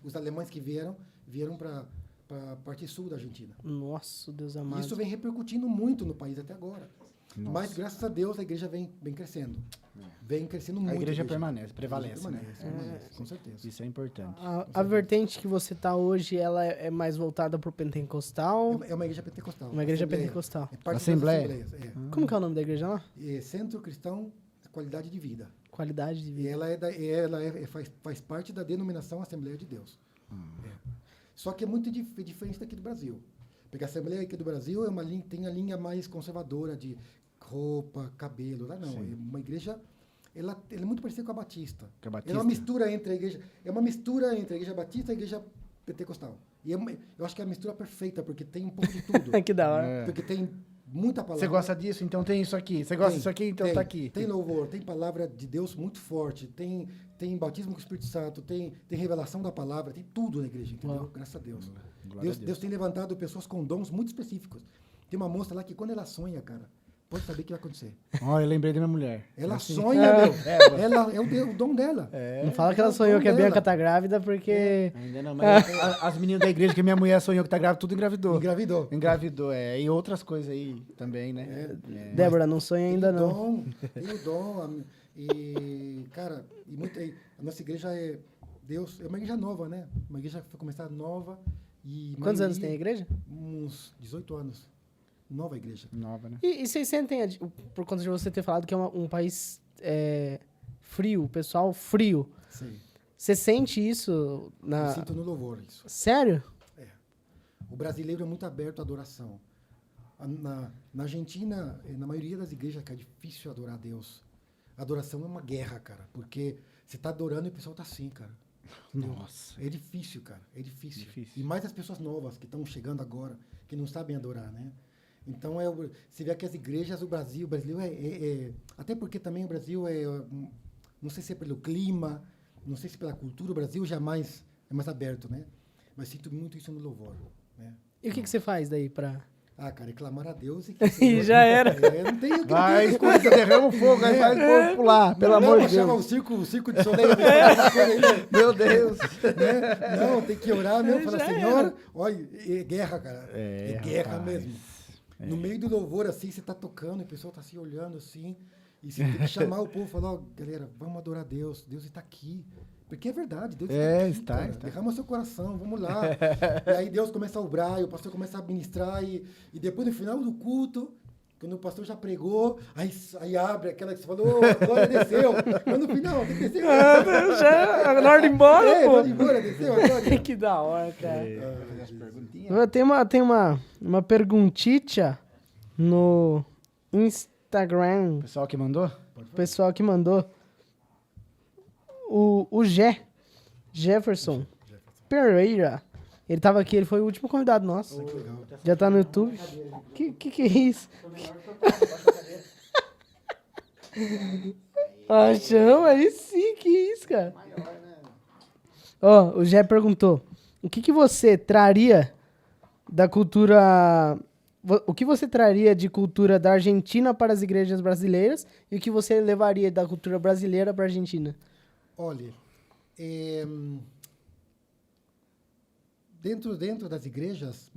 os alemães que vieram para a parte sul da Argentina. Nossa, Deus E amado. isso vem repercutindo muito no país até agora. Nossa. Mas, graças a Deus, a igreja vem crescendo. Vem crescendo muito. A igreja prevalece, né? Permanece, com certeza. Isso é importante. A vertente que você tá hoje, ela é mais voltada pro pentecostal? É uma igreja pentecostal. Uma igreja Assembleia. pentecostal. É parte Assembleia? das assembleias. Como que é o nome da igreja lá? É Centro Cristão de Qualidade de Vida. Qualidade de E vida. ela faz parte da denominação Assembleia de Deus. É. Só que é muito diferente daqui do Brasil. Porque a Assembleia aqui do Brasil tem a linha mais conservadora de roupa, cabelo. Lá não. Sim. É uma igreja... Ela é muito parecida com a Batista. Com a Batista. Ela é uma mistura entre a igreja... É uma mistura entre a igreja Batista e a igreja pentecostal. E eu acho que é a mistura perfeita, porque tem um pouco de tudo. Que da hora. É. Porque tem muita palavra. Você gosta disso? Então tem isso aqui. Você gosta Tem, disso aqui? Então tem, tá aqui. Tem louvor, tem palavra de Deus muito forte, tem batismo com o Espírito Santo, tem revelação da palavra, tem tudo na igreja, entendeu? Uau. Graças a Deus. Glória a Deus tem levantado pessoas com dons muito específicos. Tem uma moça lá que quando ela sonha, cara, pode saber o que vai acontecer. Ó, eu lembrei da minha mulher. Ela Assim. sonha, meu. Ela é o dom dela. Não fala que ela é o sonhou dom que a Bianca dela. tá grávida, porque... Ainda não, mas as meninas da igreja que minha mulher sonhou que tá grávida, tudo engravidou. Engravidou. Engravidou, E outras coisas aí também, né? Débora, não sonha ainda não. Tem o dom. E, cara, a nossa igreja é uma igreja nova, né? Uma igreja que foi começar nova. E Quantos anos tem a igreja? Uns 18 anos. nova igreja. Nova, né? E vocês sentem, por conta de você ter falado que é um país frio, o pessoal frio, Sim. você sente isso Eu sinto no louvor isso. Sério? O brasileiro é muito aberto à adoração. Na Argentina, na maioria das igrejas, que é difícil adorar a Deus. A adoração é uma guerra, cara, porque você está adorando e o pessoal está assim, cara. Nossa. É difícil, cara, é difícil. Difícil. E mais as pessoas novas que estão chegando agora, que não sabem adorar, né? Então, você vê que as igrejas, o brasileiro até porque também o Brasil não sei se é pelo clima, não sei se pela cultura, o Brasil jamais é mais aberto, né? Mas sinto muito isso no louvor, né? E o que você faz daí pra... Ah, cara, é clamar a Deus e E já era. Não tem o que Vai, escuta, derrama o fogo, aí faz o povo pular, pelo amor de chama Deus. o circo de soleil. Meu Deus. Né? Não, tem que orar mesmo, falar, Já Senhor, olha, é guerra, cara. É, É guerra rapaz. mesmo. No meio do louvor, assim, você tá tocando, e o pessoal tá se olhando, assim, e você tem que chamar o povo e falar, ó, galera, vamos adorar Deus, Deus está aqui. Porque é verdade, Deus está aqui, cara. Derrama seu coração, vamos lá. E aí Deus começa a obrar, e o pastor começa a ministrar, e depois no final do culto, quando o pastor já pregou, aí abre aquela que você falou, a glória desceu. Mas no final, tem que descer. Já, na hora de ir embora, É, pô. pode ir embora, desceu a glória. Que da hora, cara. É. Tem uma perguntita no Instagram, O pessoal que mandou? o pessoal que mandou. O Jefferson Pereira, ele tava aqui, ele foi o último convidado nosso. Já tá no YouTube. Que é isso? Achamos, aí sim, que isso, cara. Ó, o Jé perguntou, o que você traria da cultura... O que você traria de cultura da Argentina para as igrejas brasileiras e o que você levaria da cultura brasileira para a Argentina? Olha, dentro das igrejas,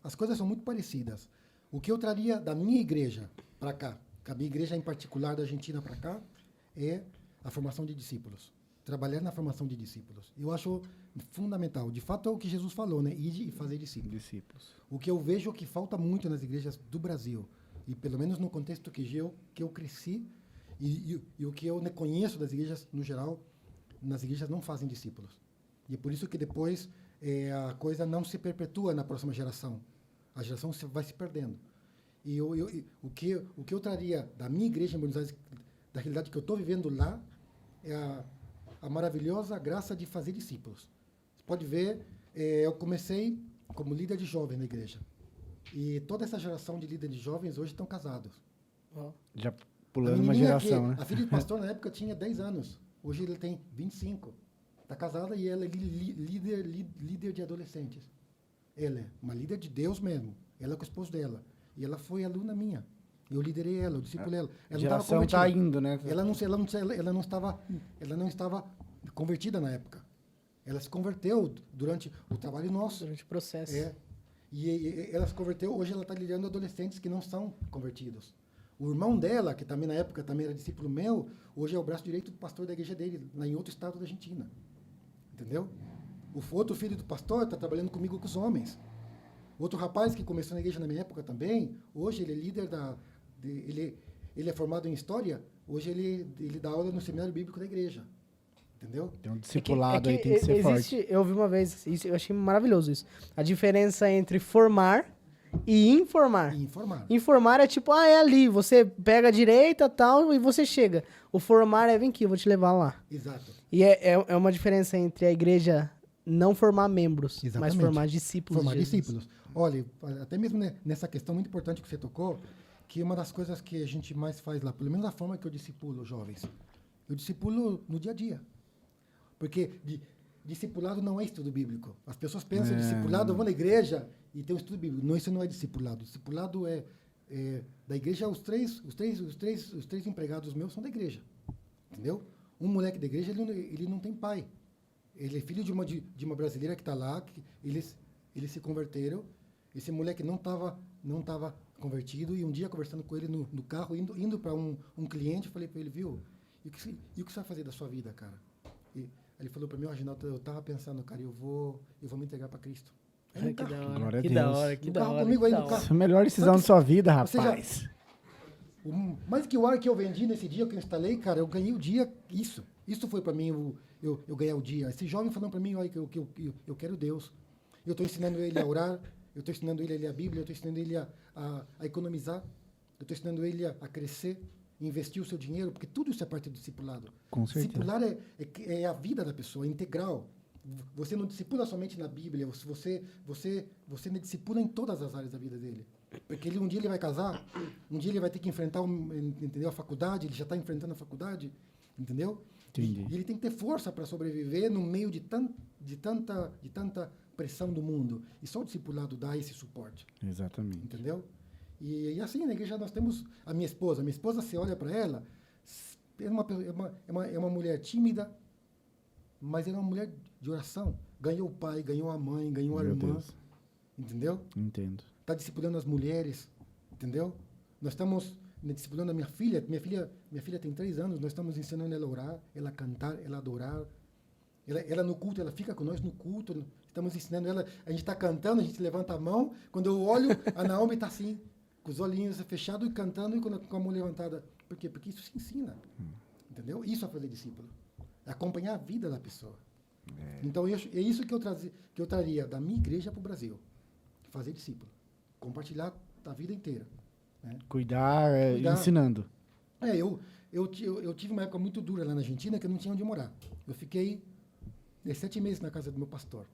as coisas são muito parecidas. O que eu traria da minha igreja para cá, a minha igreja em particular da Argentina para cá, é a formação de discípulos. Trabalhar na formação de discípulos. Eu acho fundamental. De fato, é o que Jesus falou, né? Ir e fazer discípulos. O que eu vejo que falta muito nas igrejas do Brasil, e pelo menos no contexto que eu cresci, e o que eu conheço das igrejas, no geral, nas igrejas não fazem discípulos. E é por isso que depois a coisa não se perpetua na próxima geração. A geração vai se perdendo. E o que eu traria da minha igreja em Buenos Aires, da realidade que eu estou vivendo lá, é a maravilhosa graça de fazer discípulos. Você pode ver, eu comecei como líder de jovens na igreja. E toda essa geração de líderes de jovens hoje estão casados. Já pulando uma geração, né? A filha do pastor, na época, tinha 10 anos. Hoje ele tem 25. Está casada e ela é líder de adolescentes. Ela é uma líder de Deus mesmo. Ela é com o esposo dela. E ela foi aluna minha. Eu liderei ela, eu discipulei ela. A geração está indo, né? Ela não estava convertida na época. Ela se converteu durante o trabalho nosso. Durante o processo. E ela se converteu, hoje ela está liderando adolescentes que não são convertidos. O irmão dela, que também na época também era discípulo meu, hoje é o braço direito do pastor da igreja dele, lá em outro estado da Argentina. Entendeu? O outro filho do pastor está trabalhando comigo com os homens. Outro rapaz que começou na igreja na minha época também, hoje ele é líder ele é formado em história, hoje ele dá aula no seminário bíblico da igreja. Entendeu? Tem um discipulado aí, tem que ser forte. Eu vi uma vez, eu achei maravilhoso isso, a diferença entre formar e informar. Informar é tipo, é ali, você pega a direita tal e você chega. O formar é, vem aqui, eu vou te levar lá. Exato. E é uma diferença entre a igreja não formar membros, Exatamente. mas formar discípulos. Formar discípulos. Olha, até mesmo nessa questão muito importante que você tocou, que uma das coisas que a gente mais faz lá, pelo menos a forma que eu discipulo jovens, eu discipulo no dia a dia. Porque discipulado não é estudo bíblico. As pessoas pensam, discipulado, eu vou na igreja e tem um estudo bíblico. Não, isso não é discipulado. Discipulado é da igreja, os três empregados meus são da igreja. Entendeu? Um moleque da igreja, ele não tem pai. Ele é filho de uma brasileira que está lá, que eles se converteram. Esse moleque não estava convertido, e um dia, conversando com ele no carro, indo para um cliente, eu falei para ele, viu, e o que você vai fazer da sua vida, cara? E ele falou para mim, Reginaldo, eu estava pensando, cara, eu vou me entregar para Cristo. É um Que carro. da hora, Glória a que Deus. da hora, que No da carro hora. comigo que aí da no hora. carro. Essa é a melhor decisão Só da que- sua vida, Ou seja, rapaz. Mais que o ar que eu vendi nesse dia que eu instalei, cara, eu ganhei o dia. Isso foi para mim eu ganhar o dia. Esse jovem falando para mim, olha, que eu quero Deus. Eu estou ensinando ele a orar, eu estou ensinando ele a ler a Bíblia, eu estou ensinando ele a economizar, eu estou ensinando ele a crescer, investir o seu dinheiro, porque tudo isso é parte do discipulado. Com certeza. Discipular é a vida da pessoa, é integral. Você não discipula somente na Bíblia, você discipula em todas as áreas da vida dele. Porque um dia ele vai casar, um dia ele vai ter que enfrentar entendeu, a faculdade, ele já está enfrentando a faculdade, entendeu? Entendi. E ele tem que ter força para sobreviver no meio de tanta pressão do mundo. E só o discipulado dá esse suporte, Exatamente. entendeu? E assim, na igreja nós temos a minha esposa. Você olha para ela, é uma mulher tímida, mas ela é uma mulher de oração. Ganhou o pai, ganhou a mãe, ganhou a Meu irmã, Deus. entendeu? Entendo. Está discipulando as mulheres, entendeu? Nós estamos discipulando a minha filha. Minha filha tem 3 anos, nós estamos ensinando ela a orar, ela a cantar, ela a adorar. Ela no culto, ela fica com nós no culto. Estamos ensinando ela, a gente está cantando, a gente levanta a mão. Quando eu olho, a Naomi está assim, com os olhinhos fechados e cantando e com a mão levantada. Por quê? Porque isso se ensina, entendeu? Isso é fazer discípulo. É acompanhar a vida da pessoa. Então, é isso que eu traria da minha igreja para o Brasil. Fazer discípulo. Compartilhar a vida inteira. Né? Cuidar, Cuidar. ensinando. Eu tive uma época muito dura lá na Argentina que eu não tinha onde morar. Eu fiquei 7 meses na casa do meu pastor,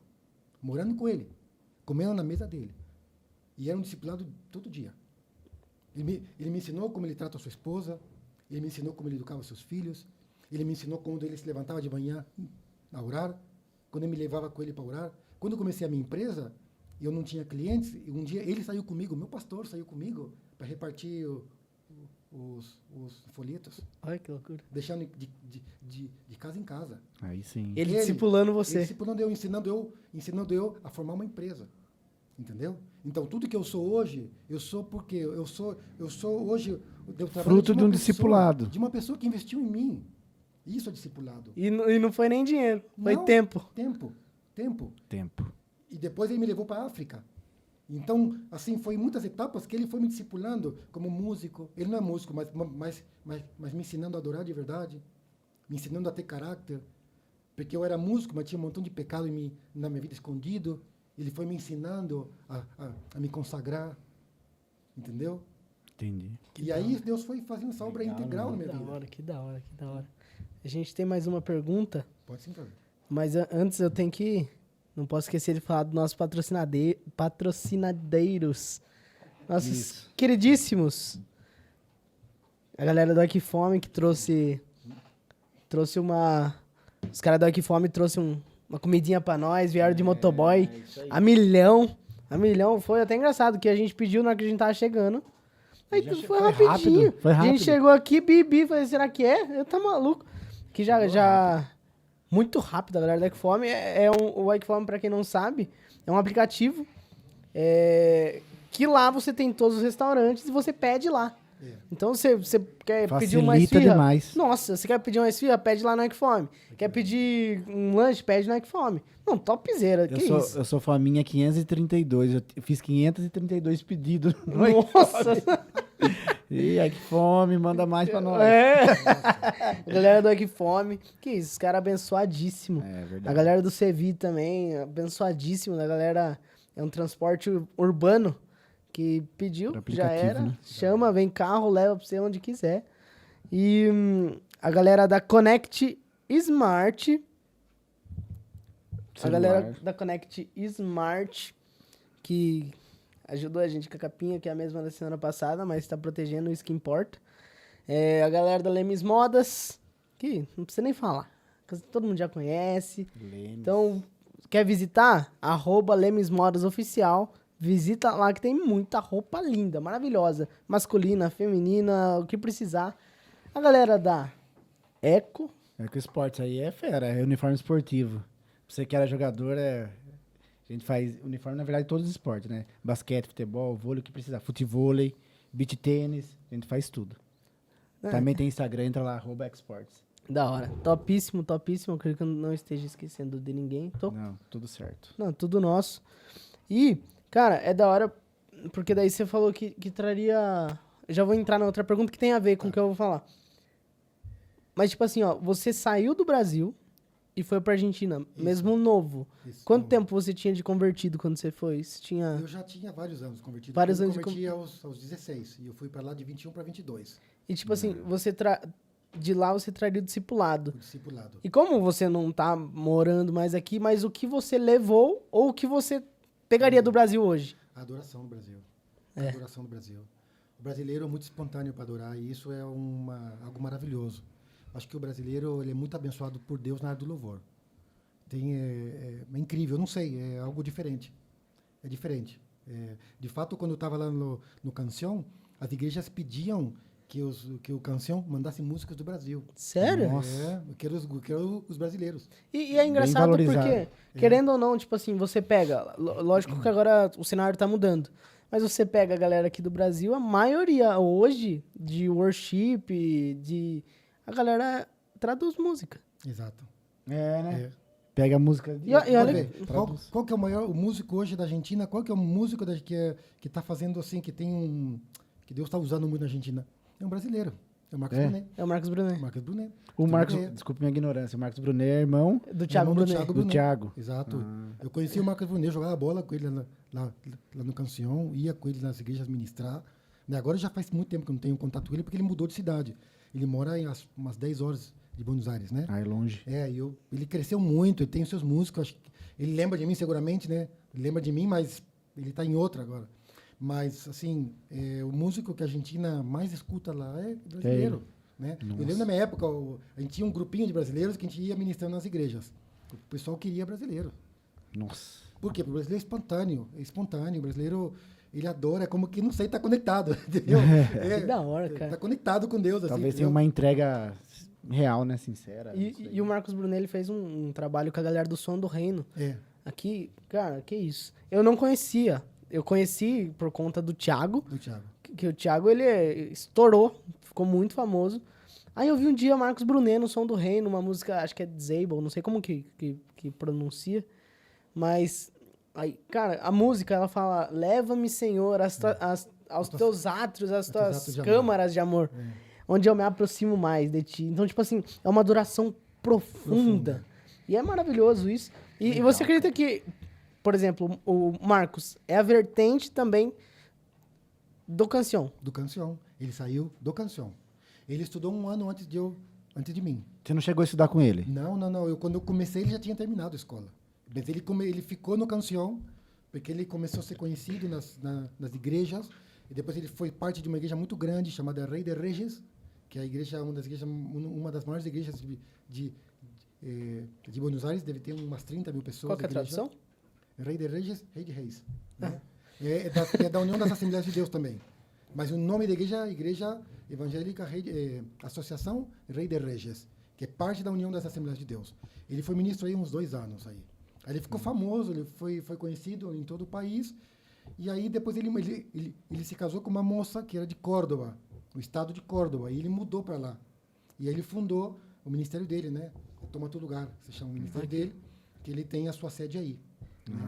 morando com ele, comendo na mesa dele. E era um discipulado todo dia. Ele me ensinou como ele trata a sua esposa, ele me ensinou como ele educava seus filhos, ele me ensinou quando ele se levantava de manhã a orar, quando eu me levava com ele para orar. Quando eu comecei a minha empresa, eu não tinha clientes, e um dia ele saiu comigo, meu pastor saiu comigo para repartir os folhetos, Olha que loucura. deixando de casa em casa. Aí sim. Ele discipulando você. Ele discipulando eu, ensinando eu a formar uma empresa. Entendeu? Então, tudo que eu sou hoje, eu sou porque eu sou hoje eu trabalho Fruto de uma um pessoa, discipulado. de uma pessoa que investiu em mim. Isso é discipulado. E não foi nem dinheiro, foi Não, tempo. Tempo. E depois ele me levou para a África. Então, assim, foi muitas etapas que ele foi me discipulando como músico. Ele não é músico, mas me ensinando a adorar de verdade, me ensinando a ter caráter. Porque eu era músico, mas tinha um montão de pecado na minha vida escondido. Ele foi me ensinando a me consagrar. Entendeu? Entendi. E aí Deus foi fazendo essa obra integral na minha Que da vida. hora, que da hora, que da hora. A gente tem mais uma pergunta, Pode sim, fazer. mas antes eu tenho que... Não posso esquecer de falar dos nossos patrocinadeiros. Nossos Isso. queridíssimos. A galera do Aquifome que trouxe uma... Os caras do Aquifome trouxe uma comidinha pra nós, vieram de motoboy. A milhão. Foi até engraçado, que a gente pediu na hora que a gente tava chegando. Aí tudo foi rapidinho. rápido, foi A rápido. gente chegou aqui, bibi, falei, será que é? Eu tá maluco. Que já muito rápido, a galera do Aquifome. O Aquifome, pra quem não sabe, é um aplicativo que lá você tem todos os restaurantes e você pede lá. É. Então, você quer pedir uma Facilita esfirra? demais. Nossa, você quer pedir uma esfirra? Pede lá no Aquifome. Quer pedir um lanche? Pede no Aquifome. Não, topzera, que isso? Eu sou faminha 532. Eu fiz 532 pedidos. Nossa! E aí que fome, manda mais pra nós. Galera do Aquifome. Que isso, os caras abençoadíssimos. É A verdade. galera do Cevi também, abençoadíssimo. A galera é um transporte urbano que pediu, Por já aplicativo, era. né? Chama, vem carro, leva pra você onde quiser. E a galera da Connect Smart. A galera da Connect Smart, que ajudou a gente com a capinha, que é a mesma da semana passada, mas tá protegendo, isso que importa. A galera da Lemes Modas, que não precisa nem falar, que todo mundo já conhece. Então, quer visitar? @Lemes Modas Oficial. Visita lá que tem muita roupa linda, maravilhosa. Masculina, feminina, o que precisar. A galera da Eco. Eco Esportes aí é fera, é uniforme esportivo. Você que era jogador, a gente faz uniforme, na verdade, todos os esportes, né? Basquete, futebol, vôlei, o que precisar. Futevôlei, beach tênis, a gente faz tudo. Também tem Instagram, entra lá, @exports. Da hora. Topíssimo, topíssimo. Eu creio que eu não esteja esquecendo de ninguém. Não, tudo certo. Não, tudo nosso. E, cara, é da hora, porque daí você falou que traria... Já vou entrar na outra pergunta que tem a ver com o que eu vou falar. Mas, tipo assim, ó, você saiu do Brasil e foi pra Argentina, mesmo novo. Isso. Quanto tempo você tinha de convertido quando você foi? Você tinha... Eu já tinha vários anos convertido. Vários eu anos de converti aos 16 e eu fui para lá de 21 para 22, E, tipo assim, de lá você traria o discipulado. o discipulado. E como você não tá morando mais aqui, mas o que você levou ou o que você pegaria do Brasil hoje? A adoração no Brasil. É. A adoração no Brasil. O brasileiro é muito espontâneo para adorar e isso é algo maravilhoso. Acho que o brasileiro ele é muito abençoado por Deus na área do louvor. É incrível, eu não sei, é algo diferente. É diferente. De fato, quando eu estava lá no Canção, as igrejas pediam que o Canção mandasse músicas do Brasil. Sério? Eu quero os brasileiros. E é engraçado valorizado. porque, querendo ou não, tipo assim, você pega... Lógico que agora o cenário tá mudando. Mas você pega a galera aqui do Brasil, a maioria hoje de worship, a galera traduz música. Exato. É, né? É. Pega a música... E olha- Pode ver. traduz. Qual que é o músico hoje da Argentina? Qual que é o músico que está fazendo assim, que Deus está usando muito na Argentina? É um brasileiro. É o Marcos É? Brunet. É o Marcos Brunet. Marcos Brunet. O Marcos... Brunet. Desculpe minha ignorância. O Marcos Brunet é irmão Do Thiago Irmão do Brunet. Thiago do Thiago. Exato. Eu conheci o Marcos Brunet, jogava bola com ele lá no Canção, ia com ele nas igrejas ministrar. Né, agora já faz muito tempo que eu não tenho contato com ele, porque ele mudou de cidade. Ele mora em umas 10 horas de Buenos Aires, né? Ah, é longe. Ele cresceu muito, ele tem os seus músicos, acho que ele lembra de mim seguramente, né? Ele lembra de mim, mas ele está em outra agora. Mas, assim, o músico que a Argentina mais escuta lá é brasileiro, né? Eu lembro na minha época, a gente tinha um grupinho de brasileiros que a gente ia ministrando nas igrejas. O pessoal queria brasileiro. Nossa. Por quê? Porque o brasileiro é espontâneo, o brasileiro, ele adora, é como que, não sei, está conectado, entendeu? Que da hora, cara. Está conectado com Deus, assim, Talvez tenha entendeu? uma entrega real, né? Sincera. E o Marcos Brunet, ele fez um trabalho com a galera do Som do Reino. É. Aqui, cara, que isso. Eu não conhecia. Eu conheci por conta do Thiago, Do Thiago. que o Thiago, ele estourou, ficou muito famoso. Aí eu vi um dia Marcos Brunet no Som do Reino, uma música, acho que é Disable, não sei como que pronuncia, mas, aí, cara, a música, ela fala, leva-me, Senhor, aos teus átrios, às tuas atos de amor. câmaras de amor, onde eu me aproximo mais de ti. Então, tipo assim, é uma adoração profunda. E é maravilhoso isso. E você acredita que, por exemplo, o Marcos é a vertente também do Canção? Do Canção. Ele saiu do Canção. Ele estudou um ano antes de mim. Você não chegou a estudar com ele? Não. Quando eu comecei, ele já tinha terminado a escola. Mas ele ficou no Canção, porque ele começou a ser conhecido nas igrejas. E depois ele foi parte de uma igreja muito grande, chamada Rei de Reges, que é a igreja, uma das maiores igrejas de Buenos Aires. Deve ter umas 30 mil pessoas. Qual que é a igreja. tradução? Rei de Reges, Rei de Reis. Né? É da União das Assembleias de Deus também. Mas o nome da igreja é Igreja Evangélica Associação Rei de Reges, que é parte da União das Assembleias de Deus. Ele foi ministro aí uns 2 anos. Aí ele ficou famoso, ele foi conhecido em todo o país. E aí depois ele se casou com uma moça que era de Córdoba, o estado de Córdoba, e ele mudou para lá. E aí ele fundou o ministério dele, né? Toma Teu Lugar, se chama o ministério dele, que ele tem a sua sede aí.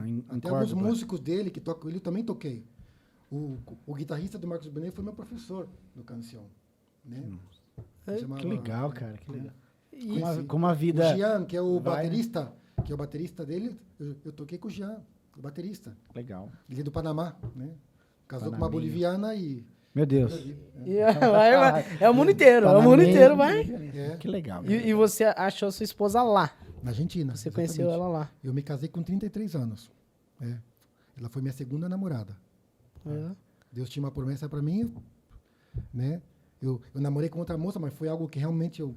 Em Até Córdoba. alguns músicos dele que tocam, eu também toquei. O guitarrista do Marcos Brunet foi meu professor no Canção, né? Que legal, cara. Que legal. Conheci. Como a vida... O Jean, que é o vai, baterista dele, eu toquei com o Jean, o baterista. Legal. Ele é do Panamá, né? Casou com uma Panaminha. boliviana e... Meu Deus. É o mundo inteiro, é o mundo inteiro, vai. É, Que legal. E você achou sua esposa lá? na Argentina. Você exatamente. conheceu ela lá? Eu me casei com 33 anos. É. Ela foi minha segunda namorada. É. Deus tinha uma promessa para mim, né? Eu namorei com outra moça, mas foi algo que realmente eu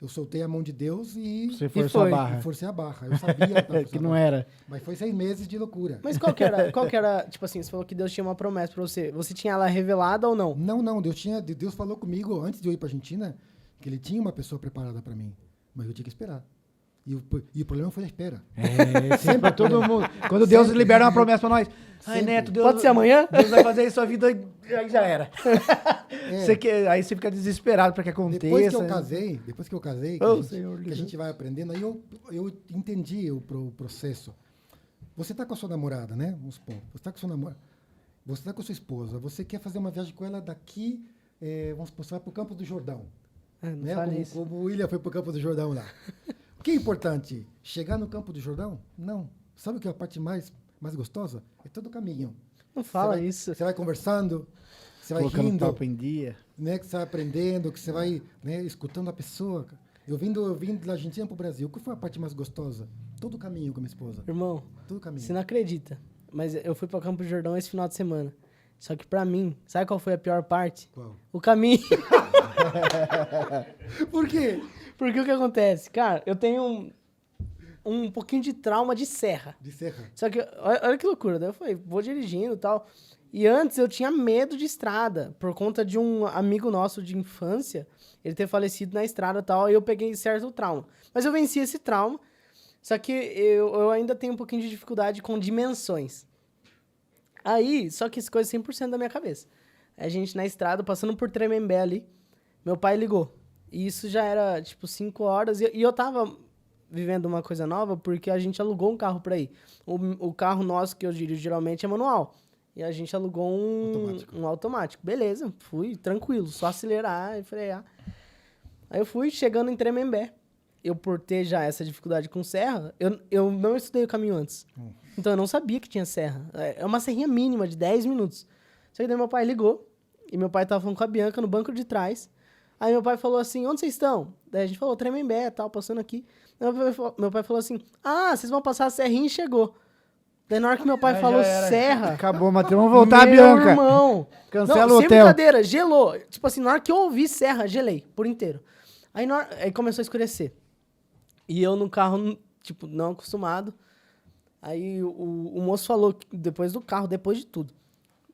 soltei a mão de Deus e Você forçou a foi. barra. forcei a barra. Eu sabia Que não era. Mas foi 6 meses de loucura. Mas qual que era, tipo assim, você falou que Deus tinha uma promessa pra você. Você tinha ela revelada ou não? Não, Deus falou comigo antes de eu ir para Argentina que ele tinha uma pessoa preparada para mim, mas eu tinha que esperar. E o problema foi a espera. É, sempre todo mundo. Quando Deus Sempre. libera uma promessa pra nós. Ai, Sempre. Neto, Deus, Pode ser amanhã? Deus vai fazer isso a vida e aí já era. É. Aí você fica desesperado para que aconteça. Depois que eu casei, Oh, que, Senhor, a gente vai aprendendo, aí eu entendi o processo. Você tá com a sua namorada, né? Vamos supor. Você tá com sua namorada. Você tá com a sua esposa. Você quer fazer uma viagem com ela daqui, vamos supor, você vai pro Campo do Jordão. Não Né? fale isso. Como o William foi pro Campo do Jordão lá. O que é importante? Chegar no Campo do Jordão? Não. Sabe o que é a parte mais gostosa? É todo o caminho. Não fala Você vai- isso. Você vai conversando, você vai Colocando rindo, papo em dia. né? Que você vai aprendendo, que você vai, né, escutando a pessoa. Eu vim da Argentina pro Brasil. O que foi a parte mais gostosa? Todo o caminho com a minha esposa. Irmão, Todo o caminho. você não acredita, mas eu fui pra Campo do Jordão esse final de semana. Só que pra mim, sabe qual foi a pior parte? Qual? O caminho. Por quê? Porque o que acontece? Cara, eu tenho um pouquinho de trauma de serra. De serra. Só que, olha que loucura. Daí eu falei, vou dirigindo e tal. E antes eu tinha medo de estrada, por conta de um amigo nosso de infância, ele ter falecido na estrada e tal, e eu peguei certo trauma. Mas eu venci esse trauma, só que eu ainda tenho um pouquinho de dificuldade com dimensões. Aí, só que isso coisa 100% da minha cabeça. A gente na estrada, passando por Tremembé ali, meu pai ligou. E isso já era, tipo, 5 horas, e eu tava vivendo uma coisa nova, porque a gente alugou um carro pra ir. O carro nosso, que eu dirijo geralmente, é manual. E a gente alugou um automático. Beleza, fui tranquilo, só acelerar e frear. Aí eu fui, chegando em Tremembé. Eu, por ter já essa dificuldade com serra, eu não estudei o caminho antes. Então eu não sabia que tinha serra. É uma serrinha mínima de 10 minutos. Só que daí meu pai ligou, e meu pai tava falando com a Bianca no banco de trás. Aí meu pai falou assim, onde vocês estão? Daí a gente falou, Tremembé, tal, passando aqui. Meu pai falou assim, vocês vão passar a serrinha e chegou. Daí na hora que meu pai falou serra... Acabou, Matheus. Vamos voltar, meu Bianca. irmão. Cancela não, o sem hotel. brincadeira, gelou. Tipo assim, na hora que eu ouvi serra, gelei por inteiro. Aí, aí começou a escurecer. E eu no carro, tipo, não acostumado. Aí o moço falou, que depois do carro, depois de tudo.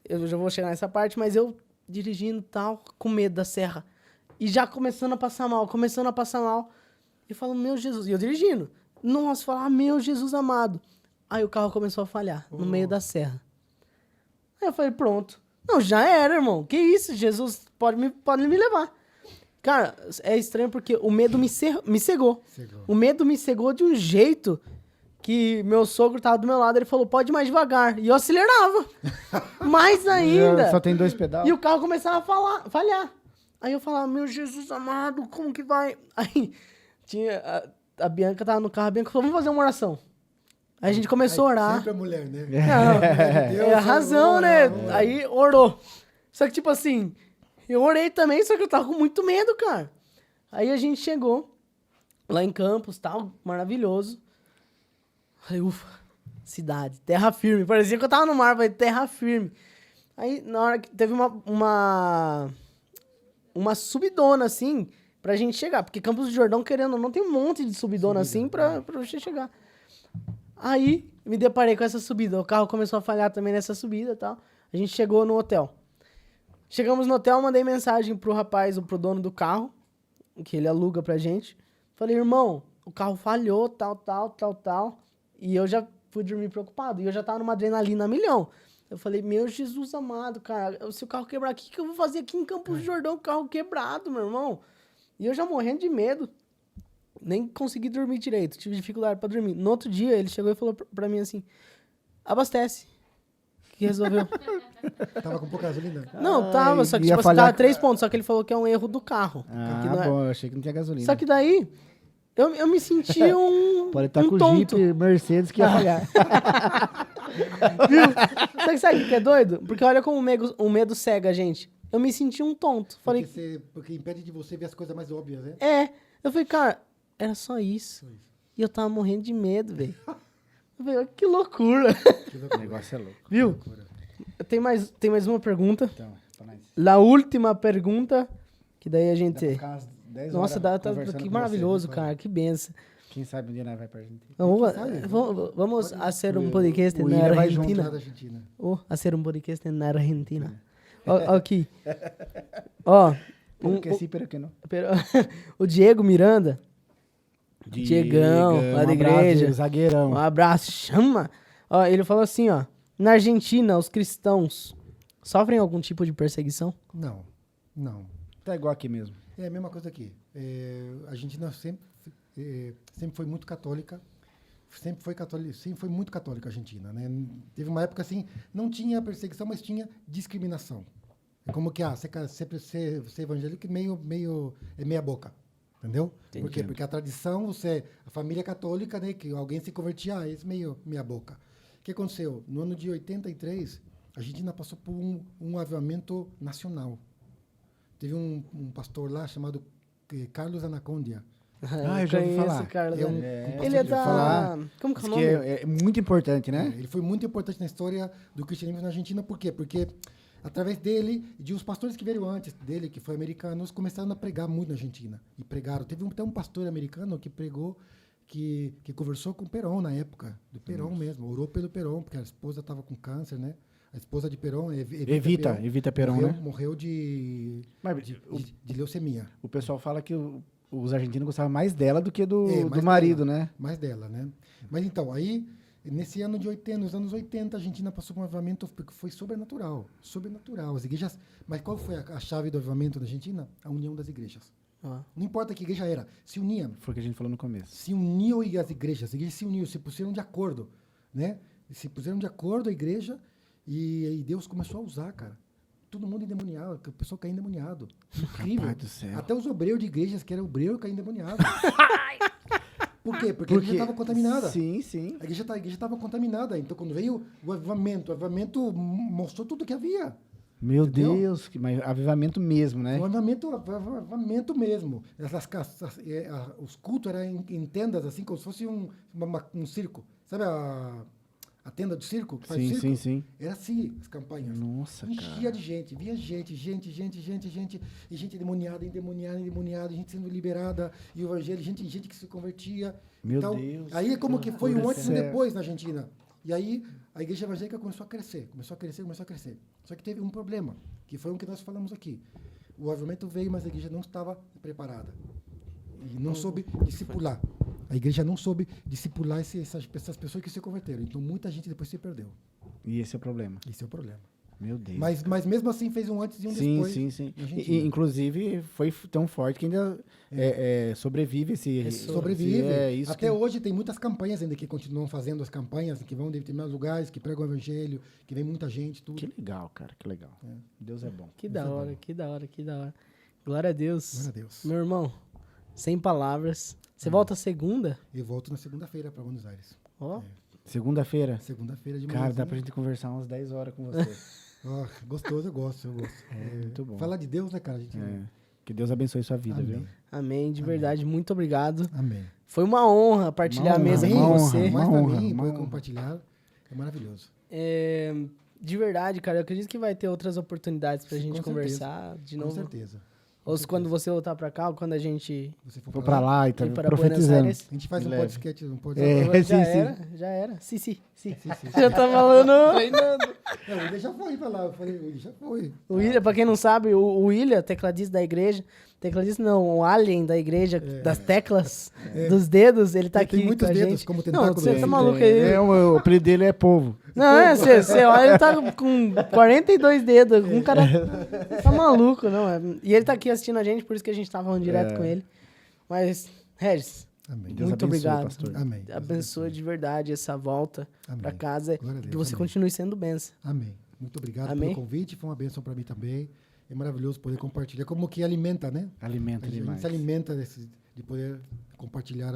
Eu já vou chegar nessa parte, mas eu dirigindo e tal, com medo da serra. E já começando a passar mal. E falando, meu Jesus. E eu dirigindo. Nossa, falar, meu Jesus amado. Aí o carro começou a falhar no meio da serra. Aí eu falei, pronto. Não, já era, irmão. Que isso? Jesus pode me levar. Cara, é estranho porque o medo me cegou. O medo me cegou de um jeito que meu sogro tava do meu lado. Ele falou, pode ir mais devagar. E eu acelerava. Mais ainda. Só tem 2 pedais. E o carro começava a falhar. Aí eu falava, meu Jesus amado, como que vai? Aí tinha a Bianca tava no carro, a Bianca falou, vamos fazer uma oração. Aí a gente começou a orar. Sempre a mulher, né? Não, é a razão, né? Aí orou. Só que, tipo assim, eu orei também, só que eu tava com muito medo, cara. Aí a gente chegou lá em Campos, tal, maravilhoso. Falei, ufa, cidade, terra firme. Parecia que eu tava no mar, falei, terra firme. Aí, na hora que teve uma subidona, assim, pra gente chegar. Porque Campos do Jordão, querendo ou não, tem um monte de subidona, assim, pra você chegar. Aí, me deparei com essa subida. O carro começou a falhar também nessa subida e tal. A gente chegou no hotel. Chegamos no hotel, mandei mensagem pro rapaz, pro dono do carro, que ele aluga pra gente. Falei, irmão, o carro falhou, tal. E eu já fui dormir preocupado. E eu já tava numa adrenalina a milhão. Eu falei, meu Jesus amado, cara, se o carro quebrar aqui, o que eu vou fazer aqui em Campos do Jordão? O carro quebrado, meu irmão. E eu já morrendo de medo. Nem consegui dormir direito, tive dificuldade pra dormir. No outro dia, ele chegou e falou pra mim assim, abastece. Que resolveu. Tava com pouca gasolina? Não, tava, só que ia tipo, falhar- tava 3 pontos, só que ele falou que é um erro do carro. Que não é- Bom, eu achei que não tinha gasolina. Só que daí, eu me senti Pode estar com o tonto. Jeep Mercedes que ia falhar. Viu? Sabe o que é doido? Porque olha como o medo cega a gente. Eu me senti um tonto. Falei, Porque impede de você ver as coisas mais óbvias, né? eu falei, cara, era só isso. E eu tava morrendo de medo, velho. Eu falei, que loucura. O negócio é louco. Viu? Tem mais uma pergunta. Então, pra nós. La última pergunta, que daí a Dá pra gente... ficar umas 10 Nossa, horas tá conversando que com maravilhoso, você. cara. Que benção. Quem sabe um dia nós vai pra Argentina. Vamos fazer um podcast o na Ira vai junto Argentina. Lá da Argentina. Fazer um podcast na Argentina. Ó, aqui. Ó. Pero que sim, pero que não. O Diego Miranda. Diegão, lá da igreja. Zagueirão. Um abraço, chama. Ó, ele falou assim, ó. Na Argentina, os cristãos sofrem algum tipo de perseguição? Não. Tá igual aqui mesmo. É a mesma coisa aqui. A Argentina sempre foi muito católica. sempre foi católico, sempre foi muito católica a Argentina, né? Teve uma época assim, não tinha perseguição, mas tinha discriminação. É como que ser evangélico é meia boca, entendeu? Por quê? Porque a tradição, a família católica, né, que alguém se convertia, é meia boca. O que aconteceu? No ano de 83, a Argentina passou por um avivamento nacional. Teve um pastor lá chamado Carlos Anacondia. Eu já ouvi falar. Carlos. É um Ele é pastor de da... Como que é o Diz nome? que é muito importante, né? Ele foi muito importante na história do cristianismo na Argentina. Por quê? Porque através dele e de uns pastores que vieram antes dele, que foram americanos, começaram a pregar muito na Argentina. E pregaram. Teve até um pastor americano que pregou, que conversou com o Perón na época, do Perón mesmo. Orou pelo Perón, porque a esposa estava com câncer, né? A esposa de Perón, Evita Perón, morreu, né? morreu de leucemia. O pessoal fala que os argentinos gostavam mais dela do que do mais marido, dela, né? Mais dela, né? Mas então, aí, nesse ano de 80, nos anos 80, a Argentina passou por um avivamento que foi sobrenatural. Sobrenatural. As igrejas... Mas qual foi a chave do avivamento da Argentina? A união das igrejas. Não importa que igreja era, se uniam. Foi o que a gente falou no começo. Se uniu as igrejas se uniu, se puseram de acordo, né? Se puseram de acordo a igreja e Deus começou a usar, cara. Todo mundo endemoniado, o pessoal caiu endemoniado. Incrível. Rapaz do céu. Até os obreiros de igrejas que eram obreiros caíram endemoniados. Por quê? Porque a igreja estava contaminada. Sim, sim. A igreja estava contaminada. Então, quando veio o avivamento mostrou tudo que havia. Meu Entendeu? Deus, mas avivamento mesmo, né? Um avivamento mesmo. Os cultos eram em tendas, assim, como se fosse um circo. Sabe a tenda do circo? Que faz Sim, circo? sim, sim. Era assim, as campanhas. Nossa, Enchia cara. de gente, via gente, e gente endemoniada, gente sendo liberada, e o evangelho, gente que se convertia. Meu então, Deus. aí é como que foi um antes e um Céu. depois na Argentina. E aí a igreja evangélica começou a crescer. Só que teve um problema, que foi o que nós falamos aqui. O avivamento veio, mas a igreja não estava preparada. E não soube discipular. A igreja não soube discipular essas pessoas que se converteram. Então, muita gente depois se perdeu. E esse é o problema. Esse é o problema. Meu Deus. Mas mesmo assim, fez um antes e um Sim, depois. sim, sim. na Argentina. Inclusive, foi tão forte que ainda sobrevive esse... Sobrevive. É isso Até hoje tem muitas campanhas ainda que continuam fazendo as campanhas, que vão em determinados lugares, que pregam o evangelho, que vem muita gente, tudo. Que legal, cara, que legal. Deus é bom. Que da hora, que da hora, que da hora. Glória a Deus. Glória a Deus. Meu irmão, sem palavras. Você volta segunda? Eu volto na segunda-feira para Buenos Aires. Ó. Segunda-feira? Segunda-feira de manhã. Cara, dá pra gente conversar umas 10 horas com você. Gostoso, eu gosto. Muito bom. Falar de Deus, né, cara? A gente... Que Deus abençoe sua vida, Amém. viu? Amém, de verdade. Muito obrigado. Amém. Foi uma honra partilhar Uma a mesa honra, com uma você. honra. Mas pra honra, mim, uma poder honra. compartilhar, é maravilhoso. De verdade, cara, eu acredito que vai ter outras oportunidades pra Sim, gente com conversar de Com novo. certeza. Ou se quando você voltar pra cá, ou quando a gente Você Vou pra lá e tá ir para Buenos profetizando. Aires. A gente faz De um leve. podcast. Já era. Sim. Já tá falando. Treinando. Não, o William já foi pra lá. Eu falei, o William já foi. O William, pra quem não sabe, o William, tecladista da igreja, tecladista não, o alien da igreja, das teclas, dos dedos, ele tá Ele aqui tem muitos com a dedos, gente. como Não, tentáculo você dele. tá maluco aí. O apelido dele é povo. Não, você olha, ele tá com 42 dedos, um cara tá maluco, não. E ele tá aqui assistindo a gente, por isso que a gente tá falando direto com ele. Mas, Regis, Amém. Deus muito abençoe, obrigado. pastor. Amém. Abençoe de verdade essa volta Amém. pra casa, Glória a que Deus, você amém. continue sendo benção. Amém. Muito obrigado Amém. pelo convite. Foi uma bênção para mim também. É maravilhoso poder compartilhar. Como que alimenta, né? Alimenta A gente demais. se alimenta de poder compartilhar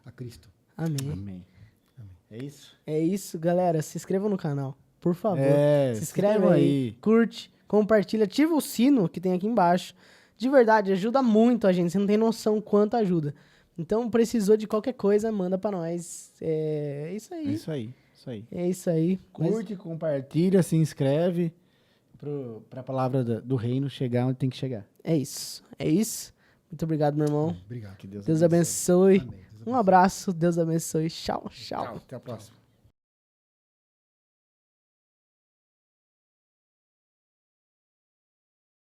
a Cristo. Amém. Amém. É isso? É isso, galera. Se inscrevam no canal, por favor. É, se inscreve aí, curte, compartilha, ativa o sino que tem aqui embaixo. De verdade, ajuda muito a gente. Você não tem noção quanto ajuda. Então, precisou de qualquer coisa, manda pra nós. É isso É aí. isso aí. Isso aí. É isso aí. Curte, compartilha, se inscreve pra palavra do reino chegar onde tem que chegar. É isso. É isso. Muito obrigado, meu irmão. Obrigado. Que Deus Deus abençoe. Amém. Deus Um abraço. Deus abençoe. Tchau, tchau. Até a próxima.